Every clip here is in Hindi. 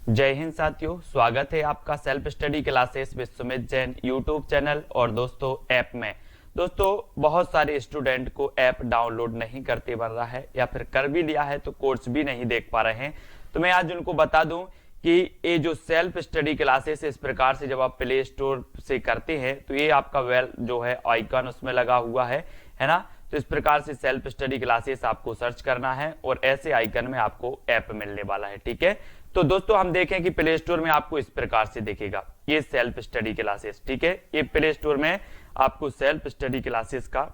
जय हिंद साथियों, स्वागत है आपका self study classes with Sumit Jain YouTube channel और दोस्तों ऐप में। दोस्तों बहुत सारे स्टूडेंट को ऐप डाउनलोड नहीं करते बन रहा है या फिर कर भी लिया है तो कोर्स भी नहीं देख पा रहे हैं। तो मैं आज उनको बता दूं कि ये जो सेल्फ स्टडी क्लासेस इस प्रकार से जब आप प्ले स्टोर से करते हैं तो ये आपका वेल जो है आइकन उसमें लगा हुआ है ना। तो इस प्रकार से सेल्फ स्टडी क्लासेस आपको सर्च करना है और ऐसे आइकन में आपको ऐप मिलने वाला है। ठीक है, तो दोस्तों हम देखें कि प्ले स्टोर में आपको इस प्रकार से दिखेगा ये सेल्फ स्टडी क्लासेस। ठीक है, ये प्ले स्टोर में आपको सेल्फ स्टडी क्लासेस का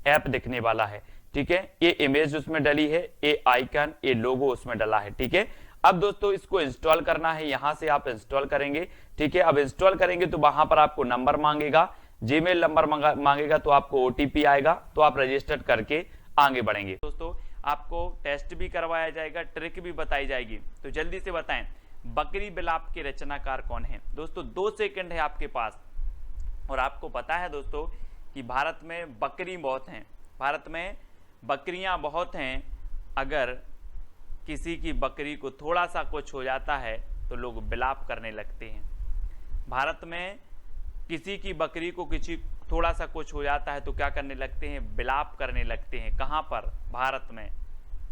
ऐप दिखने वाला है। ठीक है, ये इमेज उसमें डली है, ये आइकन, ये लोगो उसमें डला है। ठीक है, अब दोस्तों इसको इंस्टॉल करना है, यहां से आप इंस्टॉल करेंगे। ठीक है, अब इंस्टॉल करेंगे तो वहां पर आपको नंबर मांगेगा, जीमेल नंबर मांगेगा, तो आपको ओटीपी आएगा, तो आप रजिस्टर करके आगे बढ़ेंगे। दोस्तों आपको टेस्ट भी करवाया जाएगा, ट्रिक भी बताई जाएगी। तो जल्दी से बताएं, बकरी बिलाप के रचनाकार कौन है? दोस्तों 2 सेकंड है आपके पास। और आपको पता है दोस्तों कि भारत में बकरी बहुत हैं, भारत में बकरियां बहुत हैं। अगर किसी की बकरी को थोड़ा सा कुछ हो जाता है तो लोग बिलाप करने लगते हैं। भारत में किसी की बकरी को किसी थोड़ा सा कुछ हो जाता है तो क्या करने लगते हैं? बिलाप करने लगते हैं। कहाँ पर? भारत में।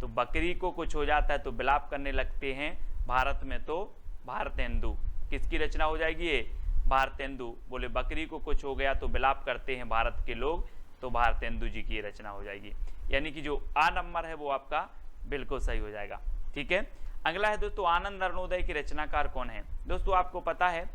तो बकरी को कुछ हो जाता है तो बिलाप करने लगते हैं भारत में। तो भारतेंदु किसकी रचना हो जाएगी? ये भारतेंदु। बोले बकरी को कुछ हो गया तो बिलाप करते हैं भारत के लोग, तो भारतेंदु जी की रचना हो जाएगी। यानी कि जो आ नंबर है वो आपका बिल्कुल सही हो जाएगा। ठीक है, अगला है दोस्तों आनंद अरुणोदय की रचनाकार कौन है? दोस्तों आपको पता है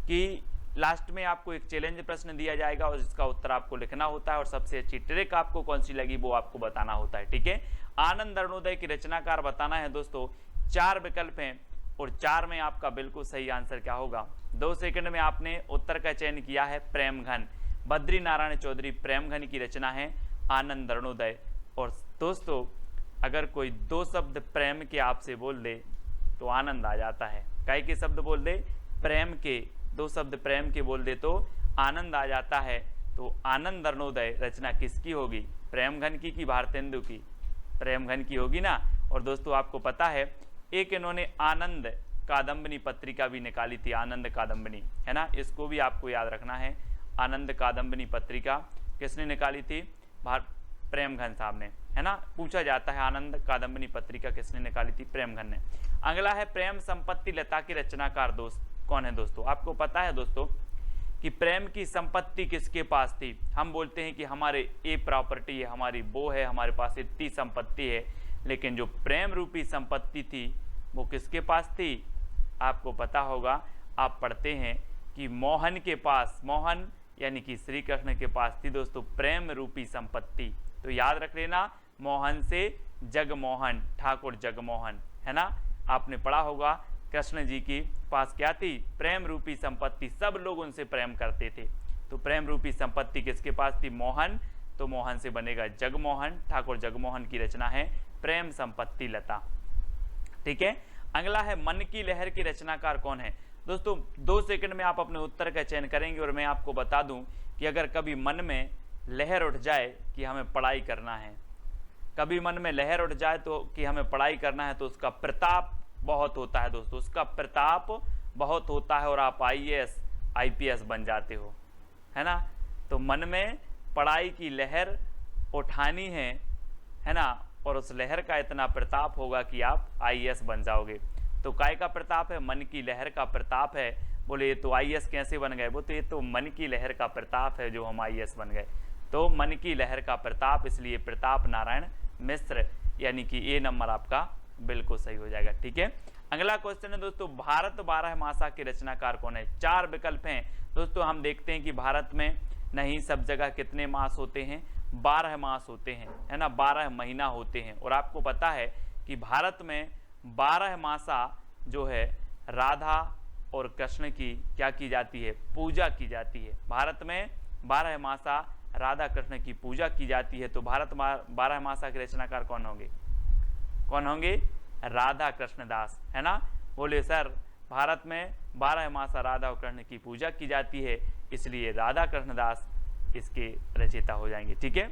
कि लास्ट में आपको एक चैलेंज प्रश्न दिया जाएगा और इसका उत्तर आपको लिखना होता है और सबसे अच्छी ट्रिक आपको कौन सी लगी वो आपको बताना होता है। ठीक है, आनंद अरुणोदय की रचनाकार बताना है दोस्तों। 4 विकल्प हैं और 4 में आपका बिल्कुल सही आंसर क्या होगा? 2 सेकंड में आपने उत्तर का चयन किया है प्रेमघन। बद्री नारायण चौधरी प्रेमघन की रचना है आनंद अरुणोदय। और दोस्तों अगर कोई 2 शब्द प्रेम के आपसे बोल दे तो आनंद आ जाता है। काय के शब्द बोल दे? प्रेम के 2 शब्द प्रेम के बोल दे तो आनंद आ जाता है। तो आनंद अरुणोदय रचना किसकी होगी? प्रेमघन की भारतेंदु की? प्रेमघन की होगी ना। और दोस्तों आपको पता है एक इन्होंने आनंद कादम्बनी पत्रिका भी निकाली थी, आनंद कादम्बनी, है ना। इसको भी आपको याद रखना है। आनंद कादम्बनी पत्रिका किसने निकाली थी? प्रेमघन साहब ने, है ना। पूछा जाता है आनंद कादम्बनी पत्रिका किसने निकाली थी? प्रेमघन ने। अगला है प्रेम संपत्ति लता की रचनाकार दोस्त कौन है? दोस्तों आपको पता है दोस्तों कि प्रेम की संपत्ति किसके पास थी? हम बोलते हैं कि हमारे ये प्रॉपर्टी है, हमारी वो है, हमारे पास इतनी संपत्ति है, लेकिन जो प्रेम रूपी संपत्ति थी वो किसके पास थी? आपको पता होगा, आप पढ़ते हैं कि मोहन के पास, मोहन यानी कि श्री कृष्ण के पास थी दोस्तों प्रेम रूपी संपत्ति। तो याद रख लेना, मोहन से जगमोहन, ठाकुर जगमोहन, है ना। आपने पढ़ा होगा कृष्ण जी की पास क्या थी? प्रेम रूपी संपत्ति। सब लोग उनसे प्रेम करते थे। तो प्रेम रूपी संपत्ति किसके पास थी? मोहन। तो मोहन से बनेगा जगमोहन। ठाकुर जगमोहन की रचना है प्रेम संपत्ति लता। ठीक है, अगला है मन की लहर की रचनाकार कौन है? दोस्तों 2 सेकंड में आप अपने उत्तर का चयन करेंगे और मैं आपको बता दूं कि अगर कभी मन में लहर उठ जाए कि हमें पढ़ाई करना है, कभी मन में लहर उठ जाए तो कि हमें पढ़ाई करना है, तो उसका प्रताप बहुत होता है दोस्तों, उसका प्रताप बहुत होता है और आप आईएएस आईपीएस बन जाते हो, है ना। तो मन में पढ़ाई की लहर उठानी है ना, और उस लहर का इतना प्रताप होगा कि आप आईएएस बन जाओगे। तो काय का प्रताप है? मन की लहर का प्रताप है। बोले ये तो आईएएस कैसे बन गए? वो तो ये तो मन की लहर का प्रताप है जो हम आईएएस बन गए। तो मन की लहर का प्रताप, इसलिए प्रताप नारायण मिश्र, यानी कि ये नंबर आपका बिल्कुल सही हो जाएगा। ठीक है, अगला क्वेश्चन है दोस्तों भारत 12 मासा के रचनाकार कौन है? 4 विकल्प हैं दोस्तों। हम देखते हैं कि भारत में नहीं सब जगह कितने मास होते हैं? 12 मास होते हैं, है ना, 12 महीना होते हैं। और आपको पता है कि भारत में 12 मासा जो है राधा और कृष्ण की क्या की जाती है? पूजा की जाती है। भारत में 12 मासा राधा कृष्ण की पूजा की जाती है। तो भारत 12 मासा के रचनाकार कौन होंगे? कौन होंगे? राधा कृष्ण दास, है ना। बोले सर भारत में 12 मासा राधा और कृष्ण की पूजा की जाती है, इसलिए राधा कृष्ण दास इसके रचयिता हो जाएंगे। ठीक है,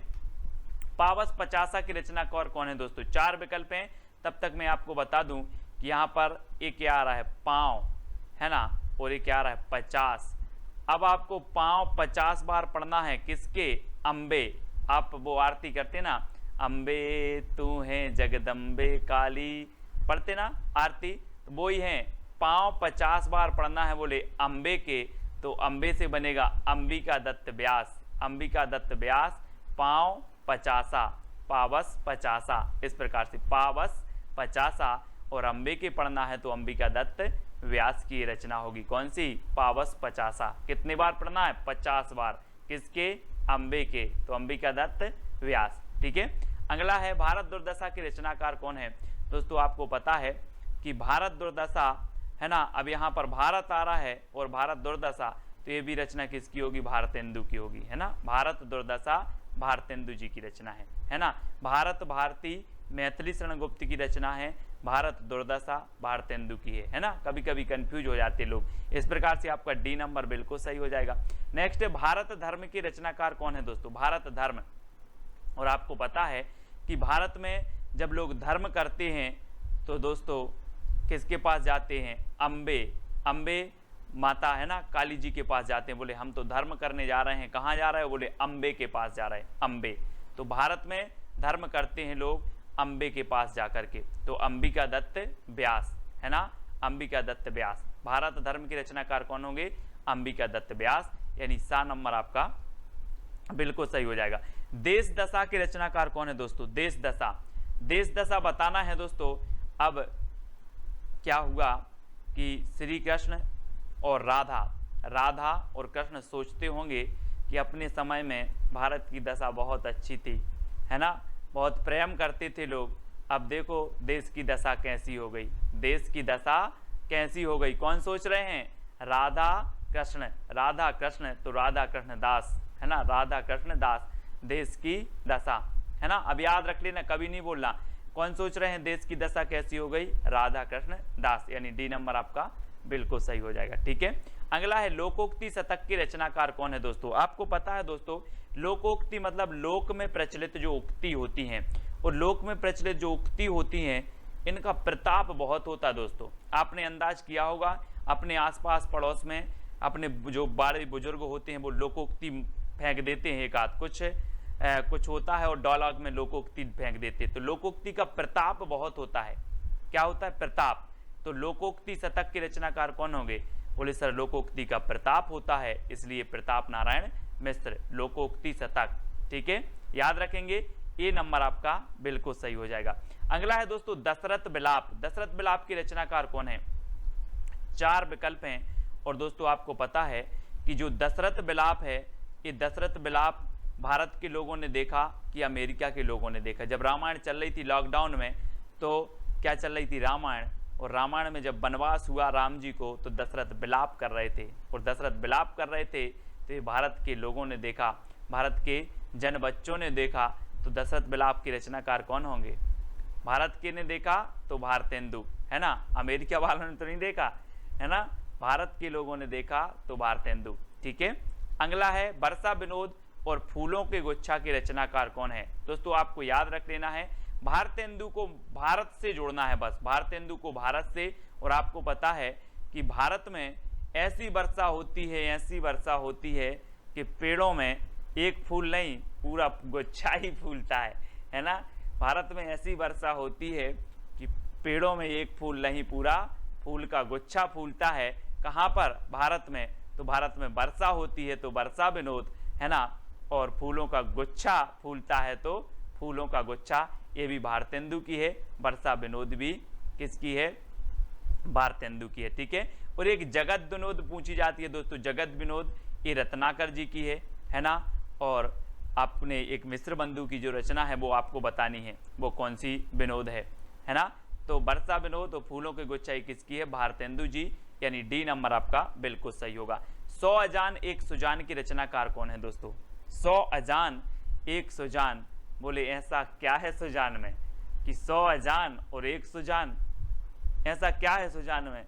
पावस 50 की रचनाकार कौन है दोस्तों? 4 विकल्प हैं। तब तक मैं आपको बता दूं कि यहाँ पर ये क्या आ रहा है, पाँव, है ना, और ये क्या आ रहा है, 50। अब आपको पाँव 50 बार पढ़ना है, किसके, अम्बे। आप वो आरती करते ना, अम्बे तू है जगदम्बे काली, पढ़ते ना आरती, तो वो ही है, पाँव 50 बार पढ़ना है बोले अम्बे के, तो अम्बे से बनेगा अंबिका दत्त व्यास, अंबिका दत्त व्यास, पाँव 50, पावस 50, इस प्रकार से पावस 50, और अम्बे के पढ़ना है तो अंबिका दत्त व्यास की रचना होगी, कौन सी, पावस 50। कितने बार पढ़ना है, 50 बार, किसके, अम्बे के, तो अंबिका दत्त व्यास। ठीक है, अगला है भारत दुर्दशा के रचनाकार कौन है। दोस्तों आपको पता है कि भारत दुर्दशा, है ना, अब यहाँ पर भारत आ रहा है और भारत दुर्दशा, तो ये भी रचना किसकी होगी, भारतेंदु की होगी, है ना, भारत दुर्दशा भारतेंदु जी की रचना है ना। भारत भारती मैथिली शरण गुप्त की रचना है, भारत दुर्दशा भारतेंदु की है ना, कभी कभी कंफ्यूज हो जाते लोग, इस प्रकार से आपका डी नंबर बिल्कुल सही हो जाएगा। नेक्स्ट है भारत धर्म के रचनाकार कौन है दोस्तों, भारत धर्म, और आपको पता है कि भारत में जब लोग धर्म करते हैं तो दोस्तों किसके पास जाते हैं, अम्बे, अम्बे माता, है ना, काली जी के पास जाते हैं, बोले हम तो धर्म करने जा रहे हैं, कहाँ जा रहे हैं, बोले अम्बे के पास जा रहे हैं, अम्बे। तो भारत में धर्म करते हैं लोग अम्बे के पास जाकर के, तो अंबिका दत्त व्यास, है ना, अंबिका दत्त व्यास। भारत धर्म के रचनाकार कौन होंगे, अंबिका दत्त व्यास, यानी सा नंबर आपका बिल्कुल सही हो जाएगा। देश दशा के रचनाकार कौन है दोस्तों, देश दशा, देश दशा बताना है दोस्तों। अब क्या हुआ कि श्री कृष्ण और राधा, राधा और कृष्ण सोचते होंगे कि अपने समय में भारत की दशा बहुत अच्छी थी, है ना, बहुत प्रेम करते थे लोग, अब देखो देश की दशा कैसी हो गई, देश की दशा कैसी हो गई, कौन सोच रहे हैं, राधा कृष्ण, राधा कृष्ण, तो राधा कृष्ण दास, है ना, राधा कृष्ण दास, देश की दशा, है ना। अब याद रख लेना, कभी नहीं बोलना, कौन सोच रहे हैं देश की दशा कैसी हो गई, राधा कृष्ण दास, यानी डी नंबर आपका बिल्कुल सही हो जाएगा। ठीक है, अगला है लोकोक्ति शतक के रचनाकार कौन है दोस्तों। आपको पता है दोस्तों, लोकोक्ति मतलब लोक में प्रचलित जो उक्ति होती हैं, और लोक में प्रचलित जो उक्ति होती हैं इनका प्रताप बहुत होता है दोस्तों। आपने अंदाज किया होगा अपने आसपास पड़ोस में अपने जो बड़े बुजुर्ग होते हैं वो लोकोक्ति फेंक देते हैं, एक आध कुछ होता है और डायलॉग में लोकोक्ति फेंक देते हैं, तो लोकोक्ति का प्रताप बहुत होता है। क्या होता है, प्रताप। तो लोकोक्ति शतक के रचनाकार कौन होंगे, बोले सर लोकोक्ति का प्रताप होता है, इसलिए प्रताप नारायण मिश्र, लोकोक्ति शतक। ठीक है, याद रखेंगे, ये नंबर आपका बिल्कुल सही हो जाएगा। अगला है दोस्तों दशरथ विलाप, दशरथ विलाप के रचनाकार कौन है, 4 विकल्प हैं, और दोस्तों आपको पता है कि जो दशरथ विलाप है, ये दशरथ विलाप भारत के लोगों ने देखा कि अमेरिका के लोगों ने देखा। जब रामायण चल रही थी लॉकडाउन में, तो क्या चल रही थी, रामायण, और रामायण में जब वनवास हुआ राम जी को तो दशरथ विलाप कर रहे थे, और दशरथ विलाप कर रहे थे तो ये भारत के लोगों ने देखा, भारत के जन बच्चों ने देखा, तो दशरथ विलाप के रचनाकार कौन होंगे, भारत के ने देखा तो भारतेंदु, है ना, अमेरिका वालों ने तो नहीं देखा, है ना, भारत के लोगों ने देखा तो भारतेंदु। ठीक है, अगला है वर्षा विनोद और फूलों के गुच्छा के रचनाकार कौन है। दोस्तों आपको याद रख लेना है, भारतेंदु को भारत से जोड़ना है, बस भारतेंदु को भारत से। और आपको पता है कि भारत में ऐसी वर्षा होती है, ऐसी वर्षा होती है कि पेड़ों में एक फूल नहीं पूरा गुच्छा ही फूलता है ना। भारत में ऐसी वर्षा होती है कि पेड़ों में एक फूल नहीं पूरा फूल का गुच्छा फूलता है। कहाँ पर, भारत में। तो भारत में वर्षा होती है तो वर्षा विनोद, है ना, और फूलों का गुच्छा फूलता है तो फूलों का गुच्छा, ये भी भारतेंदु की है। वर्षा विनोद भी किसकी है, भारतेंदु की है। ठीक है, और एक जगत विनोद पूछी जाती है दोस्तों, जगत विनोद ये रत्नाकर जी की है ना। और आपने एक मिश्र बंधु की जो रचना है वो आपको बतानी है, वो कौन सी विनोद है ना। तो वर्षा विनोद और फूलों के गुच्छा किसकी है, भारतेंदु जी, यानी डी नंबर आपका बिल्कुल सही होगा। 100 अजान एक सुजान की रचनाकार कौन है दोस्तों। 100 अजान एक सुजान, बोले ऐसा क्या है सुजान में कि 100 अजान और एक सुजान, ऐसा क्या है सुजान में।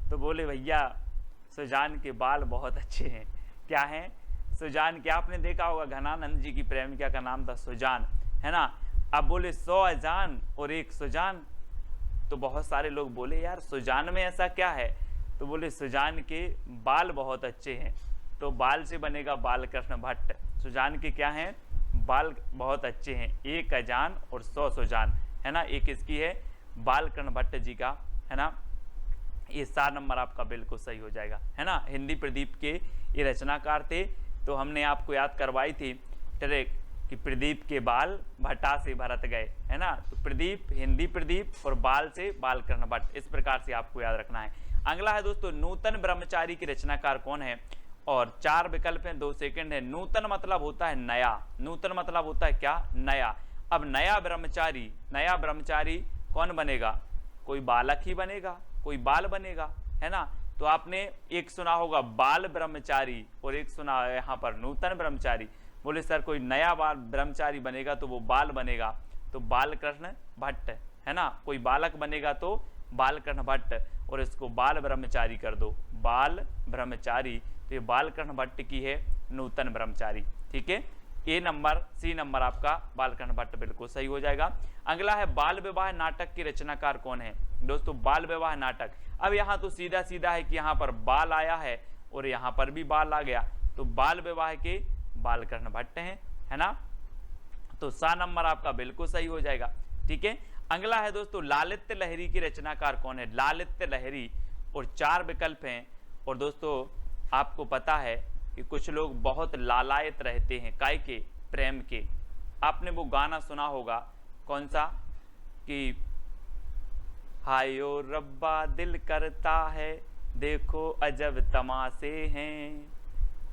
तो बोले भैया सुजान के बाल बहुत अच्छे हैं। क्या हैं, सुजान, क्या आपने देखा होगा घनानंद जी की प्रेमिका का नाम था सुजान, है ना। अब बोले 100 अजान और एक सुजान, तो बहुत सारे लोग बोले यार सुजान में ऐसा क्या है, तो बोले सुजान के बाल बहुत अच्छे हैं, तो बाल से बनेगा बालकृष्ण भट्ट। सुजान के क्या हैं, बाल बहुत अच्छे हैं, एक अजान और 100 सुजान, है ना, एक इसकी है बालकृष्ण भट्ट जी का, है ना। ये 4 नंबर आपका बिल्कुल सही हो जाएगा, है ना। हिंदी प्रदीप के ये रचनाकार थे। तो हमने आपको याद करवाई थी ट्रिक कि प्रदीप के बाल भट्टा से भरत गए, है ना। तो प्रदीप, हिंदी प्रदीप और बाल से बालकृष्ण भट्ट, इस प्रकार से आपको याद रखना है। अगला है दोस्तों नूतन ब्रह्मचारी के रचनाकार कौन है, और 4 विकल्प हैं, 2 सेकंड है। नूतन मतलब होता है नया, नूतन मतलब होता है क्या, नया। अब नया ब्रह्मचारी कौन बनेगा, कोई बालक ही बनेगा, कोई बाल बनेगा, है ना। तो आपने एक सुना होगा बाल ब्रह्मचारी और एक सुना है यहाँ पर नूतन ब्रह्मचारी। बोले सर कोई नया बाल ब्रह्मचारी बनेगा तो वो बाल बनेगा, तो बालकृष्ण भट्ट, है ना। कोई बालक बनेगा तो बालकृष्ण भट्ट, और इसको बाल ब्रह्मचारी कर दो, बाल ब्रह्मचारी। तो ये बालकृष्ण भट्ट की है नूतन ब्रह्मचारी, ठीक है। ए नंबर, सी नंबर आपका बालकृष्ण भट्ट बिल्कुल सही हो जाएगा। अगला है बाल विवाह नाटक के रचनाकार कौन है दोस्तों, बाल विवाह नाटक। अब यहाँ तो सीधा सीधा है कि यहाँ पर बाल आया है और यहाँ पर भी बाल आ गया, तो बाल विवाह के बालकृष्ण भट्ट हैं, है ना। तो सा नंबर आपका बिल्कुल सही हो जाएगा, ठीक है। अगला है दोस्तों लालित्य लहरी की रचनाकार कौन है, लालित्य लहरी, और 4 विकल्प हैं। और दोस्तों आपको पता है कि कुछ लोग बहुत लालायत रहते हैं, काय के, प्रेम के। आपने वो गाना सुना होगा, कौन सा, कि हायो रब्बा दिल करता है देखो अजब तमाशे हैं,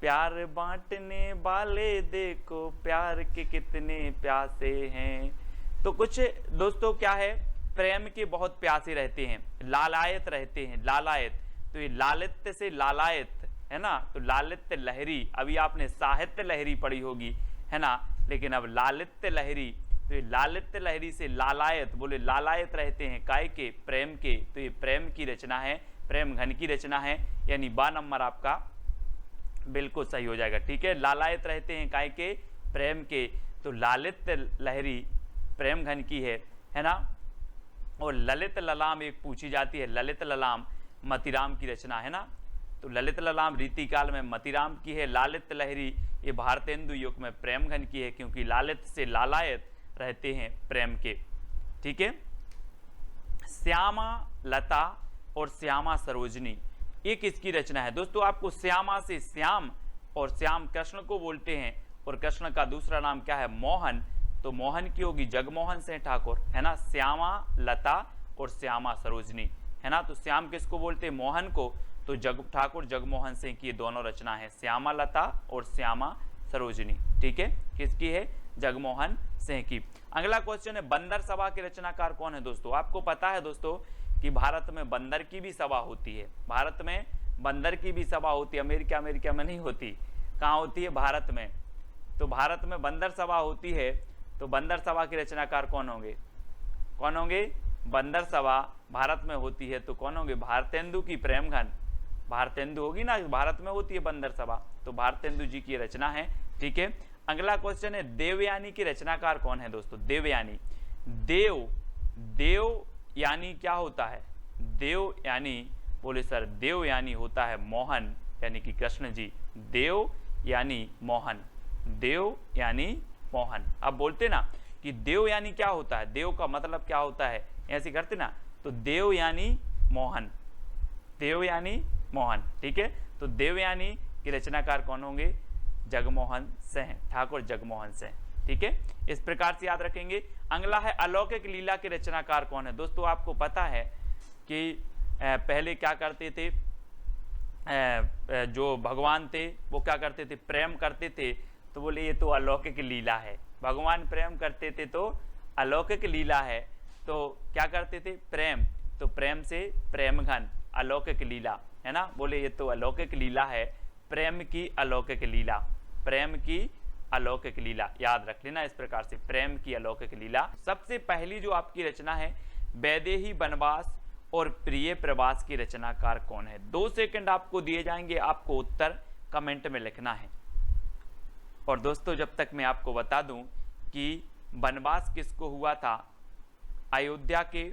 प्यार बांटने वाले देखो प्यार के कितने प्यासे हैं। तो कुछ दोस्तों क्या है, प्रेम के बहुत प्यासे रहते हैं, लालायत रहते हैं, लालायत। तो ये लालित्य से लालायत, है ना। तो लालित्य लहरी, अभी आपने साहित्य लहरी पढ़ी होगी, है ना, लेकिन अब लालित्य लहरी। तो ये लालित्य लहरी से लालायत, बोले लालायत रहते हैं काय के, प्रेम के। तो ये प्रेम की रचना है, प्रेम घन की रचना है, यानी बा नंबर आपका बिल्कुल सही हो जाएगा, ठीक है। लालायत रहते हैं काय के, प्रेम के। तो लालित्य लहरी प्रेम घन की है ना। और ललित ललाम एक पूछी जाती है, ललित ललाम मतीराम की रचना, है ना। तो ललित ललाम रीतिकाल में मतीराम की है। लालित लहरी ये भारतेंदु युग में प्रेम घन की है, क्योंकि लालित से लालायत रहते हैं प्रेम के, ठीक है। श्यामा लता और श्यामा सरोजनी, एक इसकी रचना है दोस्तों। आपको श्यामा से श्याम, और श्याम कृष्ण को बोलते हैं, और कृष्ण का दूसरा नाम क्या है, मोहन। तो मोहन की होगी जगमोहन सिंह ठाकुर, है ना। श्यामा लता और श्यामा सरोजनी, है ना। तो श्याम किसको बोलते हैं, मोहन को। तो ठाकुर जगमोहन सिंह की दोनों रचना है, श्यामा लता और श्यामा सरोजनी, ठीक है। किसकी है, जगमोहन सिंह की। अगला क्वेश्चन है बंदर सभा के रचनाकार कौन है दोस्तों। आपको पता है दोस्तों कि भारत में बंदर की भी सभा होती है, भारत में बंदर की भी सभा होती है। अमेरिका में नहीं होती, कहाँ होती है, भारत में। तो भारत में बंदर सभा होती है, तो बंदर सभा के रचनाकार कौन होंगे, कौन होंगे, बंदर सभा भारत में होती है तो कौन होंगे, भारतेंदु की प्रेम घन, भारतेंदु होगी ना, भारत में होती है बंदर सभा, तो भारतेंदु जी की रचना है, ठीक है। अगला क्वेश्चन है देवयानी की रचनाकार कौन है दोस्तों। देवयानी, देव यानी क्या होता है, देव यानी, बोले सर देव यानी होता है मोहन, यानी कि कृष्ण जी। देव यानी मोहन, देव यानी मोहन। अब बोलते ना कि देव यानी क्या होता है, देव का मतलब क्या होता है, ऐसे करते ना। तो देव यानी मोहन, देव यानी मोहन, ठीक है। तो देवयानी के रचनाकार कौन होंगे, जगमोहन सिंह, ठाकुर जगमोहन सिंह, ठीक है। इस प्रकार से याद रखेंगे। अगला है अलौकिक लीला के रचनाकार कौन है दोस्तों। आपको पता है कि पहले क्या करते थे, जो भगवान थे वो क्या करते थे, प्रेम करते थे, तो बोले ये तो अलौकिक लीला है। भगवान प्रेम करते थे तो अलौकिक लीला है। तो क्या करते थे, प्रेम, तो प्रेम से प्रेम घन, अलौकिक लीला, है ना। बोले ये तो अलौकिक लीला है, प्रेम की अलौकिक लीला, प्रेम की अलौकिक लीला, याद रख लेना इस प्रकार से, प्रेम की अलौकिक लीला। सबसे पहली जो आपकी रचना है वैदेही वनवास और प्रिय प्रवास की रचनाकार कौन है। 2 सेकंड आपको दिए जाएंगे, आपको उत्तर कमेंट में लिखना है। और दोस्तों जब तक मैं आपको बता दूं कि वनवास किसको हुआ था, अयोध्या के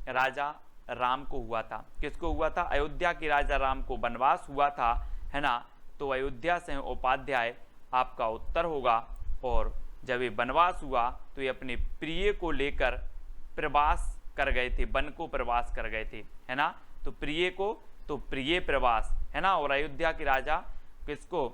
राजा राम को हुआ था। किसको हुआ था? अयोध्या के राजा राम को वनवास हुआ था, है ना। तो अयोध्या से उपाध्याय आपका उत्तर होगा। और जब ये वनवास हुआ तो ये अपने प्रिय को लेकर प्रवास कर गए थे, वन को प्रवास कर गए थे, है ना। तो प्रिय को, तो प्रिय प्रवास, है ना। और अयोध्या के राजा किसको?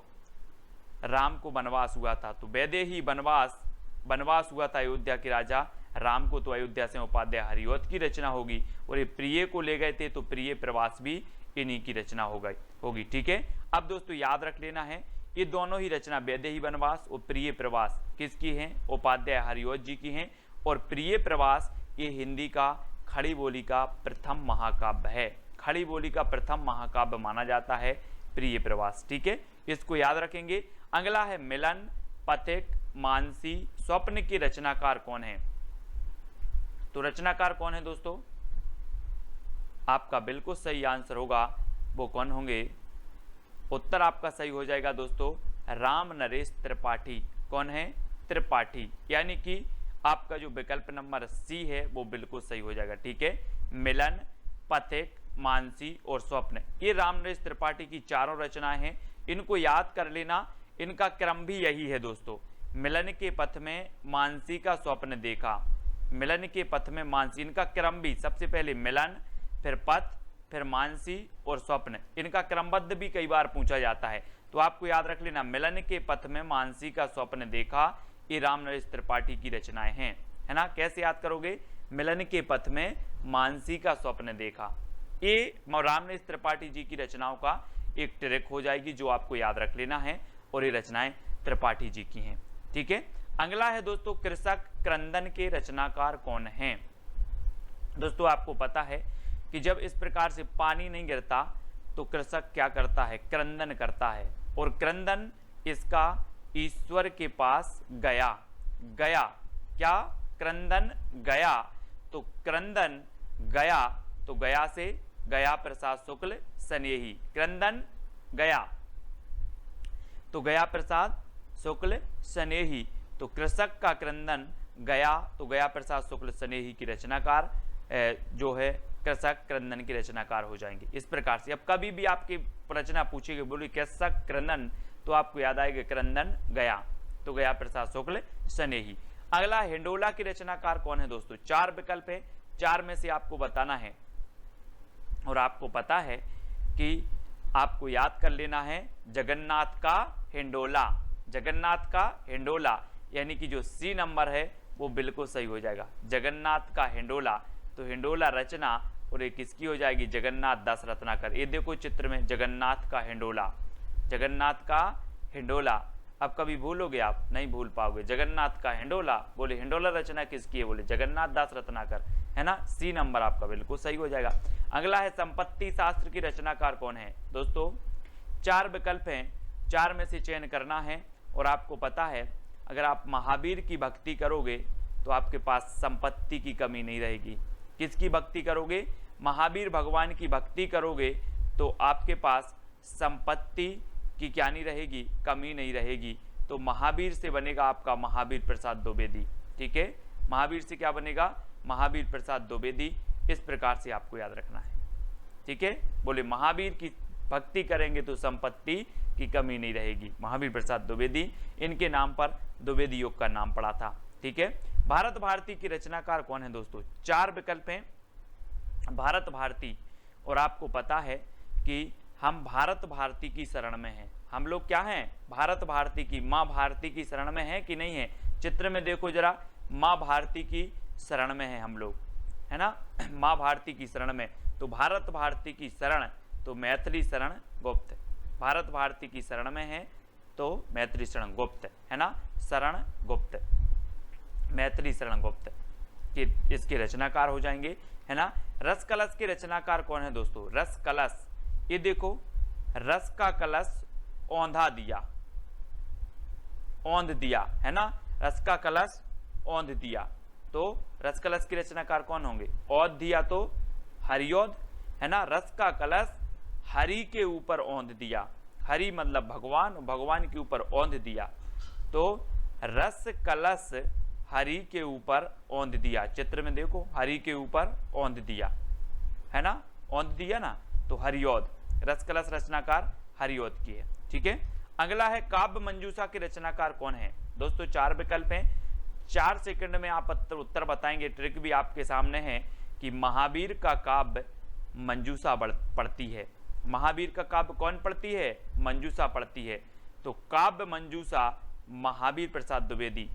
राम को वनवास हुआ था, तो वैदेही वनवास हुआ था अयोध्या के राजा राम को, तो अयोध्या से उपाध्याय हरिऔध की रचना होगी। और ये प्रिय को ले गए थे, तो प्रिय प्रवास भी इन्हीं की रचना होगी। ठीक है, अब दोस्तों याद रख लेना है, ये दोनों ही रचना वैदेही वनवास और प्रिय प्रवास किसकी हैं? उपाध्याय हरिऔध जी की हैं। और प्रिय प्रवास ये हिंदी का खड़ी बोली का प्रथम महाकाव्य है। खड़ी बोली का प्रथम महाकाव्य माना जाता है प्रिय प्रवास। ठीक है, इसको याद रखेंगे। अगला है मिलन, पथिक, मानसी, स्वप्न के रचनाकार कौन है? तो रचनाकार कौन है दोस्तों? आपका बिल्कुल सही आंसर होगा, वो कौन होंगे? उत्तर आपका सही हो जाएगा दोस्तों, राम नरेश त्रिपाठी। कौन है? त्रिपाठी। यानी कि आपका जो विकल्प नंबर सी है वो बिल्कुल सही हो जाएगा। ठीक है, मिलन, पथिक, मानसी और स्वप्न, ये राम नरेश त्रिपाठी की चारों रचनाएं हैं। इनको याद कर लेना, इनका क्रम भी यही है दोस्तों। मिलन के पथ में मानसी का स्वप्न देखा, मिलन के पथ में मानसी, इनका क्रम भी सबसे पहले मिलन, फिर पथ, फिर मानसी और स्वप्न, इनका क्रमबद्ध भी कई बार पूछा जाता है। तो आपको याद रख लेना, मिलन के पथ में मानसी का स्वप्न देखा, ये राम नरेश त्रिपाठी की रचनाएं हैं, है ना। कैसे याद करोगे? मिलन के पथ में मानसी का स्वप्न देखा, ये राम नरेश त्रिपाठी जी की रचनाओं का एक ट्रिक हो जाएगी जो आपको याद रख लेना है। और ये रचनाएं त्रिपाठी जी की हैं। ठीक है, अगला है दोस्तों कृषक क्रंदन के रचनाकार कौन हैं? दोस्तों आपको पता है कि जब इस प्रकार से पानी नहीं गिरता तो कृषक क्या करता है? क्रंदन करता है। और क्रंदन इसका ईश्वर के पास गया, क्या? क्रंदन गया, तो क्रंदन गया, तो गया से गया प्रसाद शुक्ल स्नेही, क्रंदन गया, तो गया प्रसाद शुक्ल स्नेही, तो कृषक का क्रंदन गया, तो गया प्रसाद शुक्ल स्नेही की रचनाकार जो है कृषक क्रंदन की रचनाकार हो जाएंगे। इस प्रकार से अब कभी भी आपकी रचना पूछेगी, बोली कृषक क्रंदन, तो आपको याद आएगा क्रंदन गया, तो गया प्रसाद शुक्ल स्नेही। अगला हिंडोला की रचनाकार कौन है दोस्तों? चार विकल्प है, चार में से आपको बताना है। और आपको पता है कि आपको याद कर लेना है जगन्नाथ का हिंडोला, जगन्नाथ का हिंडोला, यानी कि जो सी नंबर है वो बिल्कुल सही हो जाएगा, जगन्नाथ का हिंडोला। तो हिंडोला रचना और ये किसकी हो जाएगी? जगन्नाथ दास रत्नाकर। ये देखो चित्र में जगन्नाथ का हिंडोला, जगन्नाथ का हिंडोला। अब कभी भूलोगे आप? नहीं भूल पाओगे। जगन्नाथ का हिंडोला, बोले हिंडोला रचना किसकी है? बोले जगन्नाथ दास रत्नाकर, है ना। सी नंबर आपका बिल्कुल सही हो जाएगा। अगला है संपत्ति शास्त्र की रचनाकार कौन है? दोस्तों चार विकल्प हैं, चार में से चयन करना है। और आपको पता है अगर आप महावीर की भक्ति करोगे तो आपके पास संपत्ति की कमी नहीं रहेगी। किसकी भक्ति करोगे? महावीर भगवान की भक्ति करोगे तो आपके पास संपत्ति की क्या नहीं रहेगी? कमी नहीं रहेगी। तो महावीर से बनेगा आपका महावीर प्रसाद द्विवेदी। ठीक है, महावीर से क्या बनेगा? महावीर प्रसाद द्विवेदी। इस प्रकार से आपको याद रखना है। ठीक है, बोले महावीर की भक्ति करेंगे तो संपत्ति की कमी नहीं रहेगी। महावीर प्रसाद द्विवेदी, इनके नाम पर द्विवेदी योग का नाम पड़ा था। ठीक है, भारत भारती की रचनाकार कौन है दोस्तों? चार विकल्प हैं भारत भारती। और आपको पता है कि हम भारत भारती की शरण में हैं। हम लोग क्या हैं? भारत भारती की, माँ भारती की शरण में है कि नहीं है? चित्र में देखो जरा, माँ भारती की शरण में है हम लोग, है ना, माँ भारती की शरण में। तो भारत भारती की शरण, तो मैथिली शरण गुप्त। भारत भारती की शरण में है तो मैथिली शरण गुप्त, है ना, शरण गुप्त, मैथिली शरण गुप्त कि इसके रचनाकार हो जाएंगे, है ना। रस कलश के रचनाकार कौन है दोस्तों? रस कलश, ये देखो, रस का कलश औंधा दिया, औंध दिया, है ना, रस का कलश औंध दिया। तो रस कलश की रचनाकार कौन होंगे? औंध दिया तो हरिऔध, है ना। रस का कलश हरि के ऊपर औंध दिया, हरि मतलब भगवान, भगवान के ऊपर औंध दिया। तो रस कलश हरि के ऊपर औंध दिया। चित्र में देखो, हरि के ऊपर औंध दिया, है ना, औंध दिया ना, तो हरिऔध, रसकलश रचनाकार हरिऔध की है। ठीक है, अगला है काव्य मंजूषा के रचनाकार कौन है। दोस्तों 4 विकल्प हैं, 4 सेकंड में आप उत्तर बताएंगे। ट्रिक भी आपके सामने है कि महावीर का काव्य मंजूषा पढ़ती है। महावीर का काव्य कौन पढ़ती है, मंजूषा पढ़ती है। तो काव्य मंजूषा महावीर प्रसाद द्विवेदी,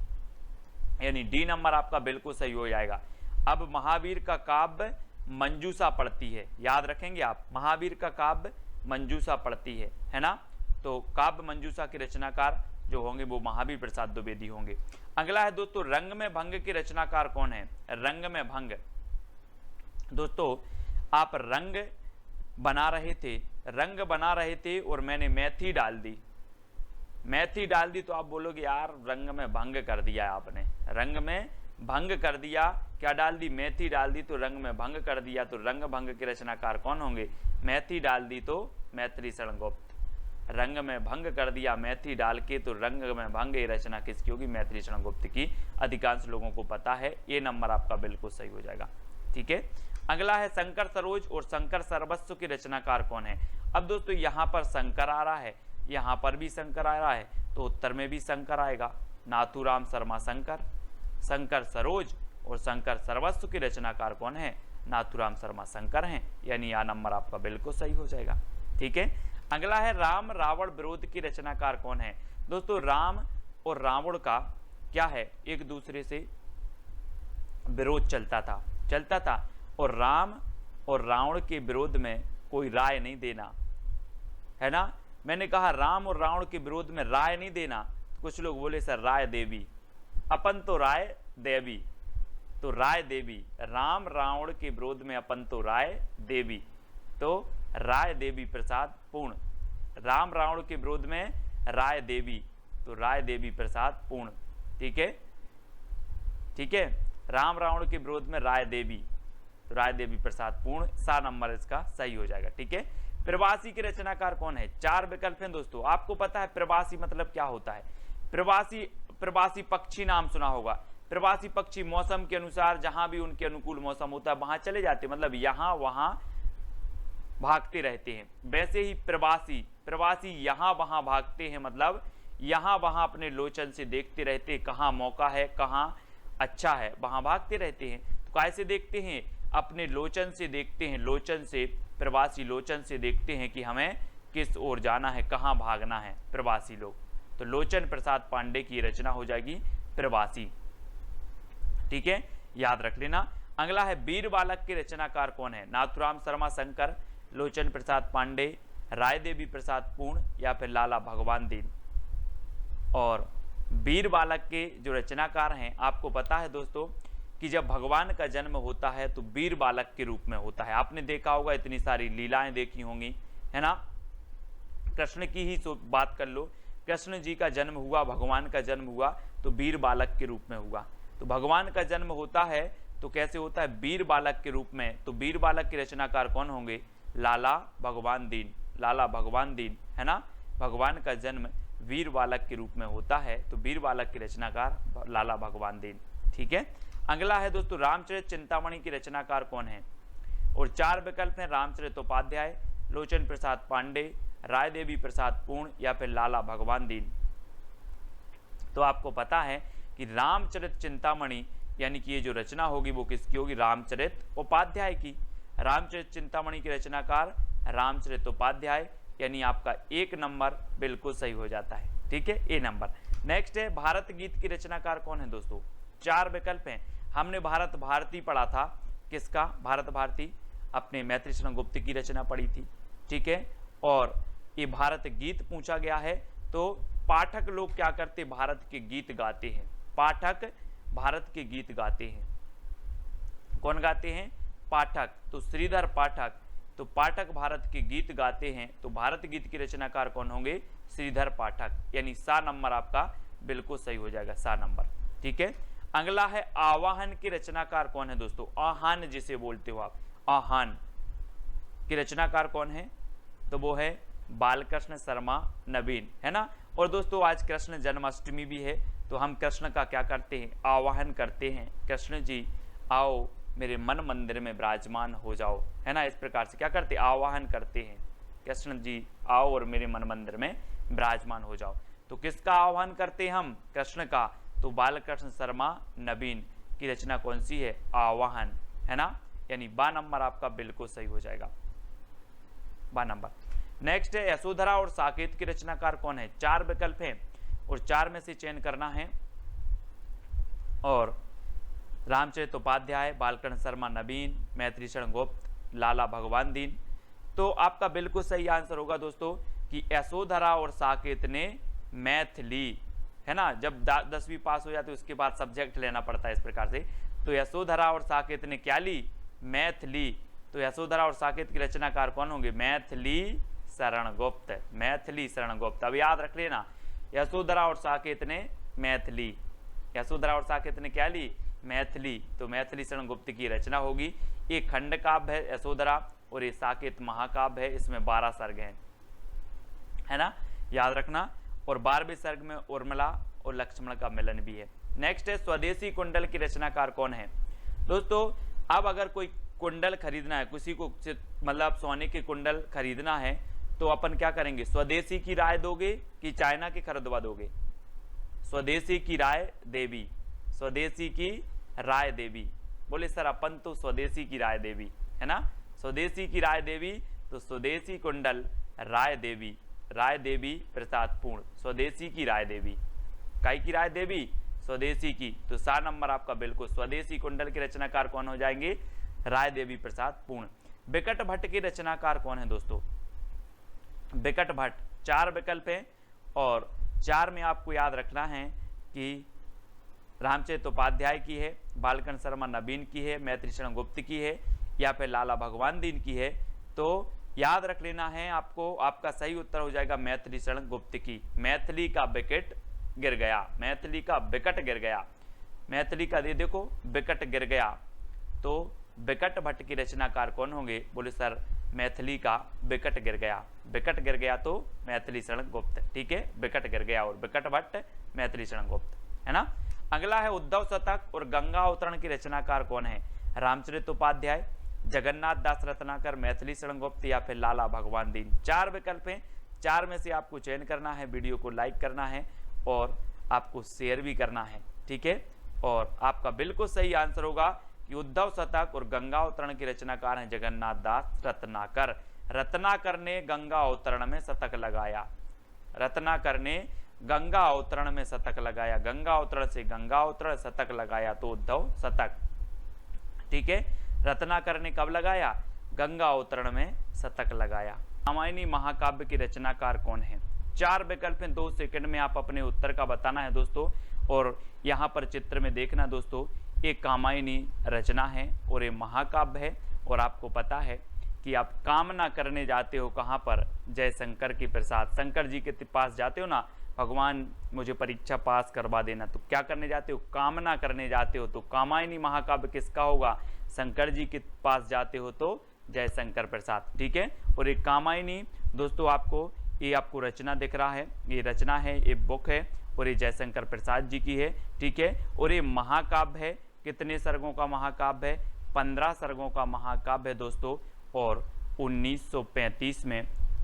यानी डी नंबर आपका बिल्कुल सही हो जाएगा। अब महावीर का काव्य मंजूषा पढ़ती है, याद रखेंगे आप, महावीर का काव्य मंजूषा पढ़ती है ना। तो काव्य मंजूषा के रचनाकार जो होंगे वो महावीर प्रसाद द्विवेदी होंगे। अगला है दोस्तों रंग में भंग के रचनाकार कौन है। रंग में भंग, दोस्तों आप रंग बना रहे थे और मैंने मेथी डाल दी, मेथी डाल दी, तो आप बोलोगे यार रंग में भंग कर दिया आपने, रंग में भंग कर दिया, क्या डाल दी, मेथी डाल दी, तो रंग में भंग कर दिया। तो रंग भंग के रचनाकार कौन होंगे, मेथी डाल दी तो मैथिली शरण गुप्त। रंग में भंग कर दिया मेथी डाल के, तो रंग में भंग ये रचना किसकी होगी, मैथिली शरण गुप्त की। अधिकांश लोगों को पता है, ये नंबर आपका बिल्कुल सही हो जाएगा। ठीक है, अगला है शंकर सरोज और शंकर सर्वस्व के रचनाकार कौन है। अब दोस्तों यहाँ पर शंकर आ रहा है, यहाँ पर भी शंकर आ रहा है, तो उत्तर में भी शंकर आएगा। नाथूराम शर्मा शंकर, शंकर सरोज और शंकर सर्वस्व के रचनाकार कौन है, नाथूराम शर्मा शंकर हैं, यानी यह नंबर आपका बिल्कुल सही हो जाएगा। ठीक है, अगला है राम रावण विरोध की रचनाकार कौन है। दोस्तों राम और रावण का क्या है, एक दूसरे से विरोध चलता था, और राम और रावण के विरोध में कोई राय नहीं देना, है ना। मैंने कहा राम और रावण के विरोध में राय नहीं देना, तो कुछ लोग बोले सर राय देवी, अपन तो राय देवी, तो राय देवी, राम रावण के विरोध में अपन तो राय देवी, तो राय देवी प्रसाद पूर्ण। राम रावण के विरोध में राय देवी, तो राय देवी प्रसाद पूर्ण। ठीक है, ठीक है, राम रावण के विरोध में राय देवी, तो राय देवी प्रसाद पूर्ण, सा नंबर इसका सही हो जाएगा। ठीक है, प्रवासी के रचनाकार कौन है। 4 विकल्प हैं दोस्तों, आपको पता है प्रवासी मतलब क्या होता है। प्रवासी पक्षी नाम सुना होगा। प्रवासी पक्षी मौसम के अनुसार जहां भी उनके अनुकूल मौसम होता है वहां चले जाते, मतलब यहां वहां भागते रहते हैं। वैसे ही प्रवासी यहां वहां भागते हैं, मतलब यहां वहां अपने लोचन से देखते रहते हैं, कहां मौका है कहां अच्छा है वहां भागते रहते हैं। तो कैसे देखते हैं, अपने लोचन से देखते हैं, लोचन से, प्रवासी लोचन से देखते हैं कि हमें किस ओर जाना है, कहां भागना है प्रवासी लोग। तो लोचन प्रसाद पांडे की रचना हो जाएगी प्रवासी। ठीक है, याद रख लेना। अगला है वीर बालक के रचनाकार कौन है। नाथूराम शर्मा शंकर, लोचन प्रसाद पांडे, राय देवी प्रसाद पूर्ण या फिर लाला भगवान दीन। और वीर बालक के जो रचनाकार हैं, आपको पता है दोस्तों कि जब भगवान का जन्म होता है तो वीर बालक के रूप में होता है। आपने देखा होगा, इतनी सारी लीलाएं देखी होंगी, है ना। कृष्ण की ही बात कर लो, कृष्ण जी का जन्म हुआ, भगवान का जन्म हुआ तो वीर बालक के रूप में हुआ। तो भगवान का जन्म होता है तो कैसे होता है, वीर बालक के रूप में। तो वीर बालक के रचनाकार कौन होंगे, लाला भगवान दीन, लाला भगवान दीन, है ना। भगवान का जन्म वीर बालक के रूप में होता है, तो वीर बालक के रचनाकार लाला भगवान दीन। ठीक है, अगला है दोस्तों रामचरित चिंतामणि की रचनाकार कौन है। और 4 विकल्प हैं, रामचरित उपाध्याय, लोचन प्रसाद पांडे, राय देवी प्रसाद पूर्ण या फिर लाला भगवान दीन। तो आपको पता है कि रामचरित चिंतामणि यानी कि ये जो रचना होगी वो किसकी होगी, रामचरित उपाध्याय की। रामचरित चिंतामणि के रचनाकार रामचरित उपाध्याय, यानी आपका 1 नंबर बिल्कुल सही हो जाता है। ठीक है, ए नंबर। नेक्स्ट है भारत गीत की रचनाकार कौन है दोस्तों। 4 विकल्प हैं। हमने भारत भारती पढ़ा था, किसका, भारत भारती, अपने मैथिली शरण गुप्त की रचना पढ़ी थी। ठीक है, और ये भारत गीत पूछा गया है, तो पाठक लोग क्या करते, भारत के गीत गाते हैं। पाठक भारत के गीत गाते हैं। कौन गाते हैं, पाठक, तो श्रीधर पाठक। तो पाठक भारत के गीत गाते हैं, तो भारत गीत की रचनाकार कौन होंगे, श्रीधर पाठक, यानी सा नंबर आपका बिल्कुल सही हो जाएगा, सा नंबर। ठीक है, अगला है आवाहन की रचनाकार कौन है दोस्तों। आहान जिसे बोलते हो आप, आहान की रचनाकार कौन है, तो वो है बालकृष्ण शर्मा नवीन, है ना। और दोस्तों आज कृष्ण जन्माष्टमी भी है, तो हम कृष्ण का क्या करते हैं, आवाहन करते हैं, कृष्ण जी आओ मेरे मन मंदिर में विराजमान हो जाओ, है ना। इस प्रकार से क्या करते, आवाहन करते हैं, कृष्ण जी आओ और मेरे मन मंदिर में विराजमान हो जाओ। तो किसका आह्वान करते हैं हम, कृष्ण का। तो बालकृष्ण शर्मा नवीन की रचना कौन सी है, आवाहन, है ना। यानी बा नंबर आपका बिल्कुल सही हो जाएगा, बा नंबर। नेक्स्ट है यशोधरा और साकेत की रचनाकार कौन है। 4 विकल्प हैं और 4 में से चयन करना है। और रामचरित उपाध्याय, बालकृष्ण शर्मा नवीन, मैथिली शरण गुप्त, लाला भगवान दीन। तो आपका बिल्कुल सही आंसर होगा दोस्तों कि यशोधरा और साकेत ने मैथिली, है ना। जब 10वीं पास हो जाती है उसके बाद सब्जेक्ट लेना पड़ता है इस प्रकार से। तो यशोधरा और साकेत ने क्या ली, मैथिली। तो यशोधरा और साकेत की रचनाकार कौन होंगे, मैथिली शरण गुप्त, मैथिली शरण गुप्त। अब याद रख लेना, यशोधरा और साकेत ने मैथिली, यशोधरा और साकेत ने क्या ली, मैथिली। तो मैथिली शरण गुप्त की रचना होगी। ये खंड काव्य है यशोधरा और ये साकेत महाकाव्य है, इसमें 12 सर्ग हैं, है ना, याद रखना। और 12वें सर्ग में उर्मिला और लक्ष्मण का मिलन भी है। नेक्स्ट है स्वदेशी कुंडल की रचनाकार कौन है। दोस्तों अब अगर कोई कुंडल खरीदना है, किसी को मतलब सोने के कुंडल खरीदना है, तो अपन क्या करेंगे, स्वदेशी की राय दोगे कि चाइना की खरीदवा दोगे। स्वदेशी की राय देवी, स्वदेशी की राय देवी। बोले सर अपन तो स्वदेशी की राय देवी, है ना, स्वदेशी की राय देवी। तो स्वदेशी कुंडल राय देवी, राय देवी प्रसाद पूर्ण, स्वदेशी की राय देवी। काय की राय देवी, स्वदेशी की। तो 7 नंबर आपका बिल्कुल स्वदेशी कुंडल के रचनाकार कौन हो जाएंगे, राय देवी प्रसाद पूर्ण। बिकट भट्ट के रचनाकार कौन है दोस्तों, बिकट भट्ट। 4 विकल्प हैं और 4 में आपको याद रखना है कि रामचरित उपाध्याय की है, बालकृष्ण शर्मा नवीन की है, मैथिली शरण गुप्त की है या फिर लाला भगवान दीन की है। तो याद रख लेना है आपको, आपका सही उत्तर हो जाएगा मैथिली शरण गुप्त की। मैथिली का विकेट गिर गया, मैथिली का विकट गिर गया, मैथिली का दे देखो विकट गिर गया। तो बिकट भट्ट की रचनाकार कौन होंगे, बोले सर मैथिली का विकट गिर गया, विकट गिर गया तो मैथिली शरण गुप्त, ठीक है, विकट गिर गया और बिकट भट्ट मैथिली शरण गुप्त, है ना। अगला है उद्धव शतक और गंगा अवतरण की रचनाकार कौन है। रामचरित उपाध्याय, जगन्नाथ दास रत्नाकर, मैथिली शरण गुप्त या फिर लाला भगवान दीन। 4 विकल्प हैं, 4 में से आपको चयन करना है। वीडियो को लाइक करना है और आपको शेयर भी करना है, ठीक है। और आपका बिल्कुल सही आंसर होगा कि उद्धव शतक और गंगा अवतरण के रचनाकार हैं जगन्नाथ दास रत्नाकर। रत्नाकर ने गंगा अवतरण में शतक लगाया, रत्नाकर ने गंगा अवतरण में शतक लगाया, गंगा अवतरण से गंगा अवतरण शतक लगाया तो उद्धव शतक, ठीक है। रत्नाकर ने कब लगाया, गंगा अवतरण में शतक लगाया। रामायणी महाकाव्य की रचनाकार कौन है। 4 विकल्प हैं, 2 सेकंड में आप अपने उत्तर का बताना है दोस्तों। और यहाँ पर चित्र में देखना दोस्तों, एक कामायनी रचना है और ये महाकाव्य है। और आपको पता है कि आप कामना करने जाते हो कहाँ पर, जय शंकर की प्रसाद, शंकर जी के पास जाते हो ना, भगवान मुझे परीक्षा पास करवा देना, तो क्या करने जाते हो, कामना करने जाते हो। तो कामायनी महाकाव्य किसका होगा, शंकर जी के पास जाते हो तो जय शंकर प्रसाद, ठीक है। और एक कामायनी दोस्तों आपको ये आपको रचना दिख रहा है, ये रचना है, ये बुक है और ये जयशंकर प्रसाद जी की है, ठीक है। और ये महाकाव्य है, कितने सर्गों का महाकाव्य है, 15 सर्गों का महाकाव्य है दोस्तों। और 1935 में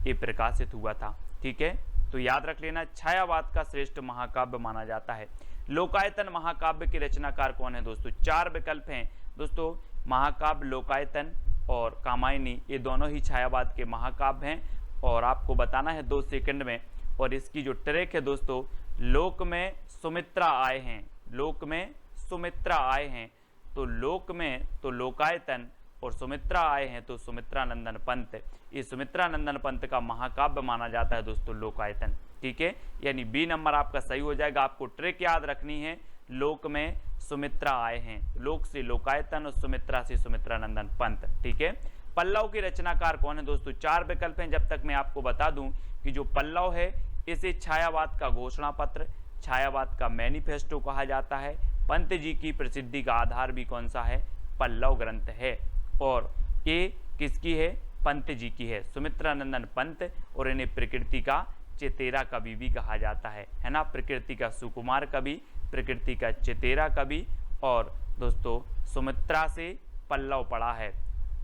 ये प्रकाशित हुआ था, ठीक है। तो याद रख लेना, छायावाद का श्रेष्ठ महाकाव्य माना जाता है। लोकायतन महाकाव्य के रचनाकार कौन है दोस्तों। 4 विकल्प हैं दोस्तों, महाकाव्य लोकायतन और कामायनी, ये दोनों ही छायावाद के महाकाव्य हैं। और आपको बताना है 2 सेकंड में। और इसकी जो ट्रैक है दोस्तों, लोक में सुमित्रा आए हैं, लोक में सुमित्रा आए हैं, तो लोक में तो लोकायतन और सुमित्रा आए हैं तो सुमित्रा नंदन पंत। ये सुमित्रा नंदन पंत का महाकाव्य माना जाता है दोस्तों लोकायतन, ठीक है। यानी बी नंबर आपका सही हो जाएगा। आपको ट्रिक याद रखनी है, लोक में सुमित्रा आए हैं, लोक से लोकायतन और सुमित्रा से सुमित्रा नंदन पंत, ठीक है। पल्लव के रचनाकार कौन है दोस्तों। 4 विकल्प हैं, जब तक मैं आपको बता दूं कि जो पल्लव है इसे छायावाद का घोषणा पत्र, छायावाद का मैनिफेस्टो कहा जाता है। पंत जी की प्रसिद्धि का आधार भी कौन सा है, पल्लव ग्रंथ है। और ये किसकी है, पंत जी की है, सुमित्रा नंदन पंत। और इन्हें प्रकृति का चेतेरा कवि भी कहा जाता है ना। प्रकृति का सुकुमार कवि, प्रकृति का चेतेरा कवि, और दोस्तों सुमित्रा से पल्लव पड़ा है।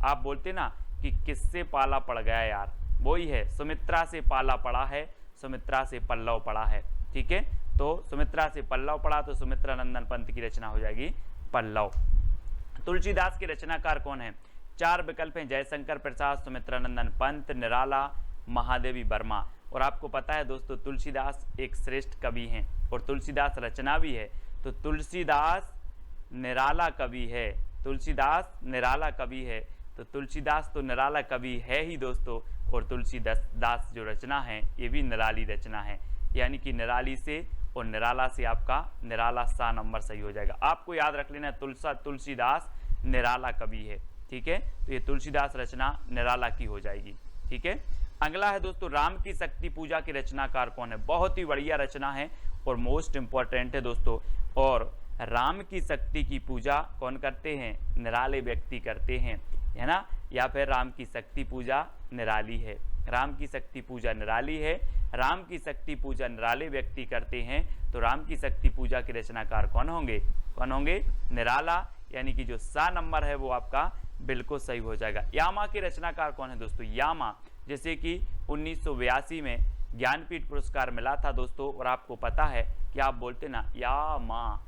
आप बोलते ना कि किससे पाला पड़ गया यार, वही है, सुमित्रा से पाला पड़ा है, सुमित्रा से पल्लव पड़ा है। ठीक है, तो सुमित्रा से पल्लव पड़ा तो सुमित्रा नंदन पंत की रचना हो जाएगी पल्लव। तुलसीदास के रचनाकार कौन है? 4 विकल्प हैं, जयशंकर प्रसाद, सुमित्रा नंदन पंत, निराला, महादेवी वर्मा। और आपको पता है दोस्तों तुलसीदास एक श्रेष्ठ कवि हैं और तुलसीदास रचना भी है, तो तुलसीदास निराला कवि है, तुलसीदास निराला कवि है। तो तुलसीदास तो निराला कवि है ही दोस्तों, और तुलसीदास जो रचना है ये भी निराली रचना है, यानी कि निराली से और निराला से आपका निराला सा नंबर सही हो जाएगा। आपको याद रख लेना तुलसीदास निराला कवि है। ठीक है, तो ये तुलसीदास रचना निराला की हो जाएगी। ठीक है, अगला है दोस्तों राम की शक्ति पूजा के रचनाकार कौन है? बहुत ही बढ़िया रचना है और मोस्ट इंपॉर्टेंट है दोस्तों। और राम की शक्ति की पूजा कौन करते हैं? निराले व्यक्ति करते हैं, है ना। या फिर राम की शक्ति पूजा निराली है, राम की शक्ति पूजा निराली है, राम की शक्ति पूजा निराले व्यक्ति करते हैं। तो राम की शक्ति पूजा के रचनाकार कौन होंगे? कौन होंगे? निराला, यानी कि जो सा नंबर है वो आपका बिल्कुल सही हो जाएगा। यामा के रचनाकार कौन है दोस्तों? यामा, जैसे कि 1982 में ज्ञानपीठ पुरस्कार मिला था दोस्तों, और आपको पता है कि आप बोलते ना या माँ,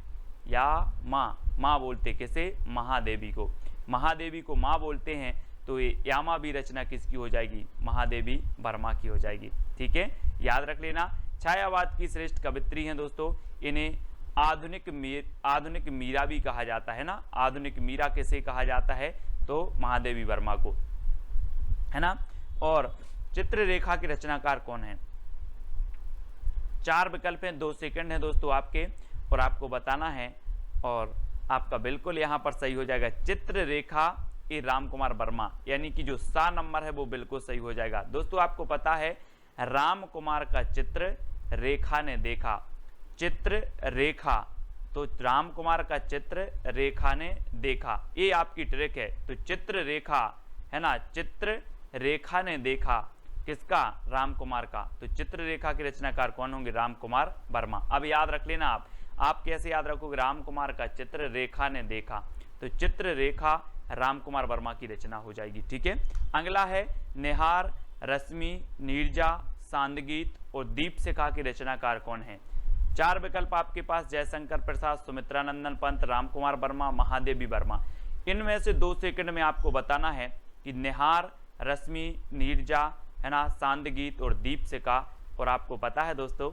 या माँ बोलते किसे? महादेवी को, महादेवी को माँ बोलते हैं। तो ये यामा भी रचना किसकी हो जाएगी? महादेवी वर्मा की हो जाएगी। ठीक है, याद रख लेना। छायावाद की श्रेष्ठ कवित्री हैं दोस्तों, इन्हें आधुनिक मीरा भी कहा जाता है ना। आधुनिक मीरा किसे कहा जाता है? तो महादेवी वर्मा को, है ना। और चित्ररेखा के रचनाकार कौन है? 4 विकल्प हैं, 2 सेकंड है दोस्तों आपके, और आपको बताना है, और आपका बिल्कुल यहाँ पर सही हो जाएगा। चित्ररेखा ए राम कुमार वर्मा, यानी कि जो सा नंबर है वो बिल्कुल सही हो जाएगा। दोस्तों आपको पता है राम कुमार का चित्र रेखा ने देखा, चित्र रेखा, तो राम कुमार का चित्र रेखा ने देखा, ये आपकी ट्रिक है। तो चित्र रेखा, है ना, चित्र रेखा ने देखा, किसका? राम कुमार का। तो चित्र रेखा के रचनाकार कौन होंगे? राम कुमार वर्मा। अब याद रख लेना आप कैसे याद रखोगे? राम कुमार का चित्र रेखा ने देखा, तो चित्र रेखा राम कुमार वर्मा की रचना हो जाएगी। ठीक है, अगला है निहार, रश्मि, नीरजा, सांदगीत और दीपशिखा के रचनाकार कौन है? 4 विकल्प आपके पास, जयशंकर प्रसाद, सुमित्रा नंदन पंत, राम कुमार वर्मा, महादेवी वर्मा। इनमें से 2 सेकंड में आपको बताना है कि निहार, रश्मि, नीरजा, है ना, सांदगीत और दीपशिखा। और आपको पता है दोस्तों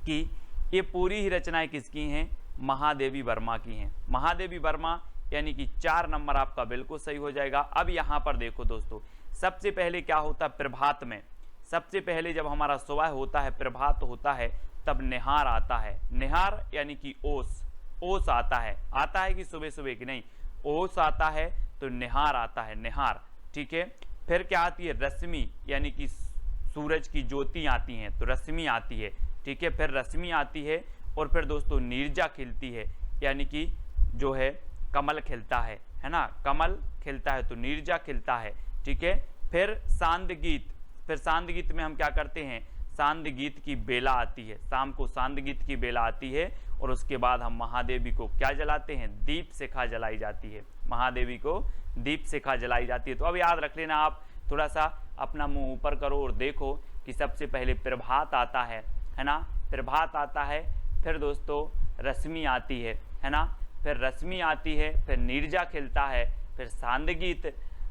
कि ये पूरी ही रचनाएं किसकी हैं? महादेवी वर्मा की हैं। महादेवी वर्मा, यानी कि 4 नंबर आपका बिल्कुल सही हो जाएगा। अब यहाँ पर देखो दोस्तों, सबसे पहले क्या होता है प्रभात में? सबसे पहले जब हमारा सुबह होता है, प्रभात होता है, तब निहार आता है। निहार यानी कि ओस आता है कि सुबह सुबह की नहीं, ओस आता है, तो निहार आता है, निहार। ठीक है, फिर क्या आती है? रश्मि, यानी कि सूरज की ज्योति आती हैं, तो रश्मि आती है। ठीक है, फिर रश्मि आती है, और फिर दोस्तों नीरजा खिलती है, यानी कि जो है कमल खिलता है ना, कमल खिलता है, तो नीरजा खिलता है। ठीक है, फिर सांदगीत, फिर सांदगीत में हम क्या करते हैं? सांदगीत की बेला आती है, शाम को सांदगीत की बेला आती है, और उसके बाद हम महादेवी को क्या जलाते हैं? दीपशिखा जलाई जाती है, महादेवी को दीपशिखा जलाई जाती है। तो अब याद रख लेना, आप थोड़ा सा अपना मुंह ऊपर करो और देखो कि सबसे पहले प्रभात आता है ना, प्रभात आता है, फिर दोस्तों रश्मि आती है ना, फिर रश्मि आती है, फिर नीरजा खिलता है, फिर सांदगीत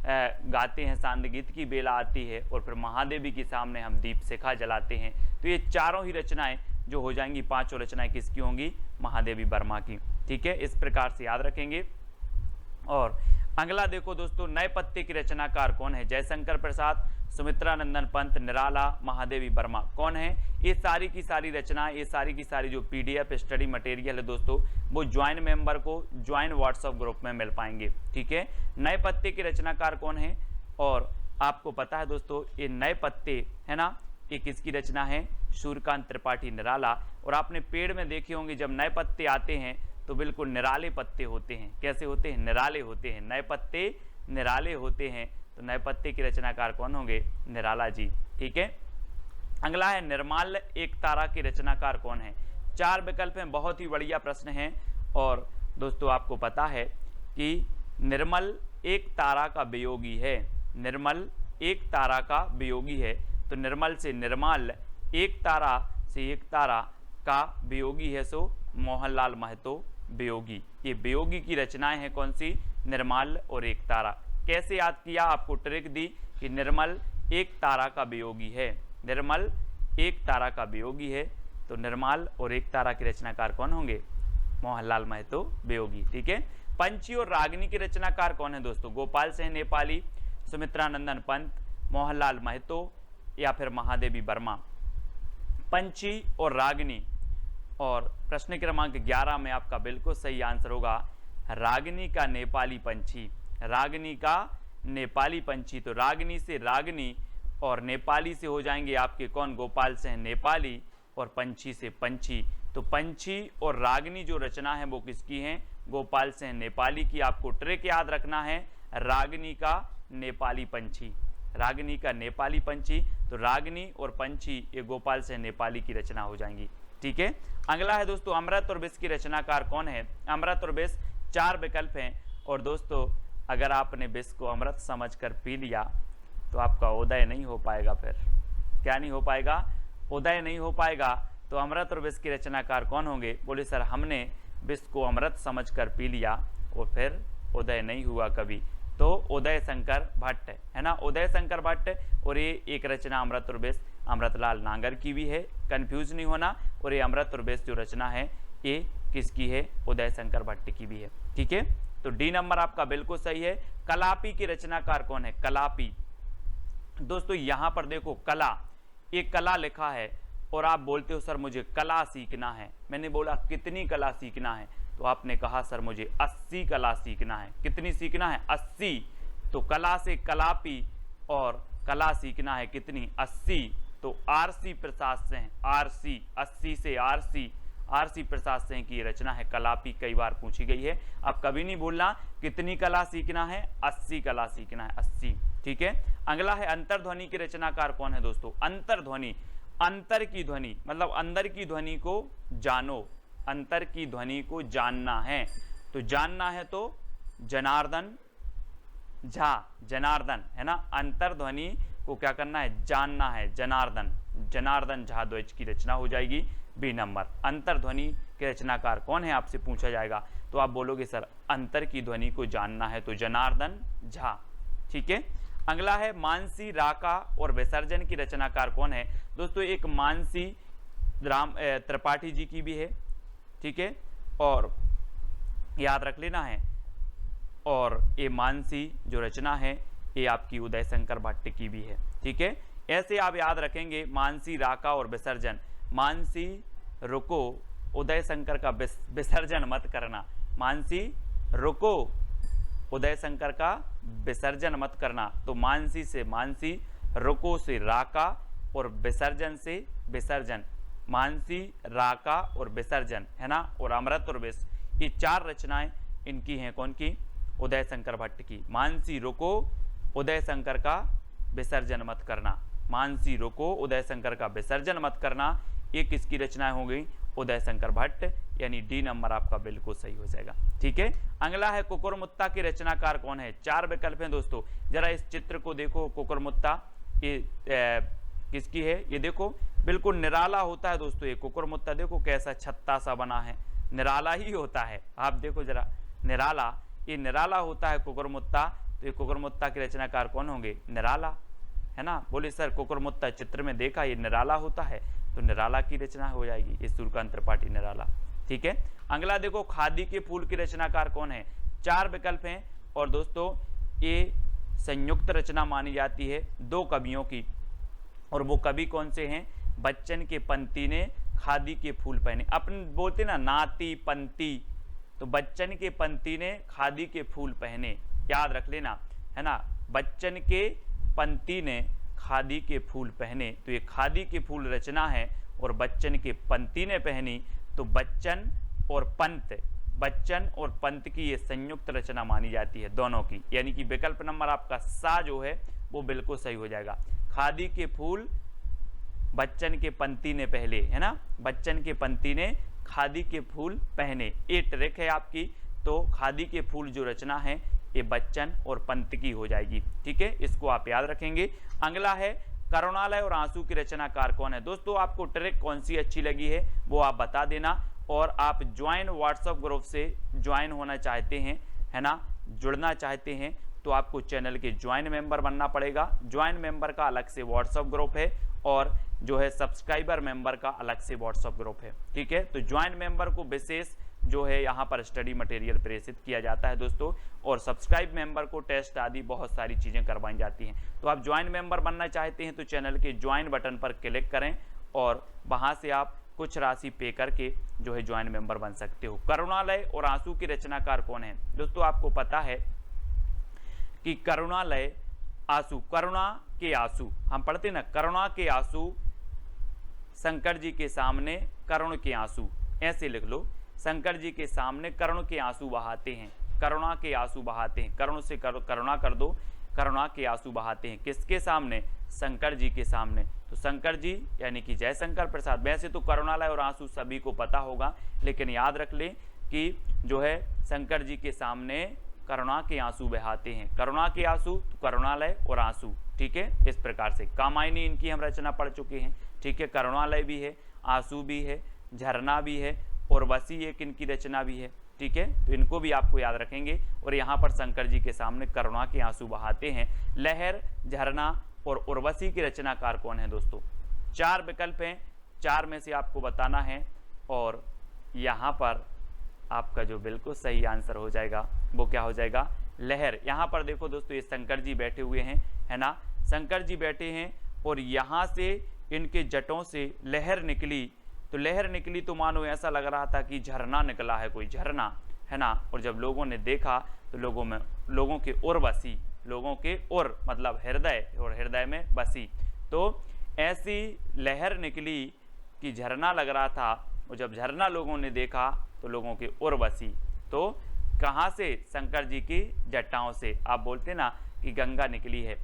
गाते हैं, सांदगीत की बेला आती है, और फिर महादेवी के सामने हम दीपशिखा जलाते हैं। तो ये चारों ही रचनाएं जो हो जाएंगी, 5 रचनाएं किसकी होंगी? महादेवी वर्मा की। ठीक है, इस प्रकार से याद रखेंगे। और अगला देखो दोस्तों, नए पत्ते की रचनाकार कौन है? जयशंकर प्रसाद, सुमित्रा नंदन पंत, निराला, महादेवी वर्मा। कौन है? ये सारी की सारी रचनाएं, ये सारी की सारी जो PDF स्टडी मटेरियल है दोस्तों, वो ज्वाइन मेंबर को ज्वाइन व्हाट्सएप ग्रुप में मिल पाएंगे। ठीक है, नए पत्ते के रचनाकार कौन है? और आपको पता है दोस्तों, ये नए पत्ते है ना, ये किसकी रचना है? सूर्यकांत त्रिपाठी, निराला। और आपने पेड़ में देखे होंगे जब नए पत्ते आते हैं तो बिल्कुल निराले पत्ते होते हैं। कैसे होते हैं? निराले होते हैं, नए पत्ते निराले होते हैं। तो नए पत्ते के रचनाकार कौन होंगे? निराला जी। ठीक है, अगला है निर्माल्य एक तारा के रचनाकार कौन है। 4 विकल्प हैं, बहुत ही बढ़िया प्रश्न है। और दोस्तों आपको पता है कि निर्मल एक तारा का वियोगी है, निर्मल एक तारा का वियोगी है, तो निर्मल से निर्माल्य, एक तारा से एक तारा का वियोगी है, सो मोहनलाल महतो वियोगी। ये वियोगी की रचनाएं हैं कौन सी, निर्मल और एक तारा। कैसे याद किया, आपको ट्रिक दी कि निर्मल एक तारा का वियोगी है, निर्मल एक तारा का वियोगी है, तो निर्मल और एक तारा के रचनाकार कौन होंगे, मोहनलाल महतो वियोगी। ठीक है। पंछी और रागिनी के रचनाकार कौन है दोस्तों, गोपाल सिंह नेपाली, सुमित्रानंदन पंत, मोहनलाल महतो या फिर महादेवी वर्मा। पंछी और रागिनी, और प्रश्न क्रमांक 11 में आपका बिल्कुल सही आंसर होगा रागिनी का नेपाली पंछी, रागिनी का नेपाली पंछी। तो रागिनी से रागिनी और नेपाली से हो जाएंगे आपके कौन, गोपाल सिंह नेपाली, और पंछी से पंछी। तो पंछी और रागिनी जो रचना है वो किसकी है, गोपाल सिंह नेपाली की। आपको ट्रिक याद रखना है, रागिनी का नेपाली पंछी, रागिनी का नेपाली पंछी। तो रागिनी और पंछी ये गोपाल सिंह नेपाली की रचना हो जाएंगी। ठीक है। अगला है दोस्तों अमृत और विष की रचनाकार कौन है। अमृत और विष 4 विकल्प हैं, और दोस्तों अगर आपने विष को अमृत समझकर पी लिया तो आपका उदय नहीं हो पाएगा। फिर क्या नहीं हो पाएगा, उदय नहीं हो पाएगा। तो अमृत और विष के रचनाकार कौन होंगे, बोले सर हमने विष को अमृत समझकर पी लिया और फिर उदय नहीं हुआ कभी। तो उदय शंकर भट्ट है ना, उदय शंकर भट्ट। और ये एक रचना अमृत और विष अमृतलाल नागर की भी है, कंफ्यूज नहीं होना। और ये अमृत और विष जो रचना है ये किसकी है, उदय शंकर भट्ट की भी है। ठीक है। तो डी नंबर आपका बिल्कुल सही है। कलापी के रचनाकार कौन है, कलापी। दोस्तों यहां पर देखो कला, एक कला लिखा है और आप बोलते हो सर मुझे कला सीखना है। मैंने बोला कितनी कला सीखना है, तो आपने कहा सर मुझे 80 कला सीखना है। कितनी सीखना है, 80। तो कला से कलापी और कला सीखना है कितनी, 80। तो आरसी प्रसाद सिंह, आरसी 80 से आरसी प्रसाद सिंह की रचना है कलापी, कई बार पूछी गई है। अब कभी नहीं भूलना कितनी कला सीखना है, 80 कला सीखना है, 80। ठीक है। अगला है अंतर्ध्वनि के रचनाकार कौन है दोस्तों। अंतर्ध्वनि, अंतर की ध्वनि मतलब अंदर की ध्वनि को जानो, अंतर की ध्वनि को जानना है। तो जानना है तो जनार्दन झा, जनार्दन है ना, अंतर्ध्वनि को क्या करना है, जानना है, जनार्दन, जनार्दन झा द्विज की रचना हो जाएगी बी नंबर। अंतर्ध्वनि के रचनाकार कौन है आपसे पूछा जाएगा, तो आप बोलोगे सर अंतर की ध्वनि को जानना है तो जनार्दन झा। ठीक है। अगला है मानसी, राका और विसर्जन की रचनाकार कौन है दोस्तों। एक मानसी राम त्रिपाठी जी की भी है। ठीक है, और याद रख लेना है। और ये मानसी जो रचना है ये आपकी उदय शंकर भट्ट की भी है। ठीक है, ऐसे आप याद रखेंगे मानसी, राका और विसर्जन। मानसी रुको, उदय शंकर का विसर्जन मत करना। मानसी रुको, उदय शंकर का विसर्जन मत करना। तो मानसी से मानसी, रुको से राका और विसर्जन से विसर्जन। मानसी, राका और विसर्जन है ना। और अमृत और विष, ये 4 रचनाएं इनकी हैं कौन की, उदय शंकर भट्ट की। मानसी रुको, उदय शंकर का विसर्जन मत करना। मानसी रुको, उदय शंकर का विसर्जन मत करना, ये किसकी रचनाएं हो गई, उदय शंकर भट्ट, यानी डी नंबर आपका बिल्कुल सही हो जाएगा। ठीक है। अगला है कुकुरमुत्ता के रचनाकार कौन है। 4 विकल्प हैं दोस्तों, जरा इस चित्र को देखो। कुकुरमुत्ता ये किसकी है, ये देखो बिल्कुल निराला होता है दोस्तों। ये कुकुरमुत्ता देखो कैसा छत्ता सा बना है, निराला ही होता है। आप देखो जरा, निराला, ये निराला होता है कुकुरमुत्ता। तो ये कुकुरमुत्ता के रचनाकार कौन होंगे, निराला है ना। बोले सर कुकुरमुत्ता चित्र में देखा ये निराला होता है, तो निराला की रचना हो जाएगी, ये सूर्यकांत त्रिपाठी निराला। ठीक है। अगला देखो खादी के फूल की रचनाकार कौन है। 4 विकल्प हैं और दोस्तों ये संयुक्त रचना मानी जाती है 2 कवियों की। और वो कवि कौन से हैं, बच्चन के पंती ने खादी के फूल पहने। अपन बोलते ना नाती पंती, तो बच्चन के पंती ने खादी के फूल पहने, याद रख लेना है ना। बच्चन के पंती ने खादी के फूल पहने, तो ये खादी के फूल रचना है और बच्चन के पंती ने पहनी। तो बच्चन और पंत, बच्चन और पंत की ये संयुक्त रचना मानी जाती है दोनों की, यानी कि विकल्प नंबर आपका सा जो है वो बिल्कुल सही हो जाएगा। खादी के फूल बच्चन के पंती ने पहले, है ना, बच्चन के पंती ने खादी के फूल पहने, ये ट्रिक है आपकी। तो खादी के फूल जो रचना है ये बच्चन और पंत की हो जाएगी, ठीक है, इसको आप याद रखेंगे। अगला है करुणालय और आंसू की रचनाकार कौन है। दोस्तों आपको ट्रिक कौन सी अच्छी लगी है वो आप बता देना, और आप ज्वाइन व्हाट्सएप ग्रुप से ज्वाइन होना चाहते हैं, है ना, जुड़ना चाहते हैं, तो आपको चैनल के ज्वाइन मेंबर बनना पड़ेगा। ज्वाइन मेंबर का अलग से व्हाट्सएप ग्रुप है और जो है सब्सक्राइबर मेंबर का अलग से व्हाट्सएप ग्रुप है, ठीक है। तो ज्वाइन मेंबर को विशेष जो है यहाँ पर स्टडी मटेरियल प्रेषित किया जाता है दोस्तों, और सब्सक्राइब मेंबर को टेस्ट आदि बहुत सारी चीज़ें करवाई जाती हैं। तो आप ज्वाइन मेंबर बनना चाहते हैं तो चैनल के ज्वाइन बटन पर क्लिक करें और वहाँ से आप कुछ राशि पे करके जो है ज्वाइन मेंबर बन सकते हो। करुणालय और आंसू की रचनाकार कौन है। दोस्तों आपको पता है कि करुणालय आंसू, करुणा के आंसू हम पढ़ते ना, करुणा के आंसू शंकर जी के सामने करुण के आंसू, ऐसे लिख लो, शंकर जी के सामने करुण के आंसू बहाते हैं, करुणा के आंसू बहाते हैं, करुण से करुणा कर दो, करुणा के आंसू बहाते हैं, किसके सामने, शंकर जी के सामने। तो शंकर जी यानी कि जयशंकर प्रसाद। वैसे तो करुणालय और आंसू सभी को पता होगा, लेकिन याद रख लें कि जो है शंकर जी के सामने करुणा के आंसू बहाते हैं, करुणा के आंसू, तो करुणालय और आंसू, ठीक है। इस प्रकार से कामायनी इनकी हम रचना पढ़ चुके हैं, ठीक है। करुणालय भी है, आंसू भी है, झरना भी है, और उर्वशी एक इनकी रचना भी है, ठीक है। तो इनको भी आपको याद रखेंगे। और यहाँ पर शंकर जी के सामने करुणा के आंसू बहाते हैं। लहर, झरना और उर्वशी की रचनाकार कौन है दोस्तों। 4 विकल्प हैं, 4 में से आपको बताना है, और यहाँ पर आपका जो बिल्कुल सही आंसर हो जाएगा वो क्या हो जाएगा, लहर। यहाँ पर देखो दोस्तों ये शंकर जी बैठे हुए हैं, है ना, शंकर जी बैठे हैं और यहाँ से इनके जटों से लहर निकली, तो लहर निकली तो मानो ऐसा लग रहा था कि झरना निकला है, कोई झरना, है ना। और जब लोगों ने देखा तो लोगों के उर बसी, लोगों के उर मतलब हृदय, और हृदय में बसी, तो ऐसी लहर निकली कि झरना लग रहा था। और जब झरना लोगों ने देखा तो लोगों के उर बसी, तो कहाँ से, शंकर जी की जटाओं से। आप बोलते ना कि गंगा निकली है।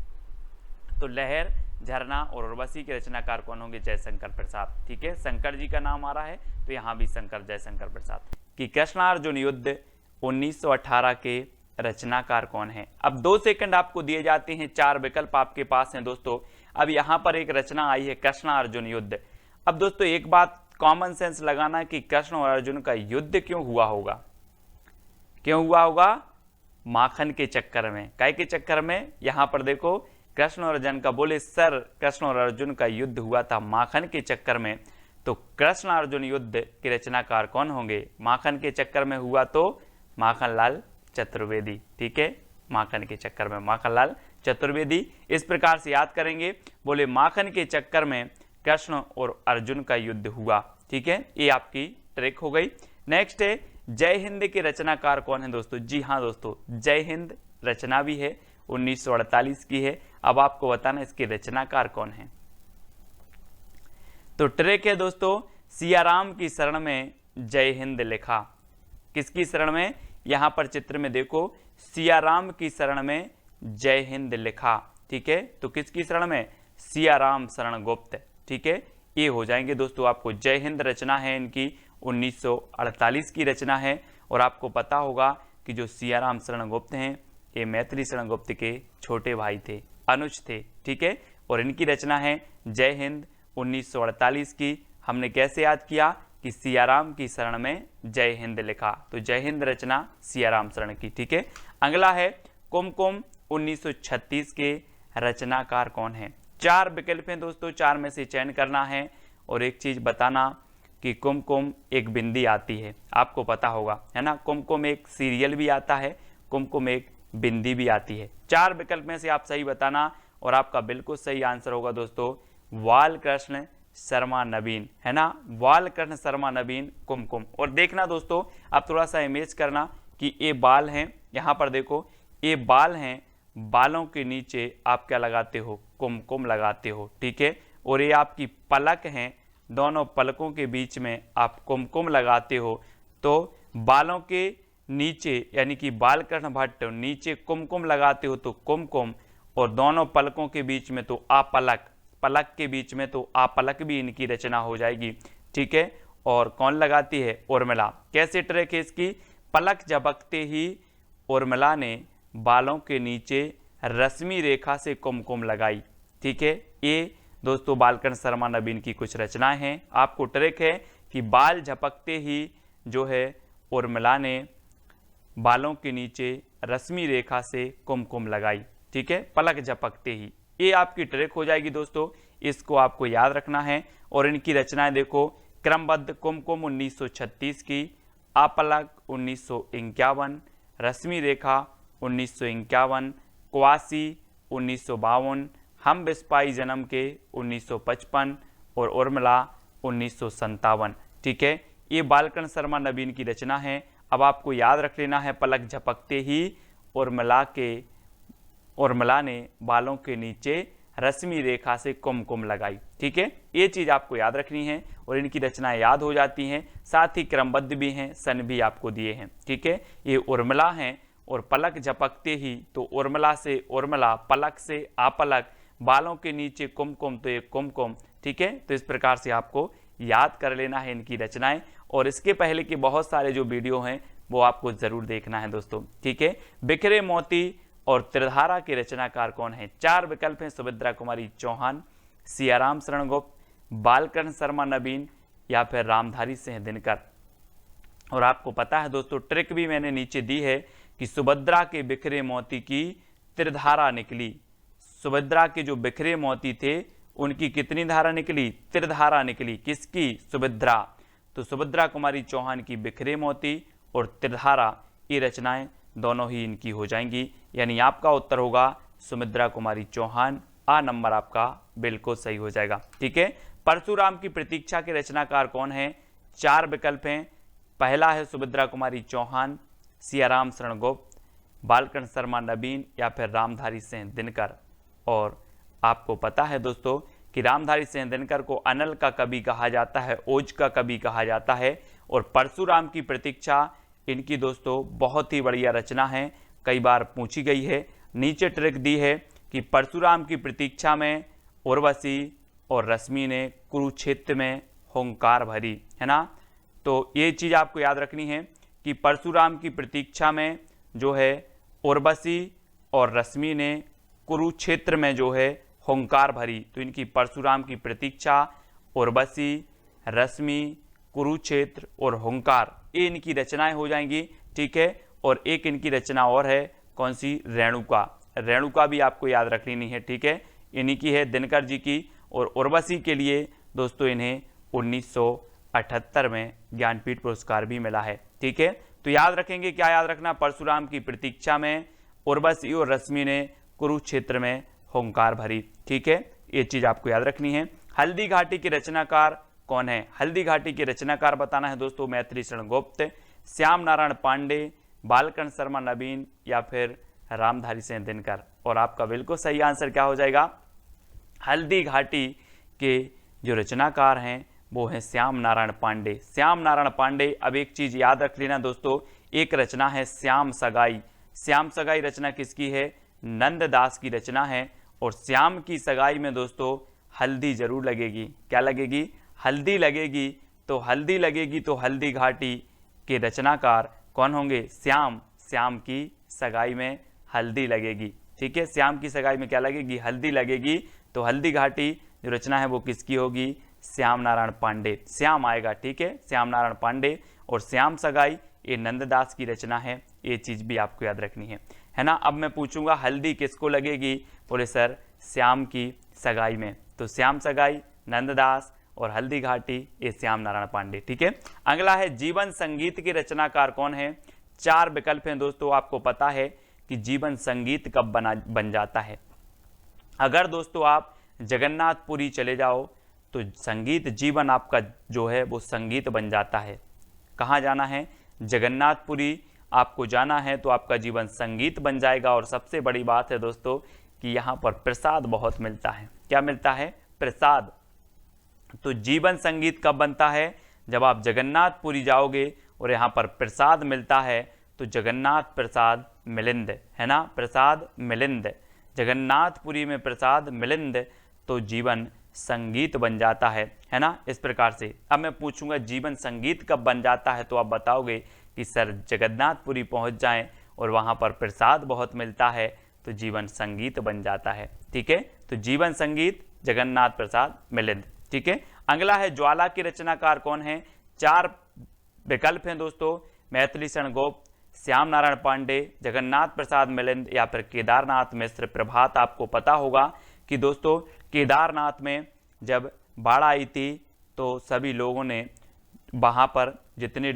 तो लहर, झरना और उर्वशी के रचनाकार कौन होंगे, जयशंकर प्रसाद, ठीक है। शंकर जी का नाम आ रहा है तो यहाँ भी जयशंकर प्रसाद। कि कृष्णार्जुन युद्ध 1918 के रचनाकार कौन है। अब 2 सेकंड आपको दिए जाते हैं, 4 विकल्प आपके पास हैं दोस्तों। अब यहाँ पर एक रचना आई है कृष्णार्जुन युद्ध। अब दोस्तों एक बात कॉमन सेंस लगाना कि कृष्ण और अर्जुन का युद्ध क्यों हुआ होगा, क्यों हुआ होगा, माखन के चक्कर में। काय के चक्कर में, यहाँ पर देखो कृष्ण और अर्जुन का बोले सर, कृष्ण और अर्जुन का युद्ध हुआ था माखन के चक्कर में। तो कृष्ण अर्जुन युद्ध के रचनाकार कौन होंगे, माखन के चक्कर में हुआ तो माखनलाल चतुर्वेदी, ठीक है। माखन के चक्कर में माखनलाल चतुर्वेदी। इस प्रकार से याद करेंगे, बोले माखन के चक्कर में कृष्ण और अर्जुन का युद्ध हुआ, ठीक है। ये आपकी ट्रिक हो गई। नेक्स्ट है जय हिंद के रचनाकार कौन है दोस्तों। जी हाँ दोस्तों, जय हिंद रचना भी है, 1948 की है। अब आपको बताना इसके रचनाकार कौन है। तो ट्रिक है दोस्तों, सियाराम की शरण में जय हिंद लिखा। किसकी शरण में, यहां पर चित्र में देखो, सियाराम की शरण में जय हिंद लिखा, ठीक है। तो किसकी शरण में, सियाराम शरण गुप्त, ठीक है। ये हो जाएंगे दोस्तों आपको। जय हिंद रचना है इनकी 1948 की रचना है। और आपको पता होगा कि जो सियाराम शरण गुप्त हैं ये मैथिली शरण गुप्त के छोटे भाई थे, अनुज थे, ठीक है। और इनकी रचना है जय हिंद 1948 की। हमने कैसे याद किया कि सियाराम की शरण में जय हिंद लिखा, तो जय हिंद रचना सियाराम शरण की, ठीक है। अगला है कुमकुम 1936 के रचनाकार कौन है। 4 विकल्प हैं दोस्तों, 4 में से चयन करना है। और एक चीज बताना कि कुमकुम एक बिंदी आती है, आपको पता होगा, है ना। कुमकुम एक सीरियल भी आता है, कुमकुम एक बिंदी भी आती है। 4 विकल्प में से आप सही बताना, और आपका बिल्कुल सही आंसर होगा दोस्तों बालकृष्ण शर्मा नवीन, है ना। बालकृष्ण शर्मा नवीन कुमकुम। और देखना दोस्तों, आप थोड़ा सा इमेज करना कि ये बाल हैं, यहाँ पर देखो ये बाल हैं, बालों के नीचे आप क्या लगाते हो, कुमकुम लगाते हो, ठीक है। और ये आपकी पलक हैं, दोनों पलकों के बीच में आप कुमकुम लगाते हो। तो बालों के नीचे यानी कि बालकृष्ण भट्ट नीचे कुमकुम लगाते हो तो कुमकुम, और दोनों पलकों के बीच में तो अपलक, पलक के बीच में, तो आपलक भी इनकी रचना हो जाएगी। ठीक है, और कौन लगाती है? उर्मिला। कैसे ट्रिक है इसकी? पलक झपकते ही उर्मिला ने बालों के नीचे रश्मि रेखा से कुमकुम लगाई। ठीक है, ये दोस्तों बालकर्ण शर्मा नवीन की कुछ रचनाएं हैं। आपको ट्रिक है कि बाल झपकते ही जो है उर्मिला ने बालों के नीचे रश्मि रेखा से कुमकुम लगाई। ठीक है, पलक झपकते ही, ये आपकी ट्रिक हो जाएगी दोस्तों, इसको आपको याद रखना है। और इनकी रचनाएं देखो, क्रमबद्ध कुमकुम 1936 की, आपलक 1951, रश्मि रेखा 1951, क्वासी 1952, हम बिस्पाई जन्म के 1955 और उर्मिला 1957। ठीक है, ये बालकर्ण शर्मा नवीन की रचना है। अब आपको याद रख लेना है, पलक झपकते ही उर्मिला ने बालों के नीचे रश्मि रेखा से कुमकुम लगाई। ठीक है, ये चीज आपको याद रखनी है और इनकी रचनाएं याद हो जाती हैं, साथ ही क्रमबद्ध भी हैं, सन भी आपको दिए हैं। ठीक है, ये उर्मिला हैं और पलक झपकते ही, तो उर्मिला से उर्मिला, पलक से आपलक, बालों के नीचे कुमकुम, तो ये कुमकुम। ठीक है, तो इस प्रकार से आपको याद कर लेना है इनकी रचनाएं, और इसके पहले के बहुत सारे जो वीडियो हैं वो आपको जरूर देखना है दोस्तों। ठीक है, बिखरे मोती और त्रिधारा के रचनाकार कौन है? 4 विकल्प हैं, सुभद्रा कुमारी चौहान, सियाराम शरण गुप्त, बालकर्ण शर्मा नवीन या फिर रामधारी सिंह दिनकर। और आपको पता है दोस्तों, ट्रिक भी मैंने नीचे दी है कि सुभद्रा के बिखरे मोती की त्रिधारा निकली। सुभद्रा के जो बिखरे मोती थे उनकी कितनी धारा निकली? त्रिधारा निकली। किसकी? सुभद्रा। तो सुभद्रा कुमारी चौहान की बिखरे मोती और त्रिधारा, ये रचनाएं दोनों ही इनकी हो जाएंगी, यानी आपका उत्तर होगा सुभद्रा कुमारी चौहान। आ नंबर आपका बिल्कुल सही हो जाएगा। ठीक है, परशुराम की प्रतीक्षा के रचनाकार कौन है? 4 विकल्प हैं, पहला है सुभद्रा कुमारी चौहान, सियाराम शरण गुप्त, बालकर्ण शर्मा नवीन या फिर रामधारी सिंह दिनकर। और आपको पता है दोस्तों कि रामधारी सिंह दिनकर को अनल का कवि कहा जाता है, ओज का कवि कहा जाता है। और परशुराम की प्रतीक्षा इनकी दोस्तों बहुत ही बढ़िया रचना है, कई बार पूछी गई है। नीचे ट्रिक दी है कि परशुराम की प्रतीक्षा में उर्वशी और रश्मि ने कुरुक्षेत्र में हुंकार भरी, है ना। तो ये चीज़ आपको याद रखनी है कि परशुराम की प्रतीक्षा में जो है उर्वशी और रश्मि ने कुरुक्षेत्र में जो है हुंकार भरी। तो इनकी परशुराम की प्रतीक्षा, उर्वशी, रश्मि, कुरुक्षेत्र और हुंकार, ये इनकी रचनाएं हो जाएंगी। ठीक है, और एक इनकी रचना और है, कौन सी? रेणुका। रेणुका भी आपको याद रख लेनी है। ठीक है, इन्हीं की है, दिनकर जी की। और उर्वशी के लिए दोस्तों इन्हें 1978 में ज्ञानपीठ पुरस्कार भी मिला है। ठीक है, तो याद रखेंगे, क्या याद रखना? परशुराम की प्रतीक्षा में उर्वशी और रश्मि ने कुरुक्षेत्र में हुंकार भरी। ठीक है, ये चीज आपको याद रखनी है। हल्दी घाटी के रचनाकार कौन है? हल्दी घाटी के रचनाकार बताना है दोस्तों, मैथिली शरण गुप्त, श्याम नारायण पांडे, बालकर्ण शर्मा नवीन या फिर रामधारी सिंह दिनकर। और आपका बिल्कुल सही आंसर क्या हो जाएगा? हल्दी घाटी के जो रचनाकार हैं वो हैं श्याम नारायण पांडे। श्याम नारायण पांडे। अब एक चीज याद रख लेना दोस्तों, एक रचना है श्याम सगाई। श्याम सगाई रचना किसकी है? नंददास की रचना है। और श्याम की सगाई में दोस्तों हल्दी जरूर लगेगी। क्या लगेगी? हल्दी लगेगी। तो हल्दी लगेगी तो हल्दी घाटी के रचनाकार कौन होंगे? श्याम। श्याम की सगाई में हल्दी लगेगी। ठीक है, श्याम की सगाई में क्या लगेगी? हल्दी लगेगी। तो हल्दी घाटी जो रचना है वो किसकी होगी? श्याम नारायण पांडे। श्याम आएगा। ठीक है, श्याम नारायण पांडे। और श्याम सगाई ये नंददास की रचना है, ये चीज भी आपको याद रखनी है ना। अब मैं पूछूंगा हल्दी किसको लगेगी? बोले सर श्याम की सगाई में। तो श्याम सगाई, नंददास और हल्दी घाटी, ये श्याम नारायण पांडे। ठीक है, अगला है जीवन संगीत के रचनाकार कौन है? 4 विकल्प हैं दोस्तों। आपको पता है कि जीवन संगीत कब बन जाता है? अगर दोस्तों आप जगन्नाथपुरी चले जाओ तो संगीत जीवन आपका जो है वो संगीत बन जाता है। कहाँ जाना है? जगन्नाथपुरी आपको जाना है तो आपका जीवन संगीत बन जाएगा। और सबसे बड़ी बात है दोस्तों कि यहाँ पर प्रसाद बहुत मिलता है। क्या मिलता है? प्रसाद। तो जीवन संगीत कब बनता है? जब आप जगन्नाथपुरी जाओगे और यहाँ पर प्रसाद मिलता है, तो जगन्नाथ प्रसाद मिलिंद, है ना। प्रसाद मिलिंद, जगन्नाथपुरी में प्रसाद मिलिंद, तो जीवन संगीत बन जाता है ना। इस प्रकार से अब मैं पूछूंगा जीवन संगीत कब बन जाता है, तो आप बताओगे कि सर जगन्नाथपुरी पहुंच जाएं और वहां पर प्रसाद बहुत मिलता है तो जीवन संगीत बन जाता है। ठीक है, तो जीवन संगीत जगन्नाथ प्रसाद मिलिंद। ठीक है, अगला है ज्वाला के रचनाकार कौन है। 4 विकल्प हैं दोस्तों, मैथिली शरण गुप्त, श्याम नारायण पांडे, जगन्नाथ प्रसाद मिलिंद या फिर केदारनाथ मिश्र। प्रभात आपको पता होगा कि दोस्तों केदारनाथ में जब बाढ़ आई थी तो सभी लोगों ने वहाँ पर जितने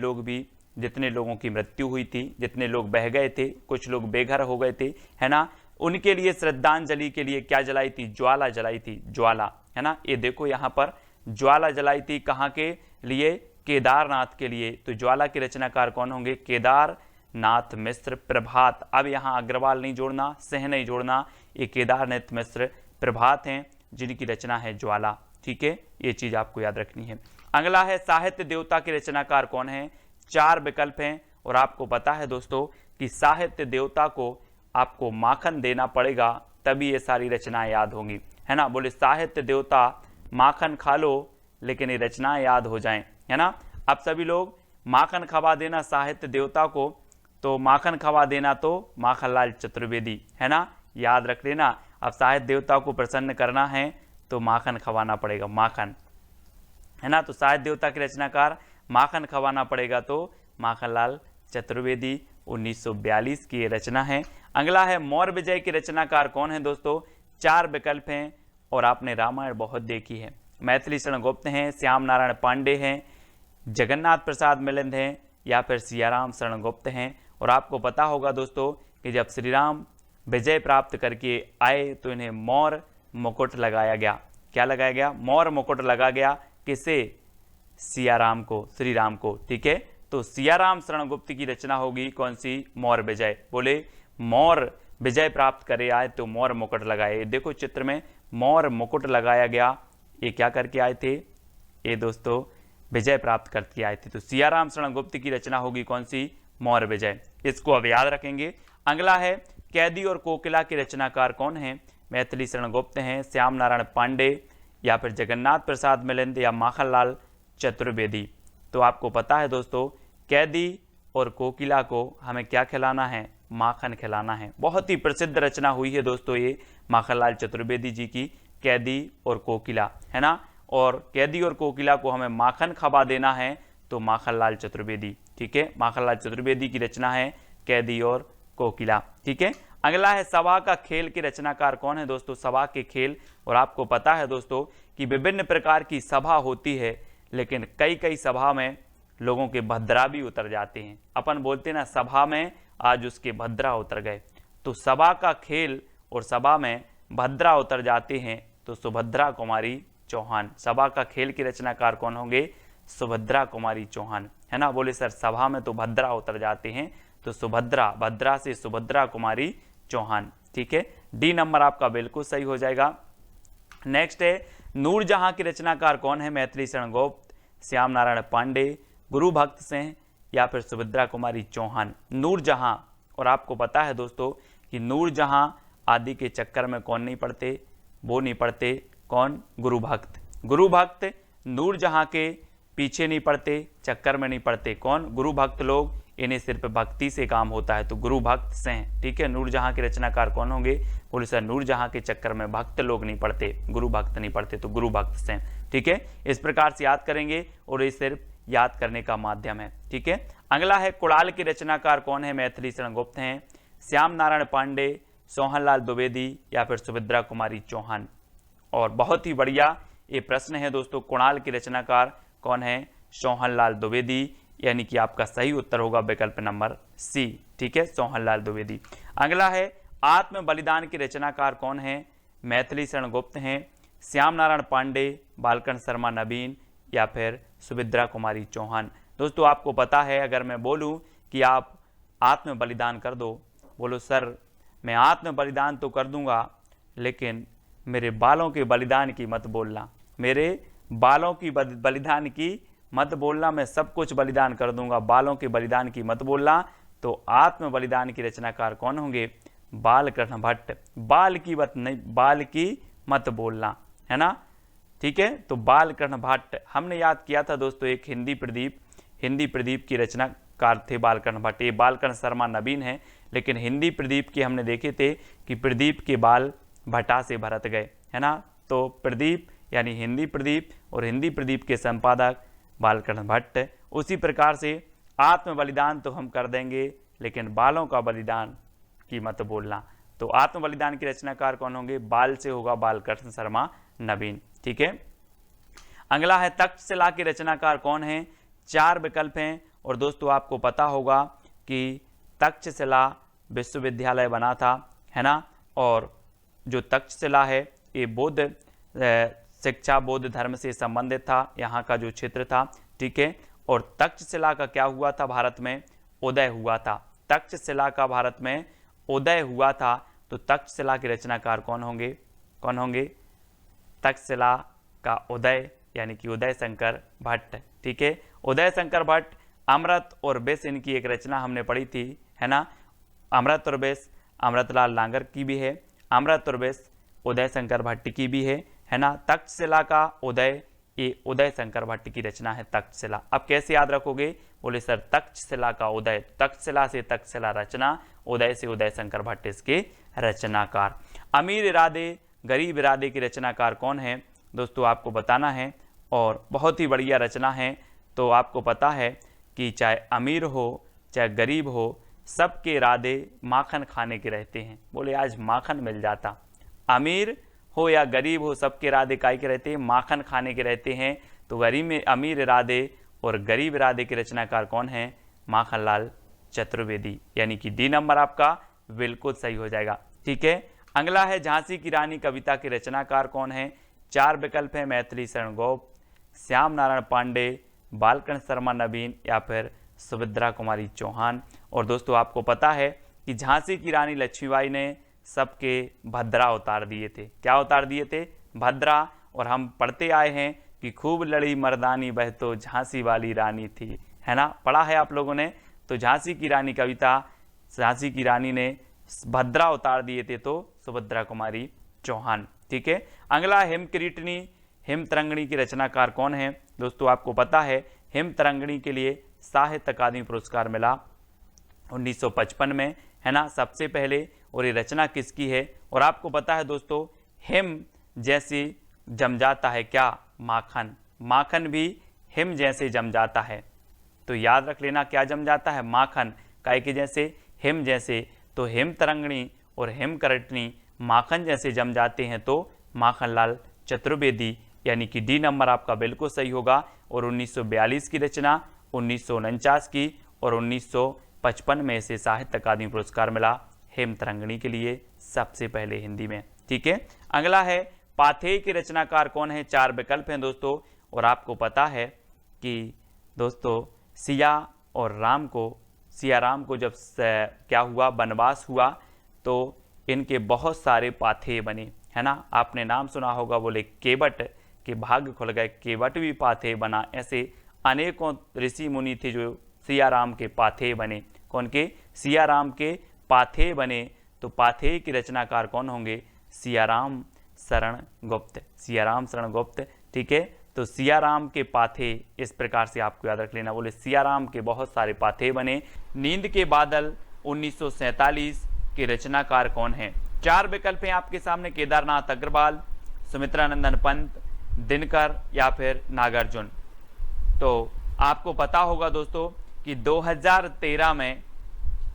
लोगों की मृत्यु हुई थी, जितने लोग बह गए थे, कुछ लोग बेघर हो गए थे, है ना, उनके लिए श्रद्धांजलि के लिए क्या जलाई थी, ज्वाला जलाई थी, ज्वाला, है ना। ये देखो यहाँ पर ज्वाला जलाई थी, कहाँ के लिए, केदारनाथ के लिए। तो ज्वाला के रचनाकार कौन होंगे, केदारनाथ मिश्र। प्रभात, अब यहाँ अग्रवाल नहीं जोड़ना, सिंह नहीं जोड़ना, ये केदारनाथ मिश्र प्रभात हैं जिनकी रचना है ज्वाला। ठीक है, ये चीज आपको याद रखनी है। अगला है साहित्य देवता के रचनाकार कौन है। 4 विकल्प हैं और आपको पता है दोस्तों कि साहित्य देवता को आपको माखन देना पड़ेगा तभी ये सारी रचनाएं याद होंगी, है ना। बोले साहित्य देवता माखन खा लो लेकिन ये रचनाएं याद हो जाएं, है ना। अब सभी लोग माखन खवा देना साहित्य देवता को, तो माखन खवा देना तो माखनलाल चतुर्वेदी, है ना, याद रख लेना। अब साहित्य देवता को प्रसन्न करना है तो माखन खवाना पड़ेगा, माखन, है ना। तो साहित्य देवता के रचनाकार माखन खवाना पड़ेगा तो माखनलाल चतुर्वेदी। 1942 की ये रचना है। अगला है मौर्य विजय के रचनाकार कौन है दोस्तों। 4 विकल्प हैं और आपने रामायण बहुत देखी है। मैथिली शरण गुप्त हैं, श्याम नारायण पांडे हैं, जगन्नाथ प्रसाद मिलिंद हैं या फिर सियाराम शरण गुप्त हैं। और आपको पता होगा दोस्तों कि जब श्री राम विजय प्राप्त करके आए तो इन्हें मौर्य मुकुट लगाया गया। क्या लगाया गया, मौर्य मुकुट लगा गया। किसे, सियाराम को, श्री राम को। ठीक है, तो सियाराम शरण गुप्त की रचना होगी कौन सी, मौर्य विजय। बोले मौर्य विजय प्राप्त करे आए तो मौर्य मुकुट लगाए। देखो चित्र में मौर्य मुकुट लगाया गया, ये क्या करके आए थे, ये दोस्तों विजय प्राप्त करके आए थे। तो सियाराम शरण गुप्त की रचना होगी कौन सी, मौर्य विजय। इसको अब याद रखेंगे। अगला है कैदी और कोकिला के रचनाकार कौन है। मैथिली शरण गुप्त हैं, श्याम नारायण पांडे या फिर जगन्नाथ प्रसाद मिलिंद या माखनलाल चतुर्वेदी। तो आपको पता है दोस्तों कैदी और कोकिला को हमें क्या खिलाना है, माखन खिलाना है। बहुत ही प्रसिद्ध रचना हुई है दोस्तों ये माखनलाल चतुर्वेदी जी की, कैदी और कोकिला, है ना। और कैदी और कोकिला को हमें माखन खवा देना है तो माखनलाल चतुर्वेदी। ठीक है, माखनलाल चतुर्वेदी की रचना है कैदी और कोकिला। ठीक है, अगला है सभा का खेल के रचनाकार कौन है दोस्तों। सभा के खेल, और आपको पता है दोस्तों कि विभिन्न प्रकार की सभा होती है लेकिन कई सभा में लोगों के भद्रा भी उतर जाते हैं। अपन बोलते ना सभा में आज उसके भद्रा उतर गए। तो सभा का खेल और सभा में भद्रा उतर जाते हैं तो सुभद्रा कुमारी चौहान। सभा का खेल के रचनाकार कौन होंगे, सुभद्रा कुमारी चौहान, है ना। बोले सर सभा में तो भद्रा उतर जाते हैं तो सुभद्रा, भद्रा से सुभद्रा कुमारी चौहान। ठीक है, डी नंबर आपका बिल्कुल सही हो जाएगा। नेक्स्ट है नूरजहां के रचनाकार कौन है। मैथिली शरण गुप्त, श्याम नारायण पांडे, गुरु भक्त सिंह या फिर सुभद्रा कुमारी चौहान। नूरजहां, और आपको पता है दोस्तों कि नूरजहां आदि के चक्कर में कौन नहीं पड़ते, वो नहीं पड़ते, कौन, गुरु भक्त। गुरु भक्त नूरजहां के पीछे नहीं पड़ते, चक्कर में नहीं पड़ते, कौन, गुरु भक्त लोग। इन्हें सिर्फ भक्ति से काम होता है तो गुरु भक्त सिंह। ठीक है, नूरजहां के रचनाकार कौन होंगे, बोले सर नूरजहां के चक्कर में भक्त लोग नहीं पड़ते, गुरु भक्त नहीं पड़ते, तो गुरु भक्त सिंह। ठीक है, इस प्रकार से याद करेंगे और ये सिर्फ याद करने का माध्यम है। ठीक है, अगला है कुड़ाल के रचनाकार कौन है। मैथिली शरण गुप्त हैं, श्याम नारायण पांडे, सोहनलाल द्विवेदी या फिर सुभद्रा कुमारी चौहान। और बहुत ही बढ़िया ये प्रश्न है दोस्तों, कुणाल के रचनाकार कौन है, सोहनलाल द्विवेदी, यानी कि आपका सही उत्तर होगा विकल्प नंबर सी। ठीक है, सोहनलाल द्विवेदी। अगला है आत्म बलिदान के रचनाकार कौन है। मैथिली शरण गुप्त हैं, श्याम नारायण पांडे, बालकन शर्मा नवीन या फिर सुभद्रा कुमारी चौहान। दोस्तों आपको पता है अगर मैं बोलूं कि आप आत्म बलिदान कर दो, बोलो सर मैं आत्म बलिदान तो कर दूंगा लेकिन मेरे बालों के बलिदान की मत बोलना, मेरे बालों की बलिदान की मत बोलना, मैं सब कुछ बलिदान कर दूंगा, बालों के बलिदान की मत बोलना। तो आत्म बलिदान की रचनाकार कौन होंगे, बालकृष्ण भट्ट। बाल की मत नहीं, बाल की मत बोलना। है ना, ठीक है। तो बालकृष्ण भट्ट हमने याद किया था दोस्तों, एक हिंदी प्रदीप की रचनाकार थे बालकृष्ण भट्ट। ये बालकृष्ण शर्मा नवीन है, लेकिन हिंदी प्रदीप के हमने देखे थे कि प्रदीप के बाल भट्टा से भरत गए, है ना। तो प्रदीप यानी हिंदी प्रदीप और हिंदी प्रदीप के संपादक बालकृष्ण भट्ट। उसी प्रकार से आत्म बलिदान तो हम कर देंगे, लेकिन बालों का बलिदान की मत बोलना। तो आत्म बलिदान के रचनाकार कौन होंगे? बाल से होगा बालकृष्ण शर्मा नवीन, ठीक है। अगला है तक्षशिला के रचनाकार कौन है? 4 विकल्प हैं और दोस्तों आपको पता होगा कि तक्षशिला विश्वविद्यालय बना था, है ना। और जो तक्षशिला है ये बौद्ध शिक्षा बौद्ध धर्म से संबंधित था, यहाँ का जो क्षेत्र था, ठीक है। और तक्षशिला का क्या हुआ था? भारत में उदय हुआ था। तक्षशिला का भारत में उदय हुआ था। तो तक्षशिला के रचनाकार कौन होंगे? तक्षशिला का उदय यानी कि उदय शंकर भट्ट, ठीक है। उदय शंकर भट्ट, अमृत और विष इनकी एक रचना हमने पढ़ी थी, है ना। अमृत और विष अमृतलाल लांगर की भी है, अमृत और विष उदय शंकर भट्ट की भी है ना। तक्षशिला का उदय, ये उदय शंकर भट्ट की रचना है तक्षशिला। अब कैसे याद रखोगे? बोले सर तक्षशिला का उदय, तक्षशिला से तक्षशिला रचना, उदय से उदय शंकर भट्ट इसके रचनाकार। अमीर इरादे गरीब इरादे की रचनाकार कौन है? दोस्तों आपको बताना है, और बहुत ही बढ़िया रचना है। तो आपको पता है कि चाहे अमीर हो चाहे गरीब हो, सबके इरादे माखन खाने के रहते हैं। बोले आज माखन मिल जाता। अमीर हो या गरीब हो, सबके इरादे काय के रहते हैं? माखन खाने के रहते हैं। तो गरीब में अमीर इरादे और गरीब इरादे के रचनाकार कौन है? माखनलाल चतुर्वेदी, यानी कि डी नंबर आपका बिल्कुल सही हो जाएगा, ठीक है। अगला है झांसी की रानी कविता के रचनाकार कौन है? 4 विकल्प है, मैथिली शरण गुप्त, श्याम नारायण पांडे, बालकृष्ण शर्मा नवीन या फिर सुभद्रा कुमारी चौहान। और दोस्तों आपको पता है कि झांसी की रानी लक्ष्मीबाई ने सबके भद्रा उतार दिए थे। क्या उतार दिए थे? भद्रा। और हम पढ़ते आए हैं कि खूब लड़ी मर्दानी वह तो झांसी वाली रानी थी, है ना, पढ़ा है आप लोगों ने। तो झांसी की रानी कविता, झांसी की रानी ने भद्रा उतार दिए थे, तो सुभद्रा कुमारी चौहान, ठीक है। अगला हिमकिरीटनी हिमतरंगिणी की रचनाकार कौन है? दोस्तों आपको पता है हिमतरंगिणी के लिए साहित्य अकादमी पुरस्कार मिला 1955 में, है ना, सबसे पहले। और ये रचना किसकी है? और आपको पता है दोस्तों, हिम जैसे जम जाता है क्या? माखन। माखन भी हिम जैसे जम जाता है। तो याद रख लेना क्या जम जाता है? माखन। काय के जैसे? हिम जैसे। तो हिमतरंगिणी और हिमकरटनी माखन जैसे जम जाते हैं, तो माखनलाल चतुर्वेदी, यानी कि डी नंबर आपका बिल्कुल सही होगा। और 1942 की रचना, 1949 की और 1955 में इसे साहित्य अकादमी पुरस्कार मिला हेमतरंगिणी के लिए, सबसे पहले हिंदी में, ठीक है। अगला है पाथेय के रचनाकार कौन है? 4 विकल्प हैं दोस्तों। और आपको पता है कि दोस्तों सिया राम को जब क्या हुआ, वनवास हुआ, तो इनके बहुत सारे पाथेय बने, है ना। आपने नाम सुना होगा, बोले केवट के भाग्य खुल गए, केवट भी पाथेय बना। ऐसे अनेकों ऋषि मुनि थे जो सिया राम के पाथेय बने। कौन के? सिया राम के पाथेय बने। तो पाथेय की रचनाकार कौन होंगे? सियाराम शरण गुप्त, सियाराम शरण गुप्त, ठीक है। तो सियाराम के पाथेय इस प्रकार से आपको याद रख लेना। बोले सियाराम के बहुत सारे पाथेय बने। नींद के बादल 1947 के रचनाकार कौन है? 4 विकल्प हैं आपके सामने, केदारनाथ अग्रवाल, सुमित्रानंदन पंत, दिनकर या फिर नागार्जुन। तो आपको पता होगा दोस्तों कि 2013 में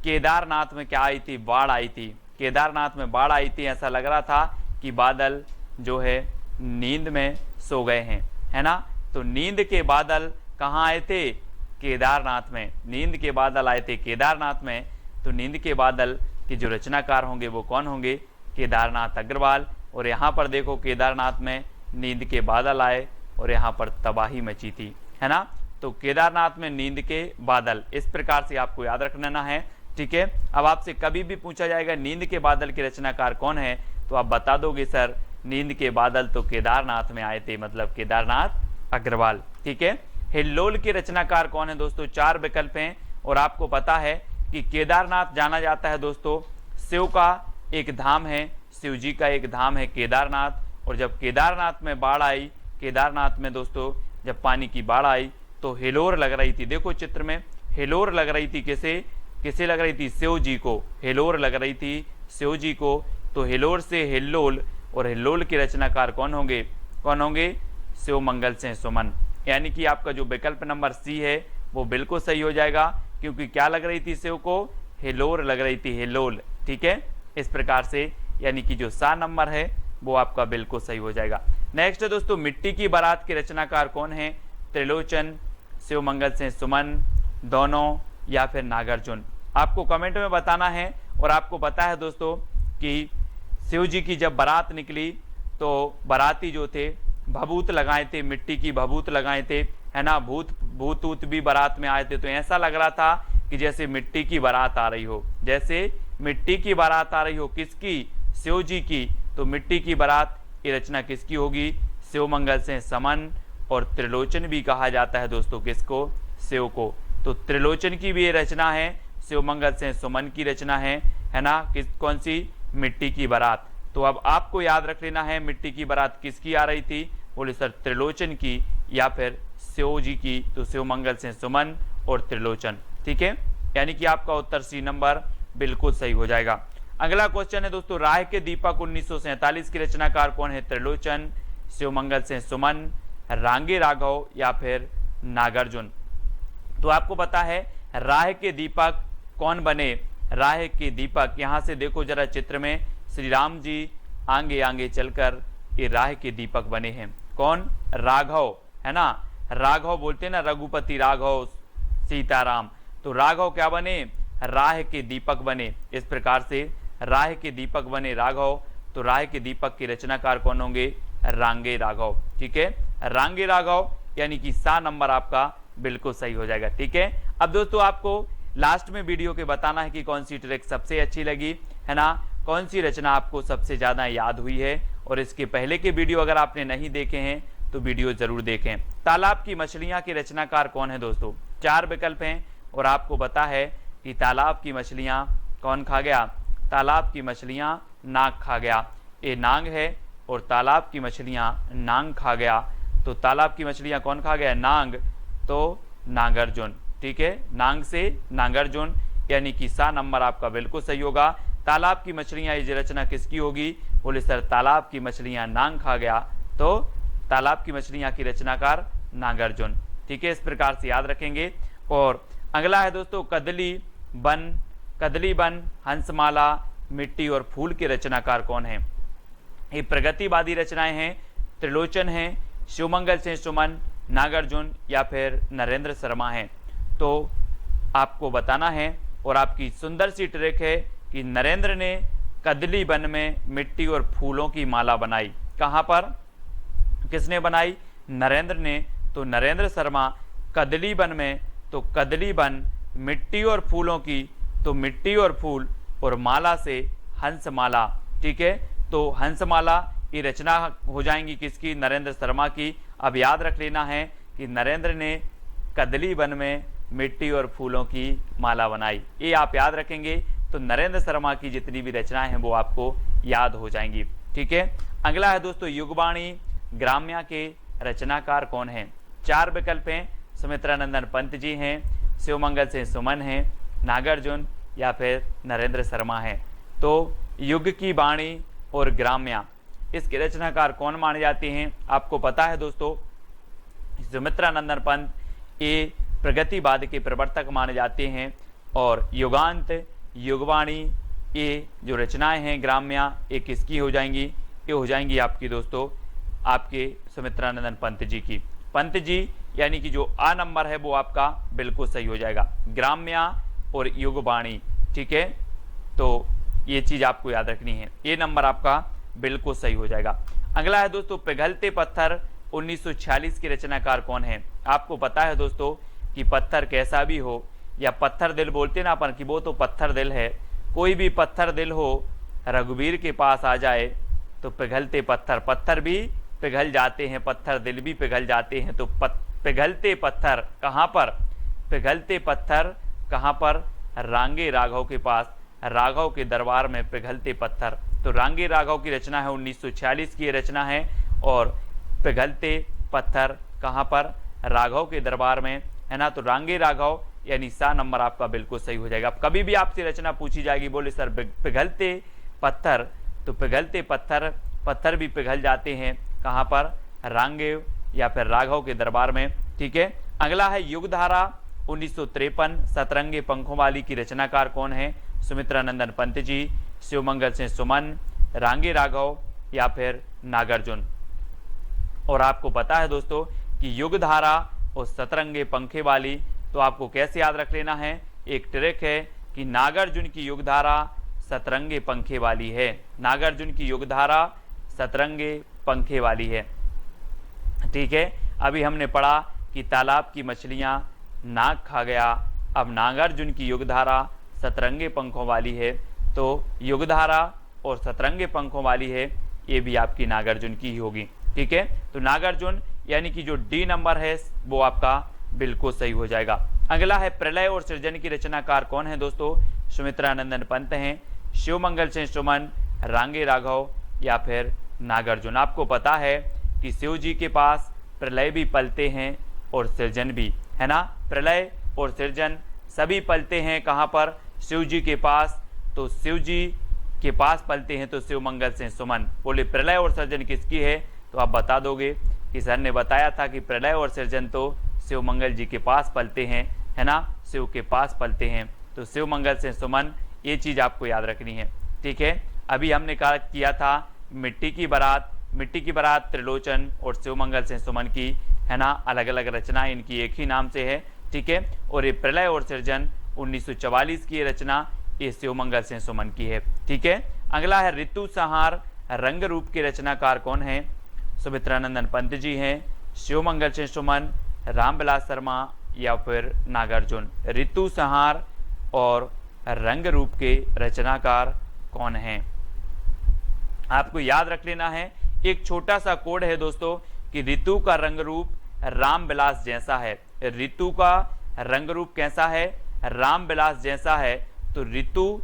केदारनाथ में क्या आई थी? बाढ़ आई थी। केदारनाथ में बाढ़ आई थी। ऐसा लग रहा था कि बादल जो है नींद में सो गए हैं, है ना। तो नींद के बादल कहाँ आए थे? केदारनाथ में। नींद के बादल आए थे केदारनाथ में। तो नींद के बादल के जो रचनाकार होंगे वो कौन होंगे? केदारनाथ अग्रवाल। और यहाँ पर देखो केदारनाथ में नींद के बादल आए और यहाँ पर तबाही मची थी, है ना। तो केदारनाथ में नींद के बादल, इस प्रकार से आपको याद रखना है, ठीक है। अब आपसे कभी भी पूछा जाएगा नींद के बादल के रचनाकार कौन है, तो आप बता दोगे सर नींद के बादल तो केदारनाथ में आए थे, मतलब केदारनाथ अग्रवाल, ठीक है। हिल्लोल के रचनाकार कौन है दोस्तों? 4 विकल्प हैं। और आपको पता है कि केदारनाथ जाना जाता है दोस्तों, शिव का एक धाम है, शिव जी का एक धाम है केदारनाथ। और जब केदारनाथ में बाढ़ आई, केदारनाथ में दोस्तों जब पानी की बाढ़ आई तो हिलोर लग रही थी। देखो चित्र में हिलोर लग रही थी, किसे लग रही थी? शिव जी को हिलोर लग रही थी, शिव जी को। तो हिलोर से हिल्लोल, और हिल्लोल के रचनाकार कौन होंगे? शिव मंगल सिंह सुमन। यानी कि आपका जो विकल्प नंबर सी है वो बिल्कुल सही हो जाएगा, क्योंकि क्या लग रही थी शिव को? हिलोर लग रही थी, हिलोल। ठीक है, इस प्रकार से यानी कि जो सा नंबर है वो आपका बिल्कुल सही हो जाएगा। नेक्स्ट है दोस्तों, मिट्टी की बारात के रचनाकार कौन है? त्रिलोचन, शिव मंगल सिंह सुमन, दोनों, या फिर नागार्जुन। आपको कमेंट में बताना है। और आपको पता है दोस्तों कि शिव जी की जब बारात निकली तो बाराती जो थे भभूत लगाए थे, मिट्टी की भभूत लगाए थे, है ना, भूत भी बारात में आए थे। तो ऐसा लग रहा था कि जैसे मिट्टी की बारात आ रही हो, जैसे मिट्टी की बारात आ रही हो। किसकी? शिव जी की। तो मिट्टी की बारात ये रचना किसकी होगी? शिव मंगल सिंह सुमन। और त्रिलोचन भी कहा जाता है दोस्तों किसको? शिव को। तो त्रिलोचन की भी ये रचना है, शिव मंगल सिंह सुमन की रचना है ना। कौन सी? मिट्टी की बारात। तो अब आपको याद रख लेना है मिट्टी की बारात किसकी आ रही थी? बोले सर त्रिलोचन की या फिर शिव जी की। तो शिव मंगल सिंह सुमन और त्रिलोचन। ठीक है, यानी कि आपका उत्तर सी नंबर बिल्कुल सही हो जाएगा। अगला क्वेश्चन है दोस्तों, राह के दीपक 1947 की रचनाकार कौन है? त्रिलोचन, शिव मंगल सिंह सुमन, रांगे राघव, या फिर नागार्जुन। तो आपको पता है राह के दीपक कौन बने? राह के दीपक, यहां से देखो जरा चित्र में, श्री राम जी आगे आगे चलकर ये राह के दीपक बने हैं। कौन? राघव, है ना। राघव बोलते हैं ना, रघुपति राघव सीताराम। तो राघव क्या बने? राह के दीपक बने। इस प्रकार से राह के दीपक बने राघव। तो राह के दीपक के रचनाकार कौन होंगे? रांगे राघव। ठीक है, रांगे राघव, यानी कि सा नंबर आपका बिल्कुल सही हो जाएगा। ठीक है, अब दोस्तों आपको लास्ट में वीडियो के बताना है कि कौन सी ट्रिक सबसे अच्छी लगी, है ना, कौन सी रचना आपको सबसे ज्यादा याद हुई है। और इसके पहले के वीडियो अगर आपने नहीं देखे हैं तो वीडियो जरूर देखें। तालाब की मछलियां के रचनाकार कौन है दोस्तों? 4 विकल्प हैं और आपको पता है कि तालाब की मछलियां कौन खा गया? तालाब की मछलियां नाग खा गया। ये नाग है और तालाब की मछलियां नाग खा गया। तो तालाब की मछलियां कौन खा गया? नाग। तो नागार्जुन। ठीक है, नाग से नागार्जुन, यानी कि सा नंबर आपका बिल्कुल सही होगा। तालाब की मछलियां ये रचना किसकी होगी? बोले सर तालाब की मछलियां नाग खा गया। तो तालाब की मछलियां की रचनाकार नागार्जुन। ठीक है, इस प्रकार से याद रखेंगे। और अगला है दोस्तों, कदली बन, हंसमाला, मिट्टी और फूल के रचनाकार कौन है? ये प्रगतिवादी रचनाएं हैं। त्रिलोचन है, शिवमंगल सिंह सुमन, नागार्जुन, या फिर नरेंद्र शर्मा हैं। तो आपको बताना है और आपकी सुंदर सी ट्रिक है कि नरेंद्र ने कदली वन में मिट्टी और फूलों की माला बनाई। कहां पर? किसने बनाई? नरेंद्र ने। तो नरेंद्र शर्मा कदली वन में, तो कदली वन मिट्टी और फूलों की, तो मिट्टी और फूल और माला से हंसमाला। ठीक है, तो हंसमाला ये रचना हो जाएंगी किसकी? नरेंद्र शर्मा की। अब याद रख लेना है कि नरेंद्र ने कदली वन में मिट्टी और फूलों की माला बनाई। ये आप याद रखेंगे तो नरेंद्र शर्मा की जितनी भी रचनाएं हैं वो आपको याद हो जाएंगी। ठीक है, अगला है दोस्तों, युगवाणी ग्राम्या के रचनाकार कौन है? 4 विकल्प हैं। सुमित्रानंदन पंत जी हैं, शिवमंगल सिंह सुमन हैं, नागार्जुन, या फिर नरेंद्र शर्मा हैं। तो युग की वाणी और ग्राम्या, इसके रचनाकार कौन माने जाते हैं? आपको पता है दोस्तों, सुमित्रानंदन पंत ये प्रगतिवाद के प्रवर्तक माने जाते हैं। और युगांत, युगवाणी, ये जो रचनाएं हैं ग्राम्या, ये किसकी हो जाएंगी? ये हो जाएंगी आपकी दोस्तों आपके सुमित्रानंदन पंत जी की। पंत जी यानी कि जो आ नंबर है वो आपका बिल्कुल सही हो जाएगा, ग्राम्या और युगवाणी। ठीक है, तो ये चीज आपको याद रखनी है, ये नंबर आपका बिल्कुल सही हो जाएगा। अगला है दोस्तों, पिघलते पत्थर 1946 के रचनाकार कौन है? आपको पता है दोस्तों कि पत्थर कैसा भी हो, या पत्थर दिल बोलते ना अपन, कि वो तो पत्थर दिल है। कोई भी पत्थर दिल हो रघुवीर के पास आ जाए तो पिघलते पत्थर भी पिघल जाते हैं, पत्थर दिल भी पिघल जाते हैं। तो पिघलते पत्थर कहाँ पर? पिघलते पत्थर कहाँ पर? रांगे राघव के पास, राघव के दरबार में पिघलते पत्थर तो रांगे राघव की रचना है 1946 की ये रचना है। और पिघलते पत्थर कहाँ पर, राघव के दरबार में, है ना। तो रांगे राघव यानी सा नंबर आपका बिल्कुल सही हो जाएगा। अब कभी भी आपसे रचना पूछी जाएगी, बोले सर पिघलते पत्थर, तो पिघलते पत्थर भी पिघल जाते हैं कहाँ पर, रांगे या फिर राघव के दरबार में। ठीक है, अगला है युगधारा 1953 सतरंगे पंखों वाली की रचनाकार कौन है, सुमित्रानंदन पंत जी, शिवमंगल सिंह सुमन, रांगे राघव या फिर नागार्जुन। और आपको पता है दोस्तों कि युगधारा और सतरंगे पंखे वाली, तो आपको कैसे याद रख लेना है, एक ट्रिक है कि नागार्जुन की युगधारा सतरंगे पंखे वाली है, नागार्जुन की युगधारा सतरंगे पंखे वाली है। ठीक है, अभी हमने पढ़ा कि तालाब की मछलियां नाग खा गया, अब नागार्जुन की युगधारा सतरंगे पंखों वाली है, तो युगधारा और सतरंगे पंखों वाली है, ये भी आपकी नागार्जुन की ही होगी। ठीक है, तो नागार्जुन यानी कि जो डी नंबर है वो आपका बिल्कुल सही हो जाएगा। अगला है प्रलय और सृजन की रचनाकार कौन है दोस्तों, सुमित्रानंदन पंत हैं, शिवमंगल सिंह सुमन, रांगे राघव या फिर नागार्जुन। आपको पता है कि शिव जी के पास प्रलय भी पलते हैं और सृजन भी, है ना। प्रलय और सृजन सभी पलते हैं कहाँ पर, शिव जी के पास, तो शिव जी के पास पलते हैं तो शिवमंगल सिंह सुमन। बोले प्रलय और सृजन किसकी है, तो आप बता दोगे कि सर ने बताया था कि प्रलय और सृजन तो शिवमंगल जी के पास पलते हैं, है ना, शिव के पास पलते हैं, तो शिवमंगल सिंह सुमन, ये चीज़ आपको याद रखनी है। ठीक है, अभी हमने कहा किया था मिट्टी की बारात त्रिलोचन और शिवमंगल सिंह सुमन की, है ना, अलग अलग रचना इनकी एक ही नाम से है। ठीक है, और ये प्रलय और सृजन 1944 की रचना, ये शिवमंगल सिंह सुमन की है। ठीक है, अगला है ऋतु संहार रंग रूप के रचनाकार कौन है, सुमित्रानंदन पंत जी हैं, शिवमंगल सिंह सुमन, रामविलास शर्मा या फिर नागार्जुन। ऋतु संहार और रंग रूप के रचनाकार कौन हैं, आपको याद रख लेना है। एक छोटा सा कोड है दोस्तों कि ऋतु का रंग रूप रामविलास जैसा है, ऋतु का रंग रूप कैसा है, रामविलास जैसा है, तो ऋतु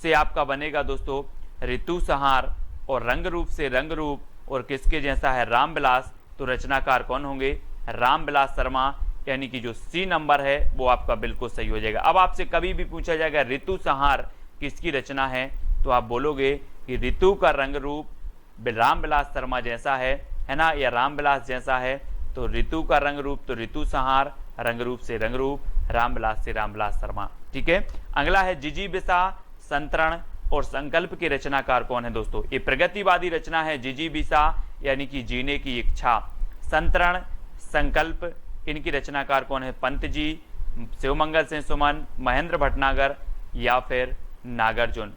से आपका बनेगा दोस्तों ऋतु संहार, और रंग रूप से रंग रूप, और किसके जैसा है, रामविलास, तो रचनाकार कौन होंगे, रामविलास शर्मा, यानी कि जो सी नंबर है वो आपका बिल्कुल सही हो जाएगा। अब आपसे कभी भी पूछा जाएगा ऋतु संहार किसकी रचना है, तो आप बोलोगे कि ऋतु का रंग रूप रामविलास शर्मा जैसा है ना, या रामविलास जैसा है, तो ऋतु का रंग रूप तो ऋतु संहार, रंग रूप से रंग रूप, रामविलास से रामविलास शर्मा। ठीक है, अगला है जिजीविषा संतरण और संकल्प के रचनाकार कौन है दोस्तों, ये प्रगतिवादी रचना है। जिजीविषा यानी कि जीने की इच्छा, संतरण संकल्प, इनकी रचनाकार कौन है, पंत जी, शिवमंगल सिंह सुमन, महेंद्र भटनागर या फिर नागार्जुन।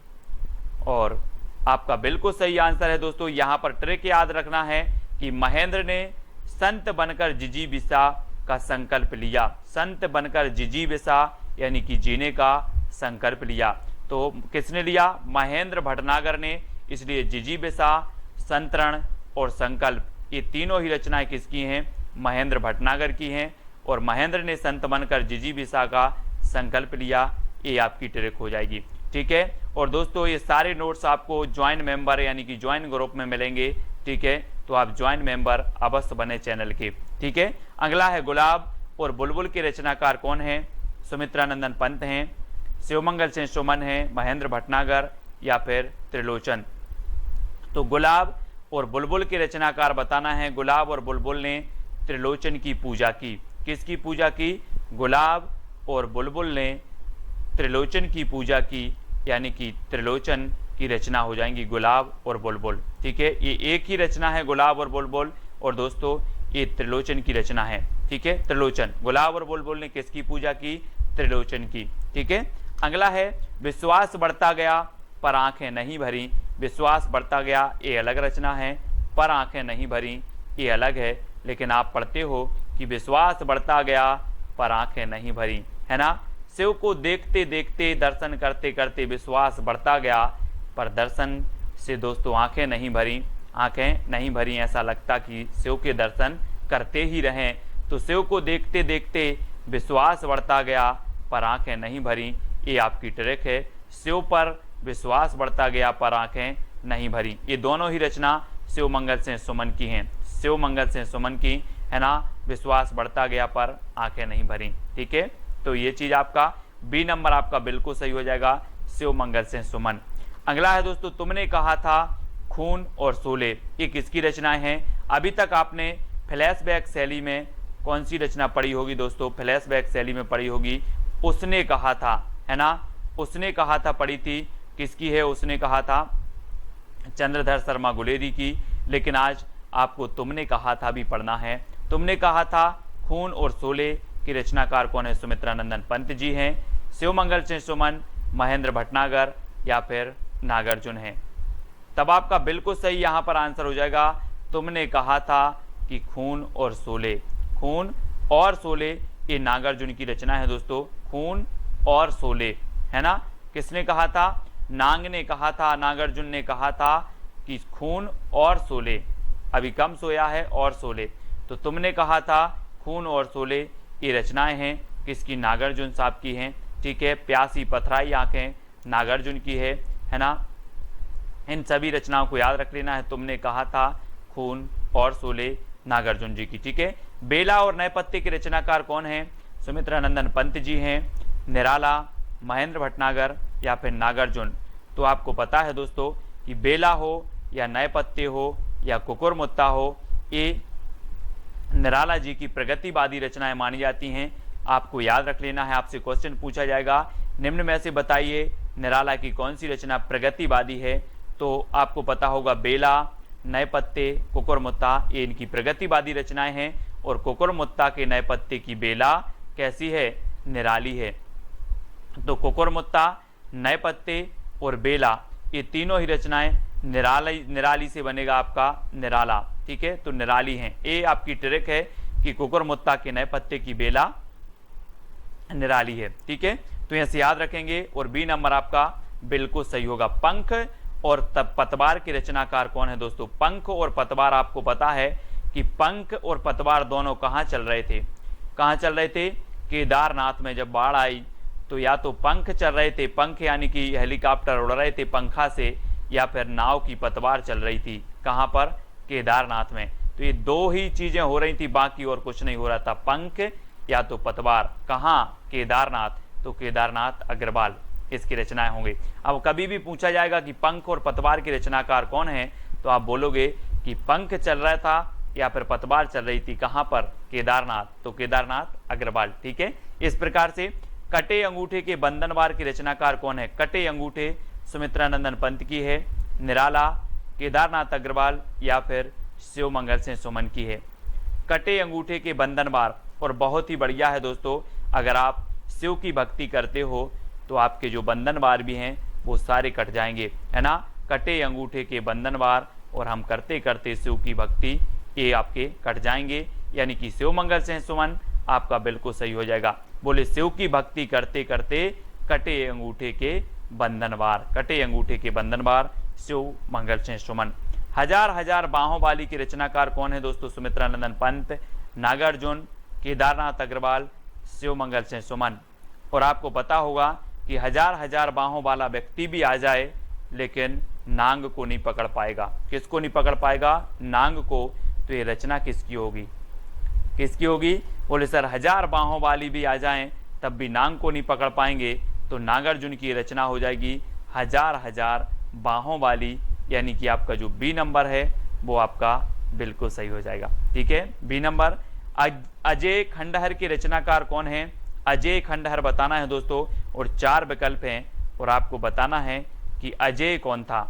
और आपका बिल्कुल सही आंसर है दोस्तों, यहाँ पर ट्रिक याद रखना है कि महेंद्र ने संत बनकर जिजीविषा का संकल्प लिया, संत बनकर जिजीविषा यानी कि जीने का संकल्प लिया। तो किसने लिया, महेंद्र भटनागर ने, इसलिए जिजीविषा, संतरण और संकल्प ये तीनों ही रचनाएं किसकी हैं, महेंद्र भटनागर की हैं। और महेंद्र ने संत बनकर जिजीविषा का संकल्प लिया, ये आपकी ट्रिक हो जाएगी। ठीक है, और दोस्तों ये सारे नोट्स आपको ज्वाइन मेंबर यानी कि ज्वाइन ग्रुप में मिलेंगे। ठीक है, तो आप ज्वाइन मेंबर अवश्य बने चैनल के। ठीक है, अगला है गुलाब और बुलबुल के रचनाकार कौन है, सुमित्रानंदन पंत हैं, शिवमंगल सिंह सुमन हैं, महेंद्र भटनागर या फिर त्रिलोचन। तो गुलाब और बुलबुल के रचनाकार बताना है। गुलाब और बुलबुल ने त्रिलोचन की पूजा की, किसकी पूजा की, गुलाब और बुलबुल ने त्रिलोचन की पूजा की, यानी कि त्रिलोचन की रचना हो जाएंगी गुलाब और बुलबुल। ठीक है, ये एक ही रचना है गुलाब और बुलबुल, और दोस्तों ये त्रिलोचन की रचना है। ठीक है, त्रिलोचन, गुलाब और बुलबुल ने किसकी पूजा की, त्रिलोचन की। ठीक है, अगला है विश्वास बढ़ता गया पर आंखें नहीं भरी। विश्वास बढ़ता गया ये अलग रचना है, पर आंखें नहीं भरी ये अलग है, लेकिन आप पढ़ते हो कि विश्वास बढ़ता गया पर आंखें नहीं भरी, है ना। शिव को देखते देखते दर्शन करते करते विश्वास बढ़ता गया, पर दर्शन से दोस्तों आंखें नहीं भरी, आंखें नहीं भरी, ऐसा लगता कि शिव के दर्शन करते ही रहें। तो शिव को देखते देखते विश्वास बढ़ता गया पर आंखें नहीं भरी, ये आपकी ट्रिक है। शिव पर विश्वास बढ़ता गया पर आंखें नहीं भरी। ये दोनों ही रचना शिव मंगल सिंह सुमन की हैं, शिव मंगल सिंह सुमन की, है ना। विश्वास बढ़ता गया पर आंखें नहीं भरी, ठीक है। तो ये चीज आपका बी नंबर आपका बिल्कुल सही हो जाएगा, शिव मंगल सिंह सुमन। अगला है दोस्तों, तुमने कहा था खून और शोले, ये किसकी रचनाएं हैं? अभी तक आपने फ्लैशबैक शैली में कौन सी रचना पढ़ी होगी दोस्तों? फ्लैशबैक शैली में पढ़ी होगी उसने कहा था, है ना। उसने कहा था पढ़ी थी, किसकी है उसने कहा था? चंद्रधर शर्मा गुलेरी की। लेकिन आज आपको तुमने कहा था भी पढ़ना है। तुमने कहा था खून और शोले की रचनाकार कौन है? सुमित्रा नंदन पंत जी हैं, शिव मंगल सिंह सुमन, महेंद्र भटनागर या फिर नागार्जुन है। तब आपका बिल्कुल सही यहाँ पर आंसर हो जाएगा, तुमने कहा था कि खून और शोले। खून और शोले ये नागार्जुन की रचना है दोस्तों, खून और शोले, है ना। किसने कहा था? नांग ने कहा था, नागार्जुन ने कहा था कि खून और शोले, अभी कम सोया है और शोले। तो तुमने कहा था खून और शोले ये रचनाएं हैं किसकी? नागार्जुन साहब की हैं, ठीक है। प्यासी पथराई आंखें नागार्जुन की है ना। इन सभी रचनाओं को याद रख लेना है। तुमने कहा था खून और शोले नागार्जुन जी की, ठीक है। बेला और नए पत्ते के रचनाकार कौन है? सुमित्रा नंदन पंत जी हैं, निराला, महेंद्र भटनागर या फिर नागार्जुन। तो आपको पता है दोस्तों कि बेला हो या नए पत्ते हो या कुकुरमुत्ता हो, ये निराला जी की प्रगतिवादी रचनाएं मानी जाती हैं। आपको याद रख लेना है, आपसे क्वेश्चन पूछा जाएगा निम्न में से बताइए निराला की कौन सी रचना प्रगतिवादी है? तो आपको पता होगा बेला, नए पत्ते, कुकुरमुत्ता ये इनकी प्रगतिवादी रचनाएं हैं। और कुकुरमुत्ता के नए पत्ते की बेला कैसी है? निराली है। तो कुकुरमुत्ता, नए पत्ते और बेला ये तीनों ही रचनाएं निराली से बनेगा आपका निराला, ठीक है। तो निराली हैं। ये आपकी ट्रिक है कि कुकुरमुत्ता के नए पत्ते की बेला निराली है, ठीक है। तो यहां से याद रखेंगे। और बी नंबर आपका बिल्कुल सही होगा। पंख और पतवार के रचनाकार कौन है दोस्तों? पंख और पतवार, आपको पता है कि पंख और पतवार दोनों कहाँ चल रहे थे? कहाँ चल रहे थे? केदारनाथ में जब बाढ़ आई तो या तो पंख चल रहे थे, पंख यानी कि हेलीकॉप्टर उड़ रहे थे पंखा से, या फिर नाव की पतवार चल रही थी। कहाँ पर? केदारनाथ में। तो ये दो ही चीजें हो रही थी, बाकी और कुछ नहीं हो रहा था, पंख या तो पतवार। कहाँ? केदारनाथ। तो केदारनाथ अग्रवाल इसकी रचनाएं होंगी। अब कभी भी पूछा जाएगा कि पंख और पतवार के रचनाकार कौन है, तो आप बोलोगे कि पंख चल रहा था या फिर पतवार चल रही थी। कहाँ पर? केदारनाथ। तो केदारनाथ अग्रवाल, ठीक है। इस प्रकार से कटे अंगूठे के बंधनवार की रचनाकार कौन है? कटे अंगूठे सुमित्रा नंदन पंत की है, निराला, केदारनाथ अग्रवाल या फिर शिव मंगल सिंह सुमन की है। कटे अंगूठे के बंधनवार, और बहुत ही बढ़िया है दोस्तों, अगर आप शिव की भक्ति करते हो तो आपके जो बंधनवार भी हैं वो सारे कट जाएंगे, है ना। कटे अंगूठे के बंधनवार और हम करते करते शिव की भक्ति, ये आपके कट जाएंगे, यानी कि शिव मंगल सिंह सुमन आपका बिल्कुल सही हो जाएगा। बोले शिव की भक्ति करते करते कटे अंगूठे के बंधनवार, कटे अंगूठे के बंधनवार शिव मंगल सिंह सुमन। हजार हजार बाहों वाली की रचनाकार कौन है दोस्तों? सुमित्रा नंदन पंत, नागार्जुन, केदारनाथ अग्रवाल, शिव मंगल सिंह सुमन। और आपको पता होगा कि हजार हजार बाहों वाला व्यक्ति भी आ जाए लेकिन नांग को नहीं पकड़ पाएगा। किसको नहीं पकड़ पाएगा? नांग को। तो ये रचना किसकी होगी? किसकी होगी? बोले सर हजार बाहों वाली भी आ जाएं तब भी नांग को नहीं पकड़ पाएंगे, तो नागार्जुन की रचना हो जाएगी हजार हजार बाहों वाली, यानी कि आपका जो बी नंबर है वो आपका बिल्कुल सही हो जाएगा, ठीक है। B number. अजय खंडहर के रचनाकार कौन है? अजय खंडहर बताना है दोस्तों, और 4 विकल्प हैं और आपको बताना है कि अजय कौन था।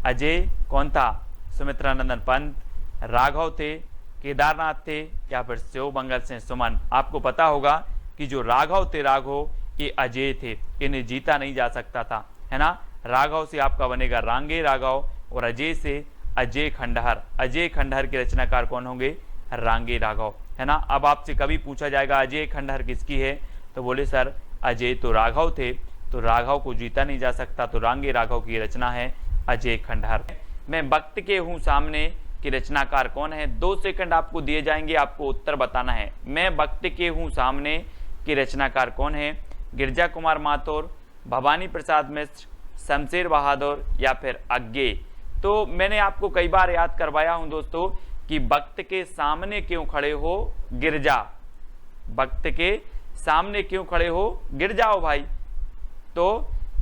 अजय कौन था? सुमित्रा नंदन पंत, राघव थे, केदारनाथ थे या फिर शिव मंगल सिंह सुमन। आपको पता होगा कि जो राघव थे, राघव ये अजय थे, इन्हें जीता नहीं जा सकता था, है ना। राघव से आपका बनेगा रांगे राघव और अजय से अजय खंडहर। अजय खंडहर के रचनाकार कौन होंगे? रांगे राघव, है ना। अब आपसे कभी पूछा जाएगा अजय खंडहर किसकी है, तो बोले सर अजय तो राघव थे, तो राघव को जीता नहीं जा सकता, तो रांगे राघव की रचना है अजय खंडहर। मैं वक्त के हूँ सामने की रचनाकार कौन है? 2 सेकंड आपको दिए जाएंगे, आपको उत्तर बताना है। मैं वक्त के हूँ सामने की रचनाकार कौन है? गिरजा कुमार माथुर, भवानी प्रसाद मिश्र, शमशेर बहादुर या फिर अज्ञे। तो मैंने आपको कई बार याद करवाया हूं दोस्तों कि वक्त के सामने क्यों खड़े हो गिरजा, वक्त के सामने क्यों खड़े हो गिर जाओ भाई। तो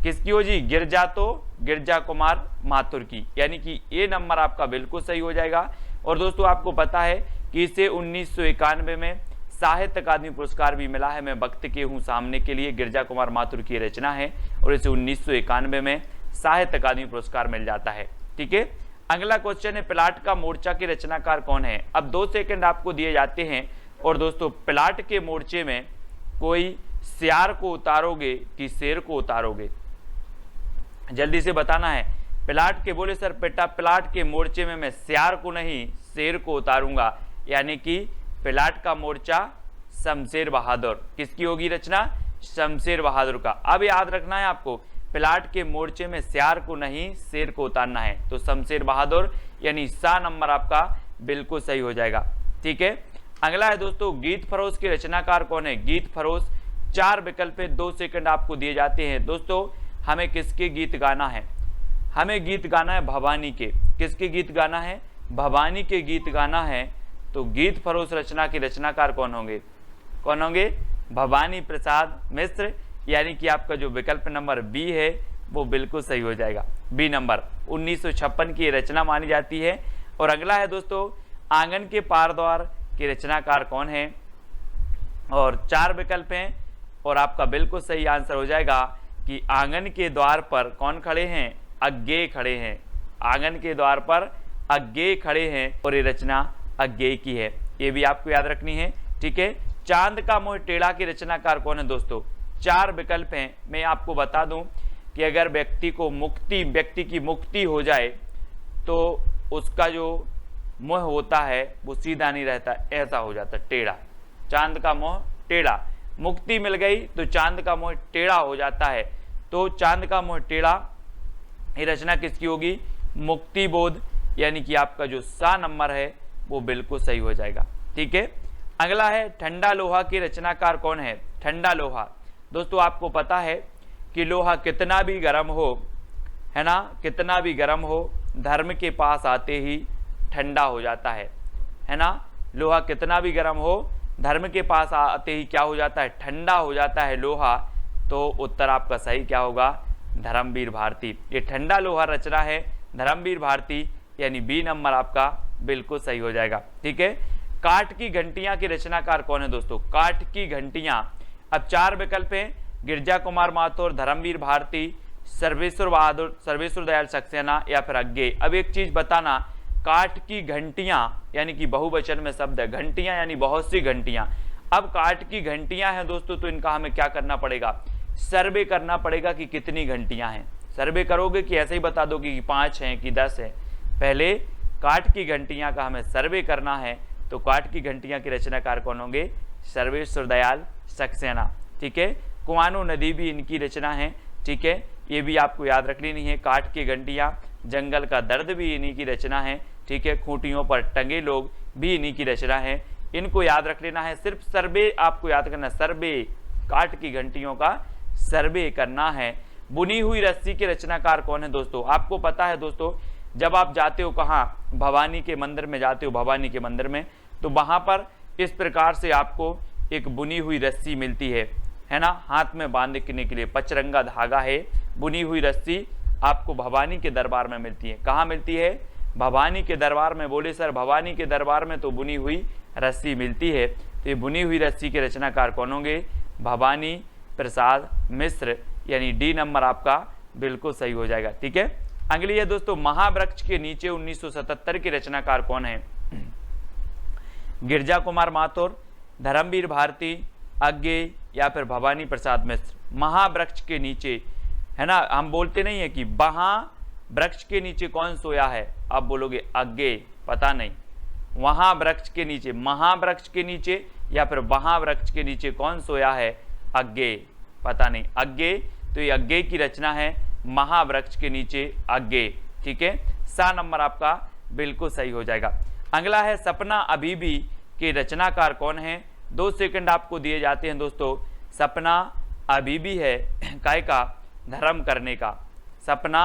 किसकी हो जी, गिरजा, तो गिरजा कुमार माथुर की, यानी कि ये नंबर आपका बिल्कुल सही हो जाएगा। और दोस्तों आपको पता है कि इसे 1991 में साहित्य अकादमी पुरस्कार भी मिला है। मैं वक्त के हूँ सामने के लिए गिरजा कुमार माथुर की रचना है और इसे 1991 में साहित्य अकादमी पुरस्कार मिल जाता है। ठीक है, अगला क्वेश्चन है प्लाट का मोर्चा के रचनाकार कौन है। अब 2 सेकंड आपको दिए जाते हैं और दोस्तों प्लाट के मोर्चे में कोई सियार को उतारोगे कि शेर को उतारोगे, जल्दी से बताना है। प्लाट के बोले सर बेटा प्लाट के मोर्चे में मैं सियार को नहीं शेर को उतारूंगा, यानी कि प्लाट का मोर्चा शमशेर बहादुर, किसकी होगी रचना, शमशेर बहादुर का। अब याद रखना है आपको, प्लाट के मोर्चे में सियार को नहीं शेर को उतारना है, तो शमशेर बहादुर यानी सा नंबर आपका बिल्कुल सही हो जाएगा। ठीक है, अगला है दोस्तों गीत फरोश के रचनाकार कौन है। गीत फरोश 4 विकल्प है, 2 सेकंड आपको दिए जाते हैं। दोस्तों हमें किसके गीत गाना है, हमें गीत गाना है भवानी के। किसके गीत गाना है, भवानी के गीत गाना है। तो गीत फरोश रचना के रचनाकार कौन होंगे, कौन होंगे, भवानी प्रसाद मिश्र, यानी कि आपका जो विकल्प नंबर बी है वो बिल्कुल सही हो जाएगा। बी नंबर 1956 की रचना मानी जाती है। और अगला है दोस्तों आंगन के पार द्वार के रचनाकार कौन है, और 4 विकल्प हैं और आपका बिल्कुल सही आंसर हो जाएगा कि आंगन के द्वार पर कौन खड़े हैं, अज्ञेय खड़े हैं। आंगन के द्वार पर अज्ञेय खड़े हैं और ये रचना अज्ञेय की है, ये भी आपको याद रखनी है। ठीक है, चांद का मोह टेढ़ा के रचनाकार कौन है दोस्तों। 4 विकल्प हैं, मैं आपको बता दूं कि अगर व्यक्ति की मुक्ति हो जाए तो उसका जो मोह होता है वो सीधा नहीं रहता, ऐसा हो जाता टेढ़ा। चांद का मोह टेढ़ा, मुक्ति मिल गई तो चांद का मोह टेढ़ा हो जाता है। तो चांद का मोह टेढ़ा ये रचना किसकी होगी, मुक्ति बोध, यानी कि आपका जो सा नंबर है वो बिल्कुल सही हो जाएगा। ठीक है, अगला है ठंडा लोहा के रचनाकार कौन है। ठंडा लोहा, दोस्तों आपको पता है कि लोहा कितना भी गर्म हो, है ना, कितना भी गर्म हो, धर्म के पास आते ही ठंडा हो जाता है ना। लोहा कितना भी गर्म हो, धर्म के पास आते ही क्या हो जाता है, ठंडा हो जाता है लोहा। तो उत्तर आपका सही क्या होगा, धर्मवीर भारती। ये ठंडा लोहा रचना है धर्मवीर भारती, यानी बी नंबर आपका बिल्कुल सही हो जाएगा। ठीक है, काठ की घंटियां के रचनाकार कौन है दोस्तों। काठ की घंटियां, अब 4 विकल्प हैं, गिरजा कुमार माथुर, धर्मवीर भारती, सर्वेश्वर बहादुर, सर्वेश्वर दयाल सक्सेना या फिर अज्ञेय। अब एक चीज बताना, काठ की घंटियां यानी कि बहुवचन में शब्द है, घंटियां यानी बहुत सी घंटियां। अब काठ की घंटियां हैं दोस्तों, तो इनका हमें क्या करना पड़ेगा, सर्वे करना पड़ेगा कि कितनी घंटियां हैं। सर्वे करोगे कि ऐसे ही बता दोगे कि 5 हैं कि 10 हैं, पहले काठ की घंटियां का हमें सर्वे करना है। तो काठ की घंटियां के रचनाकार कौन होंगे, सर्वेश्वर दयाल सक्सेना। ठीक है, कुआनो नदी भी इनकी रचना है। ठीक है, ये भी आपको याद रख लेनी है। काठ की घंटियां, जंगल का दर्द भी इन्हीं की रचना है। ठीक है, खूंटियों पर टंगे लोग भी इन्हीं की रचना है, इनको याद रख लेना है। सिर्फ सर्वे आपको याद करना, सर्वे, काठ की घंटियों का सर्वे करना है। बुनी हुई रस्सी के रचनाकार कौन है दोस्तों। आपको पता है दोस्तों, जब आप जाते हो कहाँ, भवानी के मंदिर में जाते हो, भवानी के मंदिर में, तो वहां पर इस प्रकार से आपको एक बुनी हुई रस्सी मिलती है ना, हाथ में बांधने के लिए पचरंगा धागा है, बुनी हुई रस्सी आपको भवानी के दरबार में मिलती है। कहाँ मिलती है, भवानी के दरबार में। बोले सर भवानी के दरबार में तो बुनी हुई रस्सी मिलती है, तो ये बुनी हुई रस्सी के रचनाकार कौन होंगे, भवानी प्रसाद मिश्र, यानी डी नंबर आपका बिल्कुल सही हो जाएगा। ठीक है, अगली है दोस्तों महावृक्ष के नीचे 1977 के रचनाकार कौन है। गिरजा कुमार माथुर, धर्मवीर भारती, अज्ञेय या फिर भवानी प्रसाद मिश्र। महावृक्ष के नीचे, है ना, हम बोलते नहीं है कि वहां वृक्ष के नीचे कौन सोया है, आप बोलोगे अज्ञेय, पता नहीं। वहां वृक्ष के नीचे, महावृक्ष के नीचे या फिर वहां वृक्ष के नीचे कौन सोया है, अज्ञेय, पता नहीं। अज्ञेय, तो ये अज्ञेय की रचना है, महावृक्ष के नीचे अज्ञेय। ठीक है, सा नंबर आपका बिल्कुल सही हो जाएगा। अगला है सपना अभी भी के रचनाकार कौन है। 2 सेकंड आपको दिए जाते हैं दोस्तों। सपना अभी भी है काय का, धर्म करने का। सपना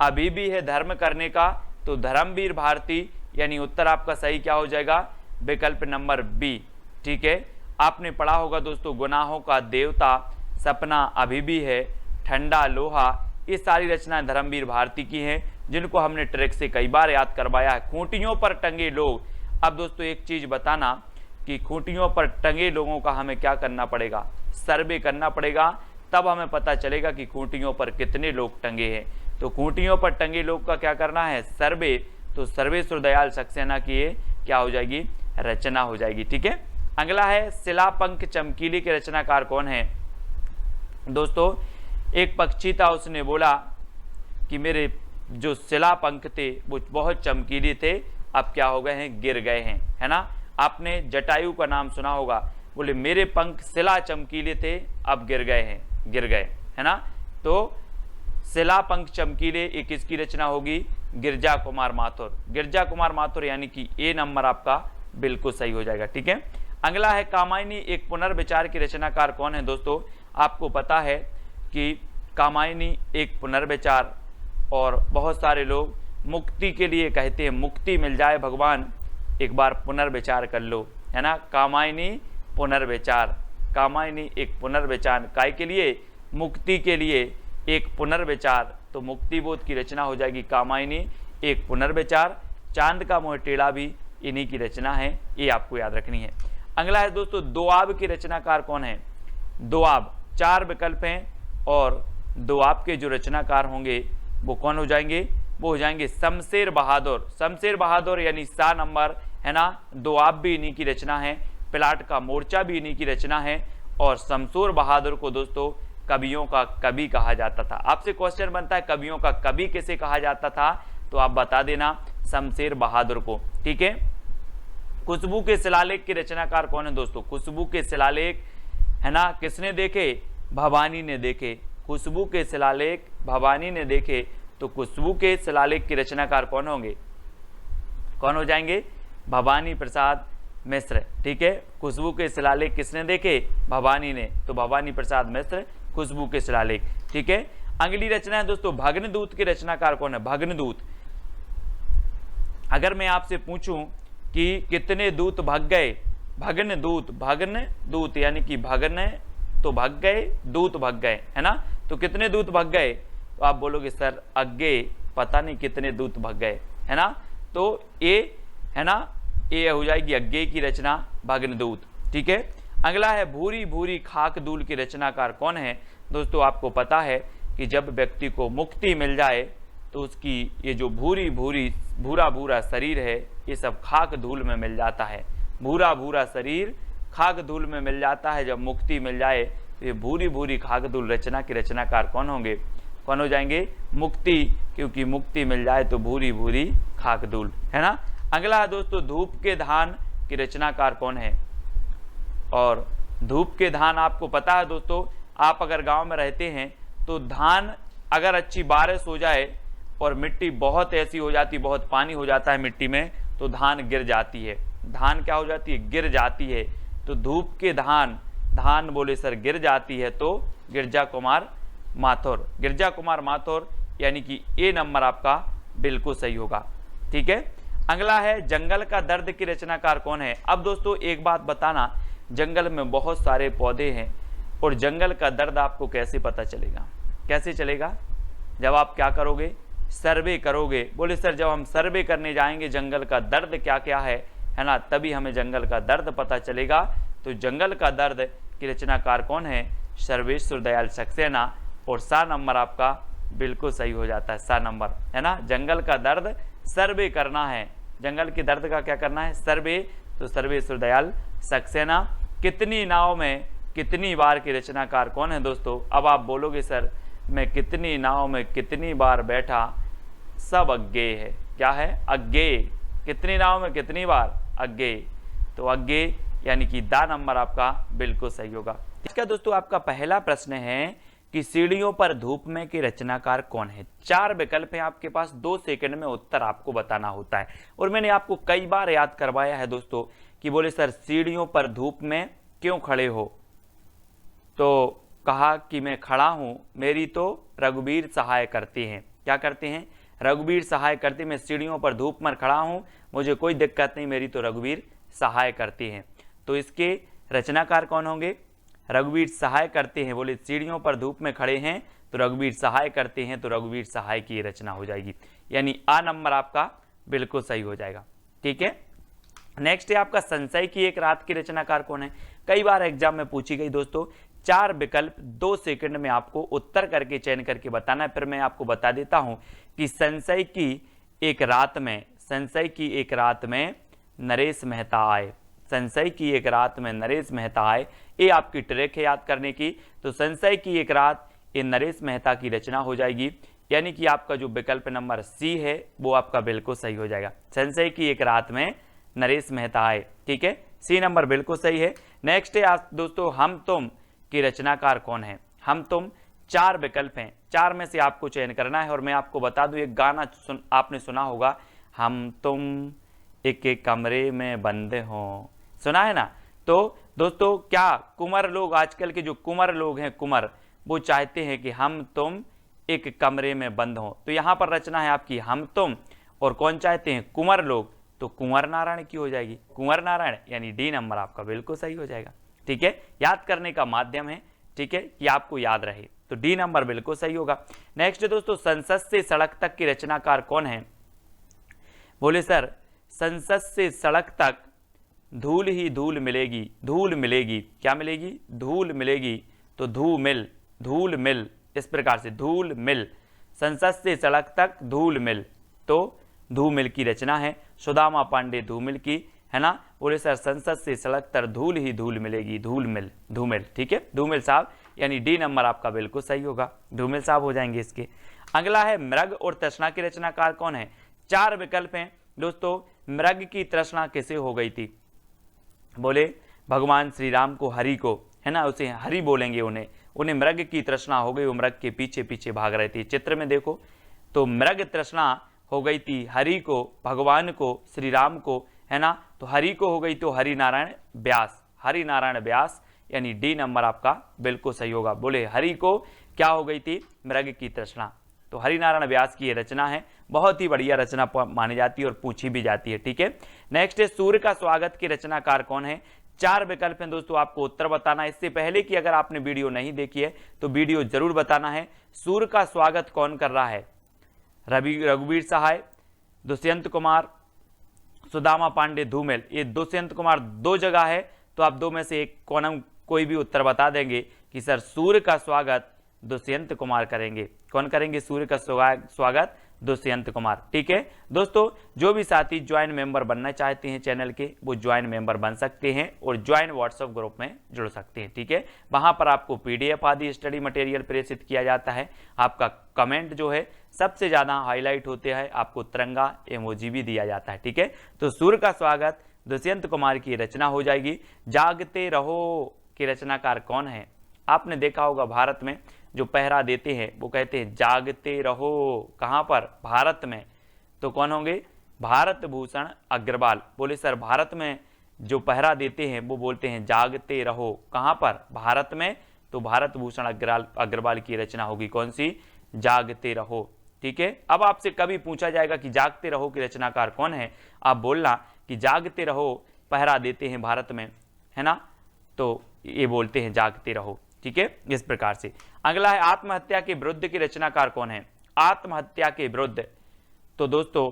अभी भी है धर्म करने का, तो धर्मवीर भारती, यानी उत्तर आपका सही क्या हो जाएगा, विकल्प नंबर बी। ठीक है, आपने पढ़ा होगा दोस्तों, गुनाहों का देवता, सपना अभी भी है, ठंडा लोहा, ये सारी रचनाएं धर्मवीर भारती की हैं, जिनको हमने ट्रिक से कई बार याद करवाया है। खूंटियों पर टंगे लोग, अब दोस्तों एक चीज बताना कि खूंटियों पर टंगे लोगों का हमें क्या करना पड़ेगा, सर्वे करना पड़ेगा, तब हमें पता चलेगा कि खूंटियों पर कितने लोग टंगे हैं। तो खूंटियों पर टंगे लोग का क्या करना है, सर्वे। तो सर्वेश्वर दयाल सक्सेना की ये क्या हो जाएगी, रचना हो जाएगी। ठीक है, अगला है शिलापंख चमकीली के रचनाकार कौन है। दोस्तों एक पक्षी था, उसने बोला कि मेरे जो शिलापंख थे वो बहुत चमकीले थे, अब क्या हो गए हैं, गिर गए हैं, है ना। आपने जटायु का नाम सुना होगा, बोले मेरे पंख शिला चमकीले थे, अब गिर गए हैं, गिर गए, है ना। तो शिलापंख चमकीले ये किसकी रचना होगी, गिरजा कुमार माथुर। गिरजा कुमार माथुर, यानी कि ए नंबर आपका बिल्कुल सही हो जाएगा। ठीक है, अगला है कामायनी एक पुनर्विचार की रचनाकार कौन है। दोस्तों आपको पता है कि कामायनी एक पुनर्विचार, और बहुत सारे लोग मुक्ति के लिए कहते हैं, मुक्ति मिल जाए भगवान, एक बार पुनर्विचार कर लो, है ना। कामायनी पुनर्विचार, कामायनी एक पुनर्विचार, काय के लिए, मुक्ति के लिए एक पुनर्विचार, तो मुक्ति बोध की रचना हो जाएगी कामायनी एक पुनर्विचार। चांद का मोह टेढ़ा भी इन्हीं की रचना है, ये आपको याद रखनी है। अगला है दोस्तों दोआब की रचनाकार कौन है। दोआब, चार विकल्प हैं, और दोआब के जो रचनाकार होंगे वो कौन हो जाएंगे, वो हो जाएंगे शमशेर बहादुर। शमशेर बहादुर यानी सा नंबर, है ना। दोआब भी इन्हीं की रचना है, प्लाट का मोर्चा भी इन्हीं की रचना है, और शमशेर बहादुर को दोस्तों कवियों का कवि कहा जाता था। आपसे क्वेश्चन बनता है कवियों का कवि किसे कहा जाता था, तो आप बता देना शमशेर बहादुर को। ठीक है, खुशबू के शिलालेख के रचनाकार कौन है दोस्तों। खुशबू के शिलालेख, है ना, किसने देखे, भवानी ने देखे। खुशबू के शिलालेख भवानी ने देखे, तो खुशबू के शिलालेख के रचनाकार कौन होंगे, कौन हो जाएंगे, भवानी प्रसाद मिश्र। ठीक है, खुशबू के शिलालेख किसने देखे, भवानी ने, तो भवानी प्रसाद मिश्र खुशबू के शिलालेख। ठीक है, अगली रचना है दोस्तों भग्नदूत के रचनाकार कौन है। भग्नदूत, अगर मैं आपसे पूछूं कि कितने दूत भग गए, भग्नदूत, भग्नदूत यानी कि भगन तो भग गए, दूत भग गए, है ना। तो कितने दूत भग गए, तो आप बोलोगे सर अग्गे पता नहीं कितने दूत भग गए, है ना। तो ये, है ना, ये हो जाएगी अग्गे की रचना भग्नदूत। ठीक है, अगला है भूरी भूरी खाक धूल की रचनाकार कौन है। दोस्तों आपको पता है कि जब व्यक्ति को मुक्ति मिल जाए तो उसकी ये जो भूरी भूरी भूरा भूरा शरीर है, ये सब खाक धूल में मिल जाता है। भूरा भूरा शरीर खाक धूल में मिल जाता है, जब मुक्ति मिल जाए तो ये भूरी भूरी खाक धूल रचना के रचनाकार कौन होंगे, कौन हो जाएंगे, मुक्ति, क्योंकि मुक्ति मिल जाए तो भूरी भूरी खाक धूल, है ना। अगला है दोस्तों धूप के धान की रचनाकार कौन है। और धूप के धान आपको पता है दोस्तों, आप अगर गांव में रहते हैं तो धान अगर अच्छी बारिश हो जाए और मिट्टी बहुत ऐसी हो जाती, बहुत पानी हो जाता है मिट्टी में, तो धान गिर जाती है। धान क्या हो जाती है, गिर जाती है। तो धूप के धान, धान बोले सर गिर जाती है, तो गिरजा कुमार माथुर। गिरजा कुमार माथुर यानी कि ए नंबर आपका बिल्कुल सही होगा। ठीक है, अगला है जंगल का दर्द की रचनाकार कौन है। अब दोस्तों एक बात बताना, जंगल में बहुत सारे पौधे हैं, और जंगल का दर्द आपको कैसे पता चलेगा, कैसे चलेगा, जब आप क्या करोगे, सर्वे करोगे। बोले सर जब हम सर्वे करने जाएंगे जंगल का दर्द क्या क्या है ना, तभी हमें जंगल का दर्द पता चलेगा। तो जंगल का दर्द की रचनाकार कौन है, सर्वेश्वर दयाल सक्सेना, और सा नंबर आपका बिल्कुल सही हो जाता है, सा नंबर, है ना। जंगल का दर्द सर्वे करना है, जंगल के दर्द का क्या करना है, सर्वे, तो सर्वेश्वर दयाल सक्सेना। कितनी नाव में कितनी बार की रचनाकार कौन है दोस्तों। अब आप बोलोगे सर मैं कितनी नाव में कितनी बार बैठा, सब अज्ञेय है। क्या है, अज्ञेय। कितनी नाव में कितनी बार, अज्ञेय। तो अज्ञेय यानी कि दा नंबर आपका बिल्कुल सही होगा। इसका दोस्तों आपका पहला प्रश्न है कि सीढ़ियों पर धूप में की रचनाकार कौन है। चार विकल्प हैं आपके पास, 2 सेकंड में उत्तर आपको बताना होता है। और मैंने आपको कई बार याद करवाया है दोस्तों कि बोले सर सीढ़ियों पर धूप में क्यों खड़े हो, तो कहा कि मैं खड़ा हूं, मेरी तो रघुवीर सहाय करते हैं। क्या करते हैं, रघुवीर सहाय करती, मैं सीढ़ियों पर धूप में खड़ा हूँ, मुझे कोई दिक्कत नहीं, मेरी तो रघुवीर सहाय करती हैं। तो इसके रचनाकार कौन होंगे? रघुवीर सहाय करते हैं, बोले सीढ़ियों पर धूप में खड़े हैं तो रघुवीर सहाय करते हैं, तो रघुवीर सहाय की रचना हो जाएगी, यानी आ नंबर आपका बिल्कुल सही हो जाएगा। ठीक है, नेक्स्ट है आपका संशय की एक रात की रचनाकार कौन है? कई बार एग्जाम में पूछी गई दोस्तों। 4 विकल्प 2 सेकंड में आपको उत्तर करके चयन करके बताना है। फिर मैं आपको बता देता हूं कि संशय की एक रात में, संशय की एक रात में नरेश मेहता आए, संशय की एक रात में नरेश मेहता आए, ये आपकी ट्रिक है याद करने की। तो संशय की एक रात, ये नरेश मेहता की रचना हो जाएगी, यानी कि आपका जो विकल्प नंबर सी है वो आपका बिल्कुल सही हो जाएगा। संशय की एक रात में नरेश मेहता आए, ठीक है, सी नंबर बिल्कुल सही है। नेक्स्ट है आज दोस्तों हम तुम की रचनाकार कौन है? हम तुम 4 विकल्प हैं, 4 में से आपको चयन करना है। और मैं आपको बता दूं एक गाना आपने सुना होगा, हम तुम एक एक कमरे में बंद हों, सुना है ना? तो दोस्तों क्या कुंवर लोग, आजकल के जो कुंवर लोग हैं, कुंवर, वो चाहते हैं कि हम तुम एक कमरे में बंद हों। तो यहां पर रचना है आपकी हम तुम, और कौन चाहते हैं? कुंवर लोग, तो कुंवर नारायण की हो जाएगी, कुंवर नारायण, यानी डी नंबर आपका बिल्कुल सही हो जाएगा। ठीक है, याद करने का माध्यम है, ठीक है, कि आपको याद रहे, तो डी नंबर बिल्कुल सही होगा। नेक्स्ट दोस्तों संसद से सड़क तक की रचनाकार कौन है? बोले सर संसद से सड़क तक धूल ही धूल मिलेगी, धूल मिलेगी, क्या मिलेगी? धूल मिलेगी, तो धूमिल, धूल मिल, इस प्रकार से धूल मिल, संसद से सड़क तक धूल मिल, तो धूमिल की रचना है, सुदामा पांडे धूमिल की, है ना? बोले सर संसद से सड़क तक धूल ही धूल मिलेगी, धूल मिल, धूमिल, ठीक है, धूमिल साहब, यानी डी नंबर आपका बिल्कुल सही होगा, धूमिल साहब हो जाएंगे इसके। अगला है मृग और तृष्णा की रचनाकार कौन है? 4 विकल्प हैं दोस्तों। मृग की तृष्णा किसे हो गई थी? बोले भगवान श्री राम को, हरि को, है ना, उसे हरि बोलेंगे, उन्हें मृग की तृष्णा हो गई, वो मृग के पीछे पीछे भाग रहे थे। चित्र में देखो तो मृग तृष्णा हो गई थी हरि को, भगवान को, श्री राम को, है ना? तो हरि को हो गई तो हरि नारायण व्यास, हरि नारायण व्यास, यानी डी नंबर आपका बिल्कुल सही होगा। बोले हरि को क्या हो गई थी? मृग की तृष्णा, तो हरिनारायण व्यास की ये रचना है, बहुत ही बढ़िया रचना मानी जाती है और पूछी भी जाती है। ठीक है, नेक्स्ट है सूर्य का स्वागत की रचनाकार कौन है? 4 विकल्प हैं दोस्तों, आपको उत्तर बताना है। इससे पहले कि अगर आपने वीडियो नहीं देखी है तो वीडियो जरूर बताना है। सूर्य का स्वागत कौन कर रहा है? रघुवीर सहाय, दुष्यंत कुमार, सुदामा पांडे, धूमिल। ये दुष्यंत कुमार 2 जगह है, तो आप 2 में से एक कोई भी उत्तर बता देंगे कि सर सूर्य का स्वागत दुष्यंत कुमार करेंगे। कौन करेंगे सूर्य का स्वागत? दुष्यंत कुमार। ठीक है दोस्तों, जो भी साथी ज्वाइन मेंबर बनना चाहते हैं चैनल के, वो ज्वाइन मेंबर बन सकते हैं और ज्वाइन व्हाट्सएप ग्रुप में जुड़ सकते हैं। ठीक है, वहां पर आपको पीडीएफ आदि स्टडी मटेरियल प्रेषित किया जाता है। आपका कमेंट जो है सबसे ज्यादा हाईलाइट होते हैं, आपको तिरंगा इमोजी भी दिया जाता है। ठीक है, तो सूर्य का स्वागत दुष्यंत कुमार की रचना हो जाएगी। जागते रहो की रचनाकार कौन है? आपने देखा होगा भारत में जो पहरा देते हैं वो कहते हैं जागते रहो, कहां पर? भारत में, तो कौन होंगे? भारत भूषण अग्रवाल। बोले सर भारत में जो पहरा देते हैं वो बोलते हैं जागते रहो, कहां पर? भारत में, तो भारत भूषण अग्रवाल की रचना होगी कौन सी? जागते रहो। ठीक है, अब आपसे कभी पूछा जाएगा कि जागते रहो की रचनाकार कौन है, आप बोलना कि जागते रहो पहरा देते हैं भारत में, है ना, तो ये बोलते हैं जागते रहो। ठीक है, इस प्रकार से। अगला है आत्महत्या के विरुद्ध की रचनाकार कौन है? आत्महत्या के विरुद्ध, तो दोस्तों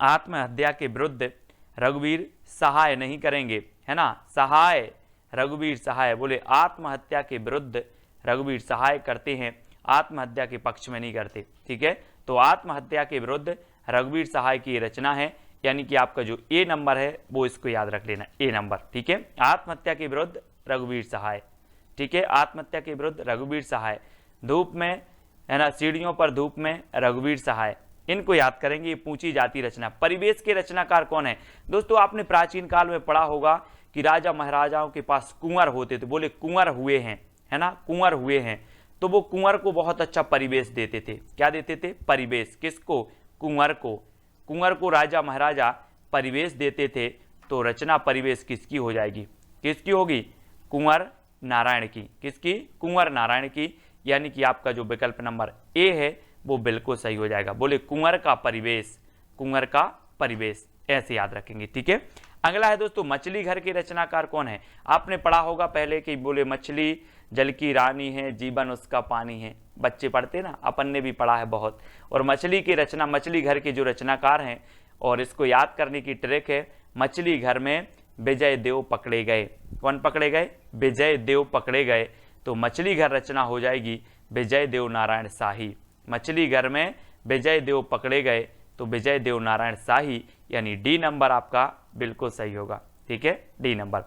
आत्महत्या के विरुद्ध रघुवीर सहाय नहीं करेंगे, है ना, सहाय, रघुवीर सहाय। बोले आत्महत्या के विरुद्ध रघुवीर सहाय करते हैं, आत्महत्या के पक्ष में नहीं करते। ठीक है, तो आत्महत्या के विरुद्ध रघुवीर सहाय की रचना है, यानी कि आपका जो ए नंबर है वो इसको याद रख लेना, ए नंबर। ठीक है, आत्महत्या के विरुद्ध रघुवीर सहाय। ठीक है, आत्महत्या के विरुद्ध रघुवीर सहाय। धूप में, है ना, सीढ़ियों पर धूप में रघुवीर सहाय, इनको याद करेंगे। ये पूछी जाती रचना। परिवेश के रचनाकार कौन है? दोस्तों आपने प्राचीन काल में पढ़ा होगा कि राजा महाराजाओं के पास कुंवर होते थे। बोले कुंवर हुए हैं, है ना, कुंवर हुए हैं, तो वो कुंवर को बहुत अच्छा परिवेश देते थे। क्या देते थे? परिवेश। किसको? कुंवर को। कुंवर को राजा महाराजा परिवेश देते थे, तो रचना परिवेश किसकी हो जाएगी? किसकी होगी? कुंवर नारायण की। किसकी? कुंवर नारायण की, यानी कि आपका जो विकल्प नंबर ए है वो बिल्कुल सही हो जाएगा। बोले कुंवर का परिवेश, कुंवर का परिवेश, ऐसे याद रखेंगे। ठीक है, अगला है दोस्तों मछली घर के रचनाकार कौन है। आपने पढ़ा होगा पहले कि बोले मछली जल की रानी है, जीवन उसका पानी है, बच्चे पढ़ते ना, अपन ने भी पढ़ा है बहुत। और मछली की रचना, मछली घर के जो रचनाकार हैं, और इसको याद करने की ट्रिक है, मछली घर में विजय देव पकड़े गए। कौन पकड़े गए? विजय देव पकड़े गए। तो मछली घर रचना हो जाएगी विजय देव नारायण शाही। मछली घर में विजय देव पकड़े गए तो विजय देव नारायण शाही, यानी डी नंबर आपका बिल्कुल सही होगा। ठीक है, डी नंबर।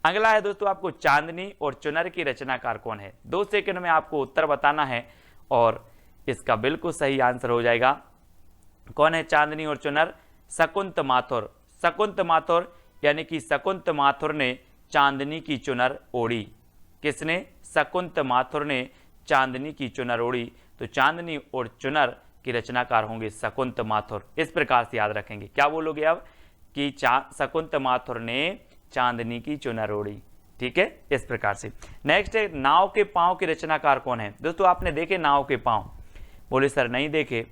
अगला है दोस्तों आपको चांदनी और चुनर की रचनाकार कौन है। 2 सेकंड में आपको उत्तर बताना है और इसका बिल्कुल सही आंसर हो जाएगा। कौन है चांदनी और चुनर? शकुंत माथुर। शकुंत माथुर, यानी कि शकुंत माथुर ने चांदनी की चुनर ओढ़ी। किसने? शकुंत माथुर ने चांदनी की चुनर ओढ़ी। तो चांदनी और चुनर की रचनाकार होंगे शकुंत माथुर। इस प्रकार से याद रखेंगे। क्या बोलोगे अब कि शकुंत माथुर ने चांदनी की चुनर ओढ़ी। ठीक है, इस प्रकार से। नेक्स्ट है नाव के पांव की रचनाकार कौन है। दोस्तों आपने देखे नाव के पांव? बोले सर नहीं देखे।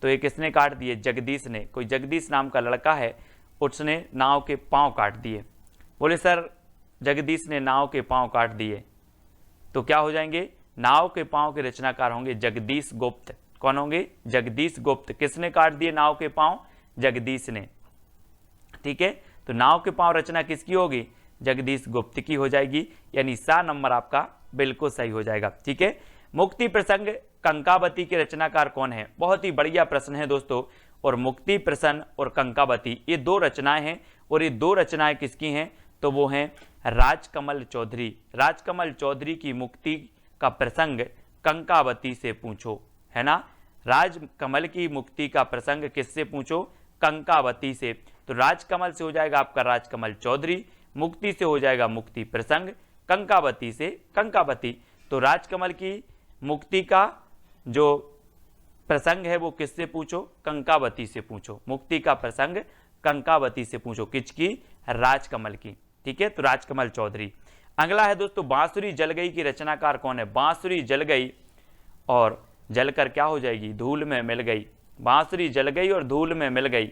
तो ये किसने काट दिए? जगदीश ने। कोई जगदीश नाम का लड़का है, उसने नाव के पांव काट दिए। बोले सर जगदीश ने नाव के पांव काट दिए, तो क्या हो जाएंगे? नाव के पांव के रचनाकार होंगे जगदीश गुप्त। कौन होंगे? जगदीश गुप्त। किसने काट दिए नाव के पांव? जगदीश ने। ठीक है, तो नाव के पांव रचना किसकी होगी? जगदीश गुप्त की हो जाएगी, यानी सा नंबर आपका बिल्कुल सही हो जाएगा। ठीक है, मुक्ति प्रसंग कंकावती के रचनाकार कौन है। बहुत ही बढ़िया प्रश्न है दोस्तों। और मुक्ति प्रसन्न और कंकावती ये 2 रचनाएं हैं, और ये 2 रचनाएं किसकी हैं? तो वो हैं राजकमल चौधरी। राजकमल चौधरी की मुक्ति का प्रसंग कंकावती से पूछो, है ना। राजकमल की मुक्ति का प्रसंग किससे पूछो? कंकावती से। तो राजकमल से हो जाएगा आपका राजकमल चौधरी, मुक्ति से हो जाएगा मुक्ति प्रसंग, कंकावती से कंकावती। तो राजकमल की मुक्ति का जो प्रसंग है वो किससे पूछो? कंकावती से पूछो। मुक्ति का प्रसंग कंकावती से पूछो। किसकी? राजकमल की। ठीक है, तो राजकमल चौधरी। अगला है दोस्तों बांसुरी जल गई की रचनाकार कौन है। बांसुरी जल गई और जलकर क्या हो जाएगी? धूल में मिल गई। बांसुरी जल गई और धूल में मिल गई,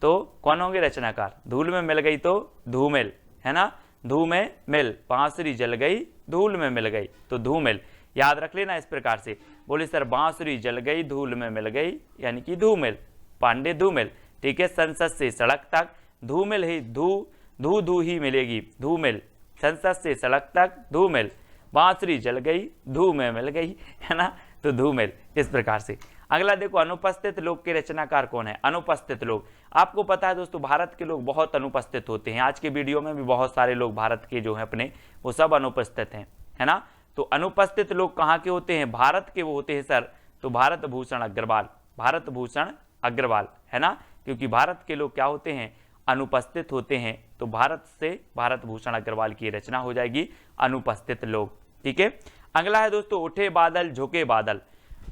तो कौन होंगे रचनाकार? धूल में मिल गई तो धूमिल, है ना। धूमिल, बांसुरी जल गई धूल में मिल गई तो धूमिल, याद रख लेना इस प्रकार से। बोले सर बांसुरी जल गई धूल में मिल गई, यानी कि धूमिल, पांडे धूमिल। ठीक है, संसद से सड़क तक धूमिल ही धू ही मिलेगी, धूमिल। संसद से सड़क तक धूमिल, बांसुरी जल गई धू में मिल गई, है ना, तो धूमिल। इस प्रकार से। अगला देखो अनुपस्थित लोग के रचनाकार कौन है। अनुपस्थित लोग, आपको पता है दोस्तों भारत के लोग बहुत अनुपस्थित होते हैं। आज के वीडियो में भी बहुत सारे लोग भारत के जो हैं अपने, वो सब अनुपस्थित हैं, है ना। तो अनुपस्थित लोग कहाँ के होते हैं? भारत के वो होते हैं सर। तो भारत भूषण अग्रवाल, भारत भूषण अग्रवाल, है ना, क्योंकि भारत के लोग क्या होते हैं? अनुपस्थित होते हैं। तो भारत से भारत भूषण अग्रवाल की रचना हो जाएगी अनुपस्थित लोग। ठीक है, अगला है दोस्तों उठे बादल झुके बादल।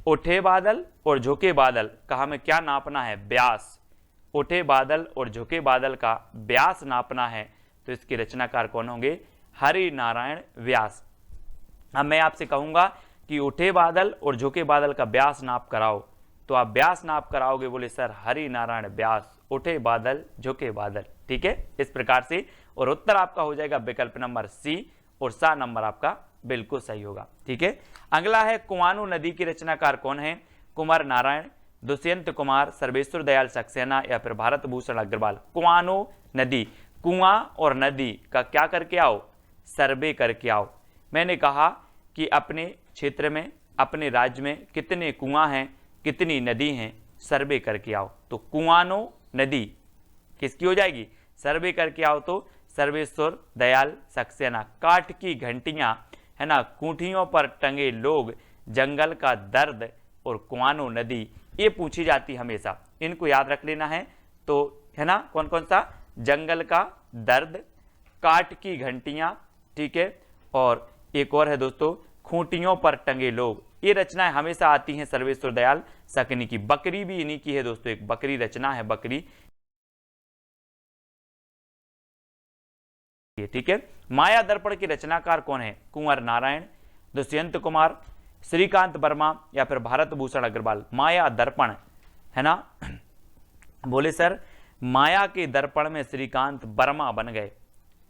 उठे बादल और झुके बादल का हमें क्या नापना है? व्यास। उठे बादल और झुके बादल का व्यास नापना है, तो इसके रचनाकार कौन होंगे? हरि नारायण व्यास। अब मैं आपसे कहूंगा कि उठे बादल और झुके बादल का व्यास नाप कराओ, तो आप व्यास नाप कराओगे। बोले सर हरि नारायण व्यास, उठे बादल झुके बादल। ठीक है, इस प्रकार से। और उत्तर आपका हो जाएगा विकल्प नंबर सी, और सा नंबर आपका बिल्कुल सही होगा। ठीक है, अगला है कुआनो नदी की रचनाकार कौन है। कुंवर नारायण, दुष्यंत कुमार, सर्वेश्वर दयाल सक्सेना या फिर भारत भूषण अग्रवाल। कुआनो नदी, कुआं और नदी का क्या करके आओ? सर्वे करके आओ। मैंने कहा कि अपने क्षेत्र में, अपने राज्य में कितने कुआं हैं, कितनी नदी हैं, सर्वे करके आओ। तो कुआनो नदी किसकी हो जाएगी? सर्वे करके आओ। तो सर्वेश्वर दयाल सक्सेना। काठ की घंटियां, है ना, कूठियों पर टंगे लोग, जंगल का दर्द और कुआनो नदी, ये पूछी जाती हमेशा, इनको याद रख लेना है। तो है ना, कौन कौन सा? जंगल का दर्द, काठ की घंटियां, ठीक है, और एक और है दोस्तों खूंटियों पर टंगे लोग। ये रचनाएं हमेशा आती हैं सर्वेश्वर दयाल सक्सेना की। बकरी भी इन्हीं की है दोस्तों, एक बकरी रचना है, बकरी। ठीक है, माया दर्पण के रचनाकार कौन है? कुंवर नारायण, दुष्यंत कुमार श्रीकांत वर्मा या फिर भारत भूषण अग्रवाल। माया दर्पण, है ना, बोले सर माया के दर्पण में श्रीकांत वर्मा बन गए,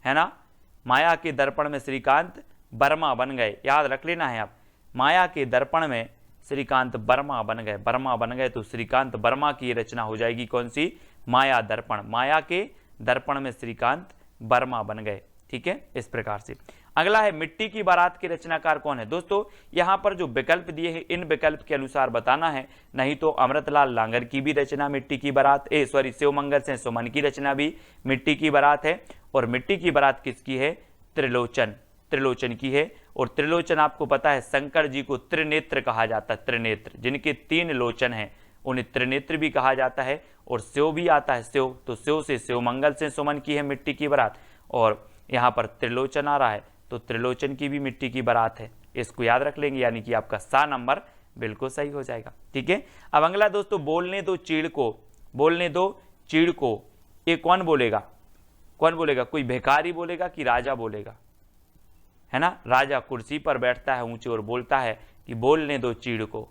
है ना, माया के दर्पण में श्रीकांत वर्मा बन गए, याद रख लेना है आप, माया के दर्पण में श्रीकांत वर्मा बन गए, वर्मा बन गए, तो श्रीकांत वर्मा की रचना हो जाएगी कौन सी, माया दर्पण, माया के दर्पण में श्रीकांत वर्मा बन गए। ठीक है, इस प्रकार से। अगला है मिट्टी की बारात के रचनाकार कौन है। दोस्तों यहां पर जो विकल्प दिए हैं इन विकल्प के अनुसार बताना है, नहीं तो अमृतलाल लांगर की भी रचना मिट्टी की बारात, शिवमंगल से सुमन की रचना भी मिट्टी की बारात है। और मिट्टी की बारात किसकी है, त्रिलोचन, त्रिलोचन की है। और त्रिलोचन आपको पता है शंकर जी को त्रिनेत्र कहा जाता है, त्रिनेत्र, जिनके 3 लोचन हैं उन्हें त्रिनेत्र भी कहा जाता है। और शिव भी आता है, शिव, तो शिव से शिवमंगल से सुमन की है मिट्टी की बारात, और यहाँ पर त्रिलोचन आ रहा है तो त्रिलोचन की भी मिट्टी की बारात है। इसको याद रख लेंगे, यानी कि आपका सा नंबर बिल्कुल सही हो जाएगा। ठीक है, अब अगला दोस्तों, बोलने दो चीड़ को, बोलने दो चीड़ को, ये कौन बोलेगा, कौन बोलेगा, कोई भिखारी बोलेगा कि राजा बोलेगा, है ना, राजा कुर्सी पर बैठता है ऊंचे और बोलता है कि बोलने दो चीड़ को,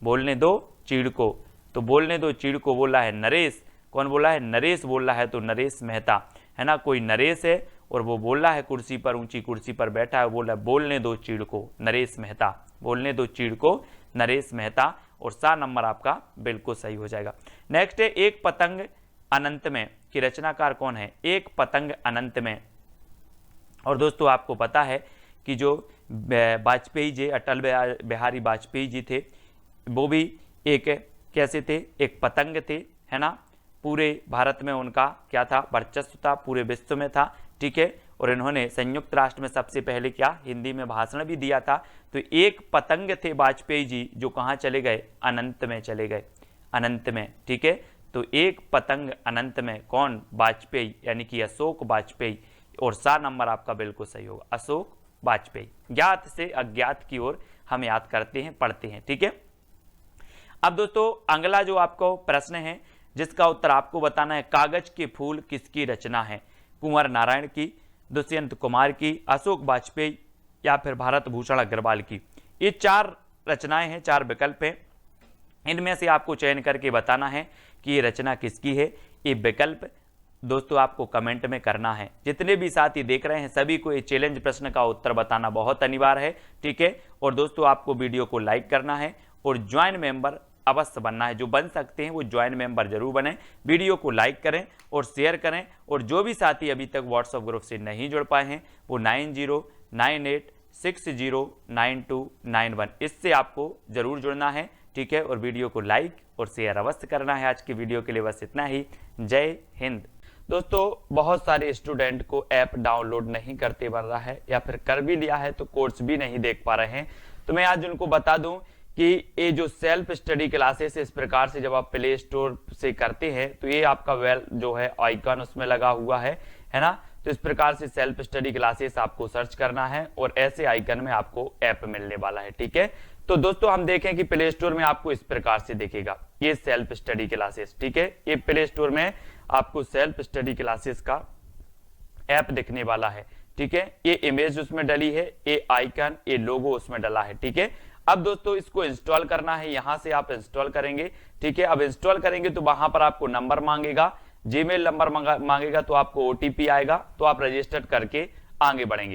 बोलने दो चीड़ को, तो बोलने दो चीड़ को बोला है नरेश, कौन बोला है, नरेश बोल रहा है, तो नरेश मेहता, है ना, कोई नरेश है और वो बोल रहा है कुर्सी पर, ऊंची कुर्सी पर बैठा है, बोल रहा है बोलने दो चीड़ को, नरेश मेहता, बोलने दो चीड़ को, नरेश मेहता, और सा नंबर आपका बिल्कुल सही हो जाएगा। नेक्स्ट है एक पतंग अनंत में की रचनाकार कौन है, एक पतंग अनंत में। और दोस्तों आपको पता है कि जो वाजपेयी जी, अटल बिहारी वाजपेयी जी थे, वो भी एक कैसे थे, एक पतंग थे, है ना, पूरे भारत में उनका क्या था, वर्चस्व था, पूरे विश्व में था। ठीक है, और इन्होंने संयुक्त राष्ट्र में सबसे पहले क्या, हिंदी में भाषण भी दिया था। तो एक पतंग थे वाजपेयी जी जो कहाँ चले गए, अनंत में चले गए, अनंत में। ठीक है, तो एक पतंग अनंत में कौन, वाजपेयी, यानी कि अशोक वाजपेयी, और सा नंबर आपका बिल्कुल सही होगा, अशोक वाजपेयी। ज्ञात से अज्ञात की ओर हम याद करते हैं, पढ़ते हैं। ठीक है, अब दोस्तों अगला जो आपको प्रश्न है जिसका उत्तर आपको बताना है, कागज के फूल किसकी रचना है, कुंवर नारायण की, दुष्यंत कुमार की, अशोक वाजपेयी या फिर भारत भूषण अग्रवाल की। ये 4 रचनाएं हैं, 4 विकल्प हैं, इनमें से आपको चयन करके बताना है कि ये रचना किसकी है। ये विकल्प दोस्तों आपको कमेंट में करना है। जितने भी साथी देख रहे हैं सभी को ये चैलेंज प्रश्न का उत्तर बताना बहुत अनिवार्य है। ठीक है, और दोस्तों आपको वीडियो को लाइक करना है और ज्वाइन मेंबर अवश्य बनना है, जो बन सकते हैं वो ज्वाइन मेंबर जरूर बने। वीडियो को लाइक करें और शेयर करें, और जो भी साथी अभी तक व्हाट्सएप ग्रुप से नहीं जुड़ पाए हैं वो 9098609291 इससे आपको जरूर जुड़ना है। ठीक है, और वीडियो को लाइक और शेयर अवश्य करना है। आज की वीडियो के लिए बस इतना ही, जय हिंद। दोस्तों बहुत सारे स्टूडेंट को ऐप डाउनलोड नहीं करते बन रहा है, या फिर कर भी लिया है तो कोर्स भी नहीं देख पा रहे हैं। तो मैं आज उनको बता दूं कि ये जो सेल्फ स्टडी क्लासेस इस प्रकार से जब आप प्ले स्टोर से करते हैं तो ये आपका जो है आइकन उसमें लगा हुआ है ना। तो इस प्रकार से सेल्फ स्टडी क्लासेस आपको सर्च करना है और ऐसे आइकन में आपको ऐप मिलने वाला है। ठीक है, तो दोस्तों हम देखें कि प्ले स्टोर में आपको इस प्रकार से दिखेगा ये सेल्फ स्टडी क्लासेस। ठीक है, ये प्ले स्टोर में आपको सेल्फ स्टडी क्लासेस का ऐप दिखने वाला है। ठीक है, ये इमेज उसमें डली है, ये आइकन, ये लोगो उसमें डला है। ठीक है, अब दोस्तों इसको इंस्टॉल करना है, यहां से आप इंस्टॉल करेंगे। ठीक है, अब इंस्टॉल करेंगे तो वहां पर आपको नंबर मांगेगा, जीमेल नंबर मांगेगा, तो आपको ओटीपी आएगा, तो आप रजिस्टर करके आगे बढ़ेंगे।